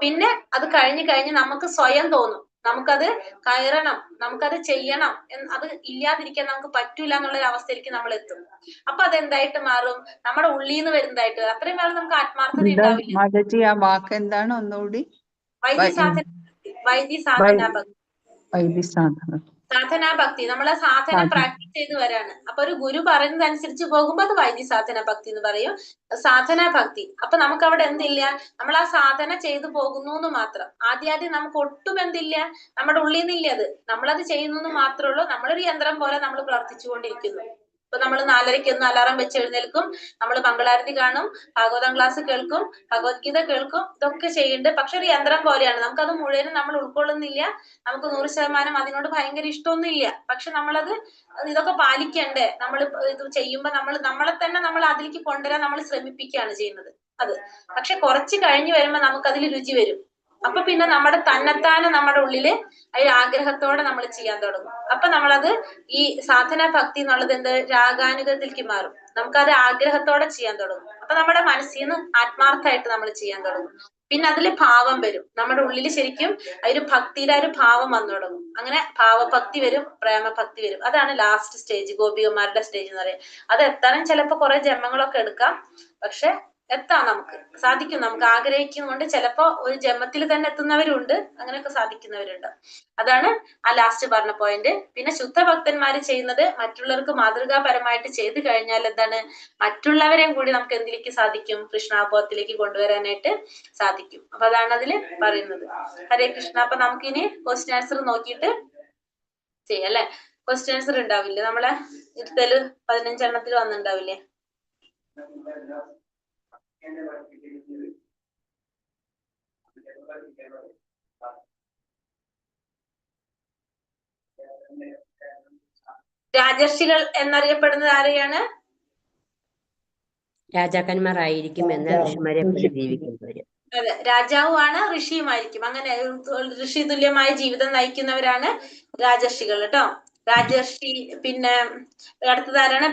പിന്നെ അത് കഴിഞ്ഞ് നമുക്ക് സ്വയം തോന്നും, നമുക്കത് കയറണം, നമുക്കത് ചെയ്യണം, അത് ഇല്ലാതിരിക്കാൻ നമുക്ക് പറ്റൂല എന്നുള്ളൊരു അവസ്ഥയിലേക്ക് നമ്മൾ എത്തും. അപ്പൊ അതെന്തായിട്ട് മാറും? നമ്മുടെ ഉള്ളിൽ നിന്ന് വരുന്നതായിട്ട്. അത്രയും വേണം നമുക്ക് ആത്മാർത്ഥത ഉണ്ടാവില്ല. മാതാജി, ആ വാക്ക് എന്താണ് ഒന്നുകൂടി? വൈദ്യസാധന ഭക്തി. സാധനാ ഭക്തി. നമ്മളെ സാധന സാധന. പ്രാക്ടീസ് ചെയ്ത് വരാണ്. അപ്പൊ ഒരു ഗുരു പറയുന്നത് അനുസരിച്ച് പോകുമ്പോ അത് വൈദ്യസാധന ഭക്തി എന്ന് പറയും, സാധനാ ഭക്തി. അപ്പൊ നമുക്ക് അവിടെ എന്തില്ല? നമ്മൾ ആ സാധന ചെയ്തു പോകുന്നു എന്ന് മാത്രം. ആദ്യം നമുക്ക് ഒട്ടും എന്തില്ല? നമ്മുടെ ഉള്ളിൽ നിന്നില്ല അത്. നമ്മളത് ചെയ്യുന്നു എന്ന് മാത്രമേ ഉള്ളൂ. നമ്മളൊരു യന്ത്രം പോലെ നമ്മൾ പ്രവർത്തിച്ചുകൊണ്ടിരിക്കുന്നു. ഇപ്പൊ നമ്മൾ 4:30 ഒന്ന് അലാറം വെച്ച് എഴുന്നേൽക്കും, നമ്മൾ മംഗളാരതി കാണും, ഭാഗവതം ക്ലാസ് കേൾക്കും, ഭഗവത്ഗീത കേൾക്കും, ഇതൊക്കെ ചെയ്യുന്നുണ്ട്. പക്ഷെ ഒരു യന്ത്രം പോലെയാണ്. നമുക്കത് മുഴുവനും നമ്മൾ ഉൾക്കൊള്ളുന്നില്ല. നമുക്ക് 100% അതിനോട് ഭയങ്കര ഇഷ്ടമൊന്നും ഇല്ല. പക്ഷെ നമ്മളത് ഇതൊക്കെ പാലിക്കണ്ടേ? നമ്മൾ ഇത് ചെയ്യുമ്പോ നമ്മളെ തന്നെ നമ്മൾ അതിലേക്ക് കൊണ്ടുവരാൻ നമ്മൾ ശ്രമിപ്പിക്കുകയാണ് ചെയ്യുന്നത് അത്. പക്ഷെ കുറച്ച് കഴിഞ്ഞ് വരുമ്പോ നമുക്ക് അതിൽ രുചി വരും. അപ്പൊ പിന്നെ നമ്മുടെ തന്നെത്താനെ നമ്മുടെ ഉള്ളില് ഒരു ആഗ്രഹത്തോടെ നമ്മൾ ചെയ്യാൻ തുടങ്ങും. അപ്പൊ നമ്മളത് ഈ സാധന ഭക്തി എന്നുള്ളത് എന്ത്? രാഗാനുഗത്തിലേക്ക് മാറും. നമുക്കത് ആഗ്രഹത്തോടെ ചെയ്യാൻ തുടങ്ങും. അപ്പൊ നമ്മുടെ മനസ്സിൽ നിന്ന് ആത്മാർത്ഥമായിട്ട് നമ്മൾ ചെയ്യാൻ തുടങ്ങും. പിന്നെ അതില് ഭാവം വരും. നമ്മുടെ ഉള്ളിൽ ശരിക്കും ഒരു ഭക്തിയുടെ ഒരു ഭാവം വന്നു തുടങ്ങും. അങ്ങനെ ഭാവഭക്തി വരും, പ്രേമഭക്തി വരും. അതാണ് ലാസ്റ്റ് സ്റ്റേജ്, ഗോപികമാരുടെ സ്റ്റേജ് എന്ന് പറയുന്നത്. അത് എത്താനും ചിലപ്പോ കുറെ ജന്മങ്ങളൊക്കെ എടുക്കാം. പക്ഷെ എത്താം, നമുക്ക് സാധിക്കും. നമുക്ക് ആഗ്രഹിക്കുന്നുണ്ട്. ചിലപ്പോ ഒരു ജന്മത്തിൽ തന്നെ എത്തുന്നവരുണ്ട്, അങ്ങനെയൊക്കെ സാധിക്കുന്നവരുണ്ട്. അതാണ് ആ ലാസ്റ്റ് പറഞ്ഞ പോയിന്റ്. പിന്നെ ശുദ്ധഭക്തന്മാര് ചെയ്യുന്നത് മറ്റുള്ളവർക്ക് മാതൃകാപരമായിട്ട് ചെയ്തു കഴിഞ്ഞാൽ എന്താണ്? മറ്റുള്ളവരെയും കൂടി നമുക്ക് എന്തിലേക്ക് സാധിക്കും? കൃഷ്ണാബോധത്തിലേക്ക് കൊണ്ടുവരാനായിട്ട് സാധിക്കും. അപ്പൊ അതാണ് അതില് പറയുന്നത്. ഹരേ കൃഷ്ണ. അപ്പൊ നമുക്കിനി ക്വസ്റ്റ്യൻ ആൻസർ നോക്കിയിട്ട് ചെയ്യാം അല്ലെ? ക്വസ്റ്റ്യൻ ആൻസർ ഉണ്ടാവില്ലേ? നമ്മളെ ഇരുത്തല് 15 എണ്ണത്തിൽ വന്നിട്ടുണ്ടാവില്ലേ? രാജർഷികൾ എന്നറിയപ്പെടുന്നത് ആരെയാണ്? രാജാക്കന്മാരായിരിക്കും എന്ന ഋഷിമാരെ പോലെ ജീവിക്കുന്നവര്. അതെ, രാജാവുമാണ്, ഋഷിയുമായിരിക്കും. അങ്ങനെ ഋഷി തുല്യമായ ജീവിതം നയിക്കുന്നവരാണ് രാജർഷികൾ കേട്ടോ. രാജർഷി. പിന്നെ അടുത്തത് ആരാണ്?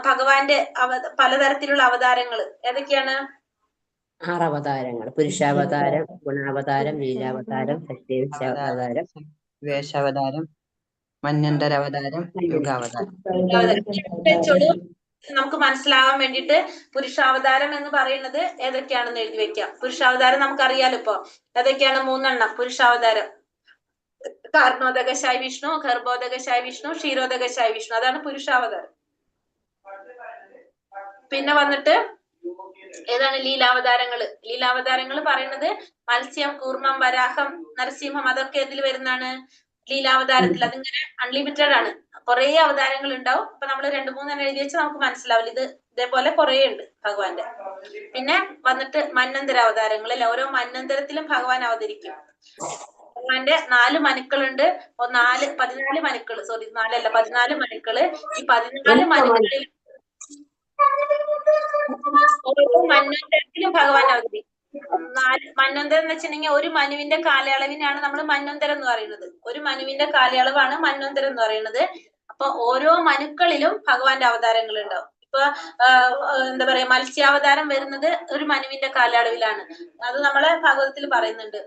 ഭഗവാന്റെ പലതരത്തിലുള്ള അവതാരങ്ങൾ ഏതൊക്കെയാണ്? 6 അവതാരങ്ങൾ: പുരുഷാവതാരം, ഗുണാവതാരം, ലീലാവതാരം, സത്യാവതാരം, വേഷാവതാരം, മന്വന്തരാവതാരം, യുഗാവതാരം. നമുക്ക് മനസ്സിലാവാൻ വേണ്ടിയിട്ട് പുരുഷാവതാരം എന്ന് പറയുന്നത് ഏതൊക്കെയാണെന്ന് എഴുതി വെക്കാം. പുരുഷാവതാരം നമുക്കറിയാലോ. ഇപ്പൊ ഏതൊക്കെയാണ്? 3 എണ്ണം പുരുഷാവതാരം. കാർണോദകശായ വിഷ്ണു, ഗർഭോദകശായ വിഷ്ണു, ക്ഷീരോദകശായ വിഷ്ണു. അതാണ് പുരുഷാവതാരം. പിന്നെ വന്നിട്ട് ഏതാണ് ലീലാവതാരങ്ങള്? ലീലാവതാരങ്ങൾ പറയുന്നത് മത്സ്യം, കൂർമ്മം, വരാഹം, നരസിംഹം, അതൊക്കെ ഇതിൽ വരുന്നതാണ് ലീലാവതാരത്തിൽ. അതിങ്ങനെ അൺലിമിറ്റഡ് ആണ്, കുറെ അവതാരങ്ങൾ ഉണ്ടാവും. അപ്പൊ നമ്മൾ 2-3 എഴുതി വെച്ചാൽ നമുക്ക് മനസ്സിലാവില്ല. ഇത് ഇതേപോലെ കുറെ ഉണ്ട് ഭഗവാന്റെ. പിന്നെ വന്നിട്ട് മന്വന്തര അവതാരങ്ങൾ അല്ലെ, ഓരോ മന്വന്തരത്തിലും ഭഗവാൻ അവതരിക്കും. ഭഗവാന്റെ 4 മനുക്കളുണ്ട്. 14 മനുക്കള്, സോറി 4 അല്ല 14 മനുക്കള്. ഈ 14 മനുക്കളിൽ ഓരോ മന്വന്തരത്തിലും ഭഗവാൻ അവതരിക്കും. മന്വന്തരം എന്ന് വെച്ചിട്ടുണ്ടെങ്കിൽ ഒരു മനുവിന്റെ കാലയളവിനാണ് നമ്മൾ മന്വന്തരം എന്ന് പറയുന്നത്. ഒരു മനുവിന്റെ കാലയളവാണ് മന്വന്തരം എന്ന് പറയുന്നത്. അപ്പൊ ഓരോ മനുക്കളിലും ഭഗവാന്റെ അവതാരങ്ങൾ ഉണ്ടാവും. ഇപ്പൊ എന്താ പറയാ, മത്സ്യാവതാരം വരുന്നത് ഒരു മനുവിന്റെ കാലയളവിലാണ്. അത് നമ്മളെ ഭാഗവതത്തിൽ പറയുന്നുണ്ട്.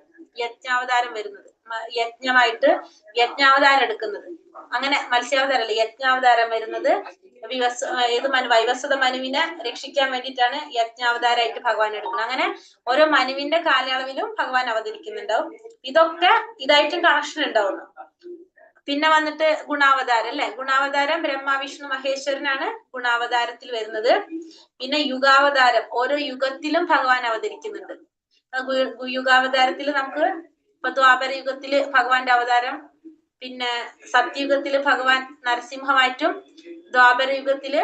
യജ്ഞാവതാരം വരുന്നത്, യജ്ഞമായിട്ട് യജ്ഞാവതാരം എടുക്കുന്നത്. അങ്ങനെ മത്സ്യാവതാരം അല്ല, യജ്ഞാവതാരം വരുന്നത് വൈവസ്വത മനുവിനെ രക്ഷിക്കാൻ വേണ്ടിയിട്ടാണ് യജ്ഞാവതാരമായിട്ട് ഭഗവാൻ എടുക്കുന്നത്. അങ്ങനെ ഓരോ മനുവിന്റെ കാലയളവിലും ഭഗവാൻ അവതരിക്കുന്നുണ്ടാവും. ഇതൊക്കെ ഇതായിട്ടും കണക്ഷൻ ഉണ്ടാവുന്നു. പിന്നെ വന്നിട്ട് ഗുണാവതാരം അല്ലെ, ഗുണാവതാരം ബ്രഹ്മ വിഷ്ണു മഹേശ്വരനാണ് ഗുണാവതാരത്തിൽ വരുന്നത്. പിന്നെ യുഗാവതാരം, ഓരോ യുഗത്തിലും ഭഗവാൻ അവതരിക്കുന്നുണ്ട്. യുഗാവതാരത്തിൽ നമുക്ക് ഇപ്പൊ ദ്വാപര യുഗത്തില് ഭഗവാന്റെ അവതാരം, പിന്നെ സത്യയുഗത്തില് ഭഗവാൻ നരസിംഹമായിട്ടും, ദ്വാപര യുഗത്തില്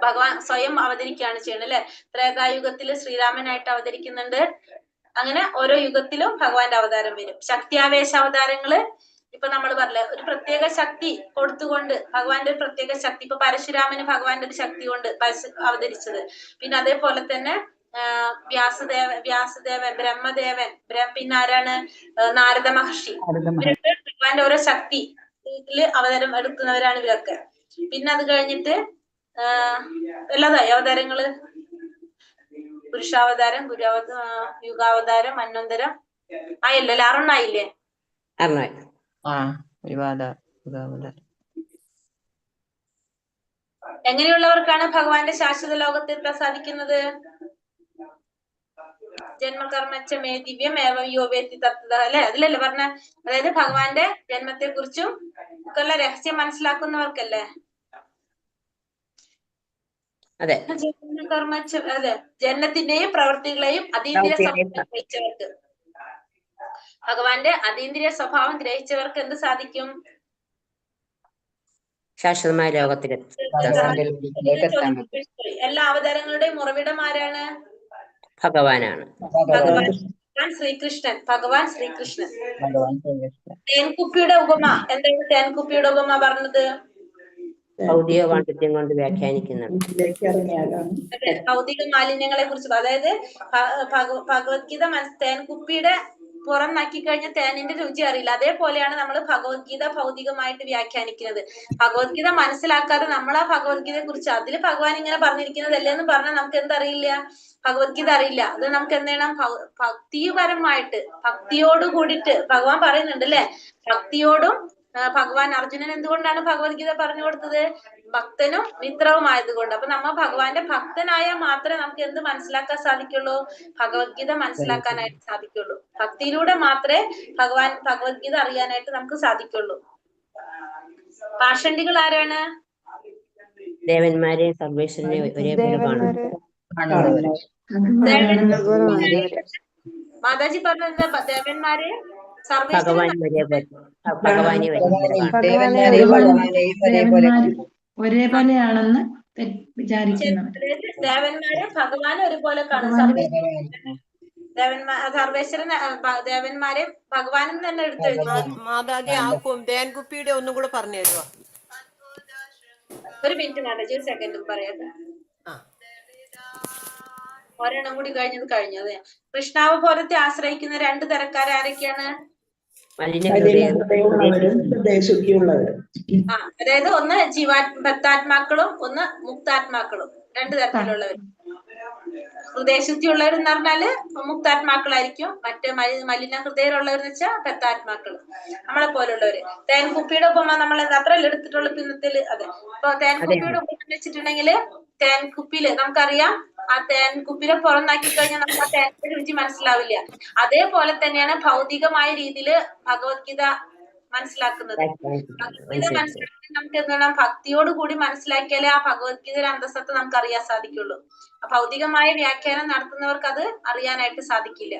ഭഗവാൻ സ്വയം അവതരിക്കുകയാണ് ചെയ്യുന്നത് അല്ലെ. ത്രേതായുഗത്തില് ശ്രീരാമനായിട്ട് അവതരിക്കുന്നുണ്ട്. അങ്ങനെ ഓരോ യുഗത്തിലും ഭഗവാന്റെ അവതാരം വരും. ശക്തിയാവേശ അവതാരങ്ങള് ഇപ്പൊ നമ്മൾ പറഞ്ഞ ഒരു പ്രത്യേക ശക്തി കൊടുത്തുകൊണ്ട് ഭഗവാന്റെ ഒരു പ്രത്യേക ശക്തി. ഇപ്പൊ പരശുരാമന് ഭഗവാന്റെ ഒരു ശക്തി കൊണ്ട് അവതരിച്ചത്. പിന്നെ അതേപോലെ തന്നെ വ്യാസദേവൻ, ബ്രഹ്മദേവൻ, പിന്നെ ആരാണ്, നാരദ മഹർഷി. ഇവരൊക്കെ ഭഗവാന്റെ ഓരോ ശക്തി അവതാരം എടുക്കുന്നവരാണ് ഇവരൊക്കെ. പിന്നെ അത് കഴിഞ്ഞിട്ട് എല്ലാതായി അവതാരങ്ങള്: പുരുഷാവതാരം, യുഗാവതാരം, മന്വന്തരം ആയല്ലോ അല്ലെ? 6 ആയില്ലേ? എങ്ങനെയുള്ളവർക്കാണ് ഭഗവാന്റെ ശാശ്വത ലോകത്തിൽ സാധിക്കുന്നത്? ജന്മകർമ്മച്ച മേ ദിവ്യം ഏവം യോവേത്തി തത്വത അല്ലെ, അതിലല്ലേ പറഞ്ഞ? അതായത് ഭഗവാന്റെ ജന്മത്തെ കുറിച്ചും ഒക്കെയുള്ള രഹസ്യം മനസ്സിലാക്കുന്നവർക്കല്ലേ? അതെ, അതെ, ജന്മത്തിന്റെയും പ്രവൃത്തികളെയും അതീന്ദ്രിയ സ്വഭാവം ഗ്രഹിച്ചവർക്ക്, ഭഗവാന്റെ അതീന്ദ്രിയ സ്വഭാവം ഗ്രഹിച്ചവർക്ക് എന്ത് സാധിക്കും? ശാശ്വതമായ ലോകത്തിലെത്താൻ. എല്ലാ അവതാരങ്ങളുടെയും ഉറവിടം ആരാണ്? ഭഗവാനാണ്. ഭഗവാൻ ശ്രീകൃഷ്ണൻ. ഭഗവാൻ ശ്രീകൃഷ്ണൻ. തേൻകുപ്പിയുടെ ഉപമ എന്താണ്? തേൻകുപ്പിയുടെ ഉപമ പറഞ്ഞത് ഭൗതിക പാണ്ഡിത്യം കൊണ്ട് വ്യാഖ്യാനിക്കുന്നുണ്ട്. ഭൗതിക മാലിന്യങ്ങളെ കുറിച്ച്. അതായത് ഭഗവത്ഗീത തേൻകുപ്പിയുടെ പുറം നക്കി കഴിഞ്ഞാൽ തേനിന്റെ രുചി അറിയില്ല. അതേപോലെയാണ് നമ്മൾ ഭഗവത്ഗീത ഭൗതികമായിട്ട് വ്യാഖ്യാനിക്കുന്നത്. ഭഗവത്ഗീത മനസ്സിലാക്കാതെ നമ്മൾ ആ ഭഗവത്ഗീതയെ കുറിച്ച് അതിൽ ഭഗവാൻ ഇങ്ങനെ പറഞ്ഞിരിക്കുന്നതല്ലേ എന്ന് പറഞ്ഞാൽ നമുക്ക് എന്തറിയില്ല? ഭഗവത്ഗീത അറിയില്ല. അത് നമുക്ക് എന്ത് ചെയ്യണം? ഭക്തിപരമായിട്ട്, ഭക്തിയോട് കൂടിയിട്ട് ഭഗവാൻ പറയുന്നുണ്ട് അല്ലെ. ഭക്തിയോടും ഭഗവാൻ അർജുനൻ എന്തുകൊണ്ടാണ് ഭഗവത്ഗീത പറഞ്ഞു കൊടുത്തത്? ഭക്തനും മിത്രവുമായതുകൊണ്ട്. അപ്പൊ നമ്മ ഭഗവാന്റെ ഭക്തനായാൽ മാത്രമേ നമുക്ക് എന്ത് മനസ്സിലാക്കാൻ സാധിക്കുള്ളൂ? ഭഗവത്ഗീത മനസ്സിലാക്കാനായിട്ട് സാധിക്കുള്ളൂ. ഭക്തിയിലൂടെ മാത്രമേ ഭഗവത്ഗീത അറിയാനായിട്ട് നമുക്ക് സാധിക്കുള്ളൂ. പാഷണ്ഡികൾ ആരാണ്? ദേവന്മാരെയും സർവേശ്വരനെയും ഒരേപോലെ കാണുന്നു. മാതാജി പറഞ്ഞത് ദേവന്മാരെ ഒരേപോലെയാണെന്ന് വിചാരിക്കുന്നു. ദേവന്മാരെ ഭഗവാൻ ഒരുപോലെ കാണും. സർവേശ്വരൻ ദേവന്മാരെ ഭഗവാനും തന്നെ എടുത്തു. മാതാജി ആ തേൻകുപ്പിയുടെ ഒന്നും കൂടെ പറഞ്ഞു തരുമോ? ഒരു മിനിറ്റ് മാതാജി, ഒരു സെക്കൻഡ് പറയാതെ. ഒരെണ്ണം കൂടി കഴിഞ്ഞു. അതെ, കൃഷ്ണാവബോധത്തെ ആശ്രയിക്കുന്ന 2 തരക്കാർ ആരൊക്കെയാണ്? അതായത് ഒന്ന് ബദ്ധാത്മാക്കളും ഒന്ന് മുക്താത്മാക്കളും. 2 തരത്തിലുള്ളവർ. ഹൃദയശുദ്ധി ഉള്ളവർ എന്ന് പറഞ്ഞാല് മുക്താത്മാക്കളായിരിക്കും. മറ്റേ മലിന ഹൃദയമുള്ളവരെന്ന് വെച്ചാൽ ബദ്ധാത്മാക്കള്, നമ്മളെ പോലുള്ളവര്. തേൻകുപ്പിയുടെ ഉപമ നമ്മൾ അത്രയല്ല എടുത്തിട്ടുള്ള പിന്നത്തിൽ. അതെ, അപ്പൊ തേൻകുപ്പിയുടെ ഉപമ വെച്ചിട്ടുണ്ടെങ്കിൽ തേൻകുപ്പിയില് നമുക്കറിയാം ആ തേൻ കുപ്പിനെ പുറന്നാക്കി കഴിഞ്ഞാൽ നമുക്ക് ആ തേന്റെ രുചി മനസ്സിലാവില്ല. അതേപോലെ തന്നെയാണ് ഭൗതികമായ രീതിയിൽ ഭഗവത്ഗീത മനസ്സിലാക്കുന്നത്. ഭഗവത്ഗീത മനസ്സിലാക്കി നമുക്ക് എന്താണ് ഭക്തിയോട് കൂടി മനസ്സിലാക്കിയാലേ ആ ഭഗവത്ഗീതയുടെ അന്തസത്ത നമുക്ക് അറിയാൻ സാധിക്കുള്ളൂ. ഭൗതികമായ വ്യാഖ്യാനം നടത്തുന്നവർക്ക് അത് അറിയാനായിട്ട് സാധിക്കില്ല.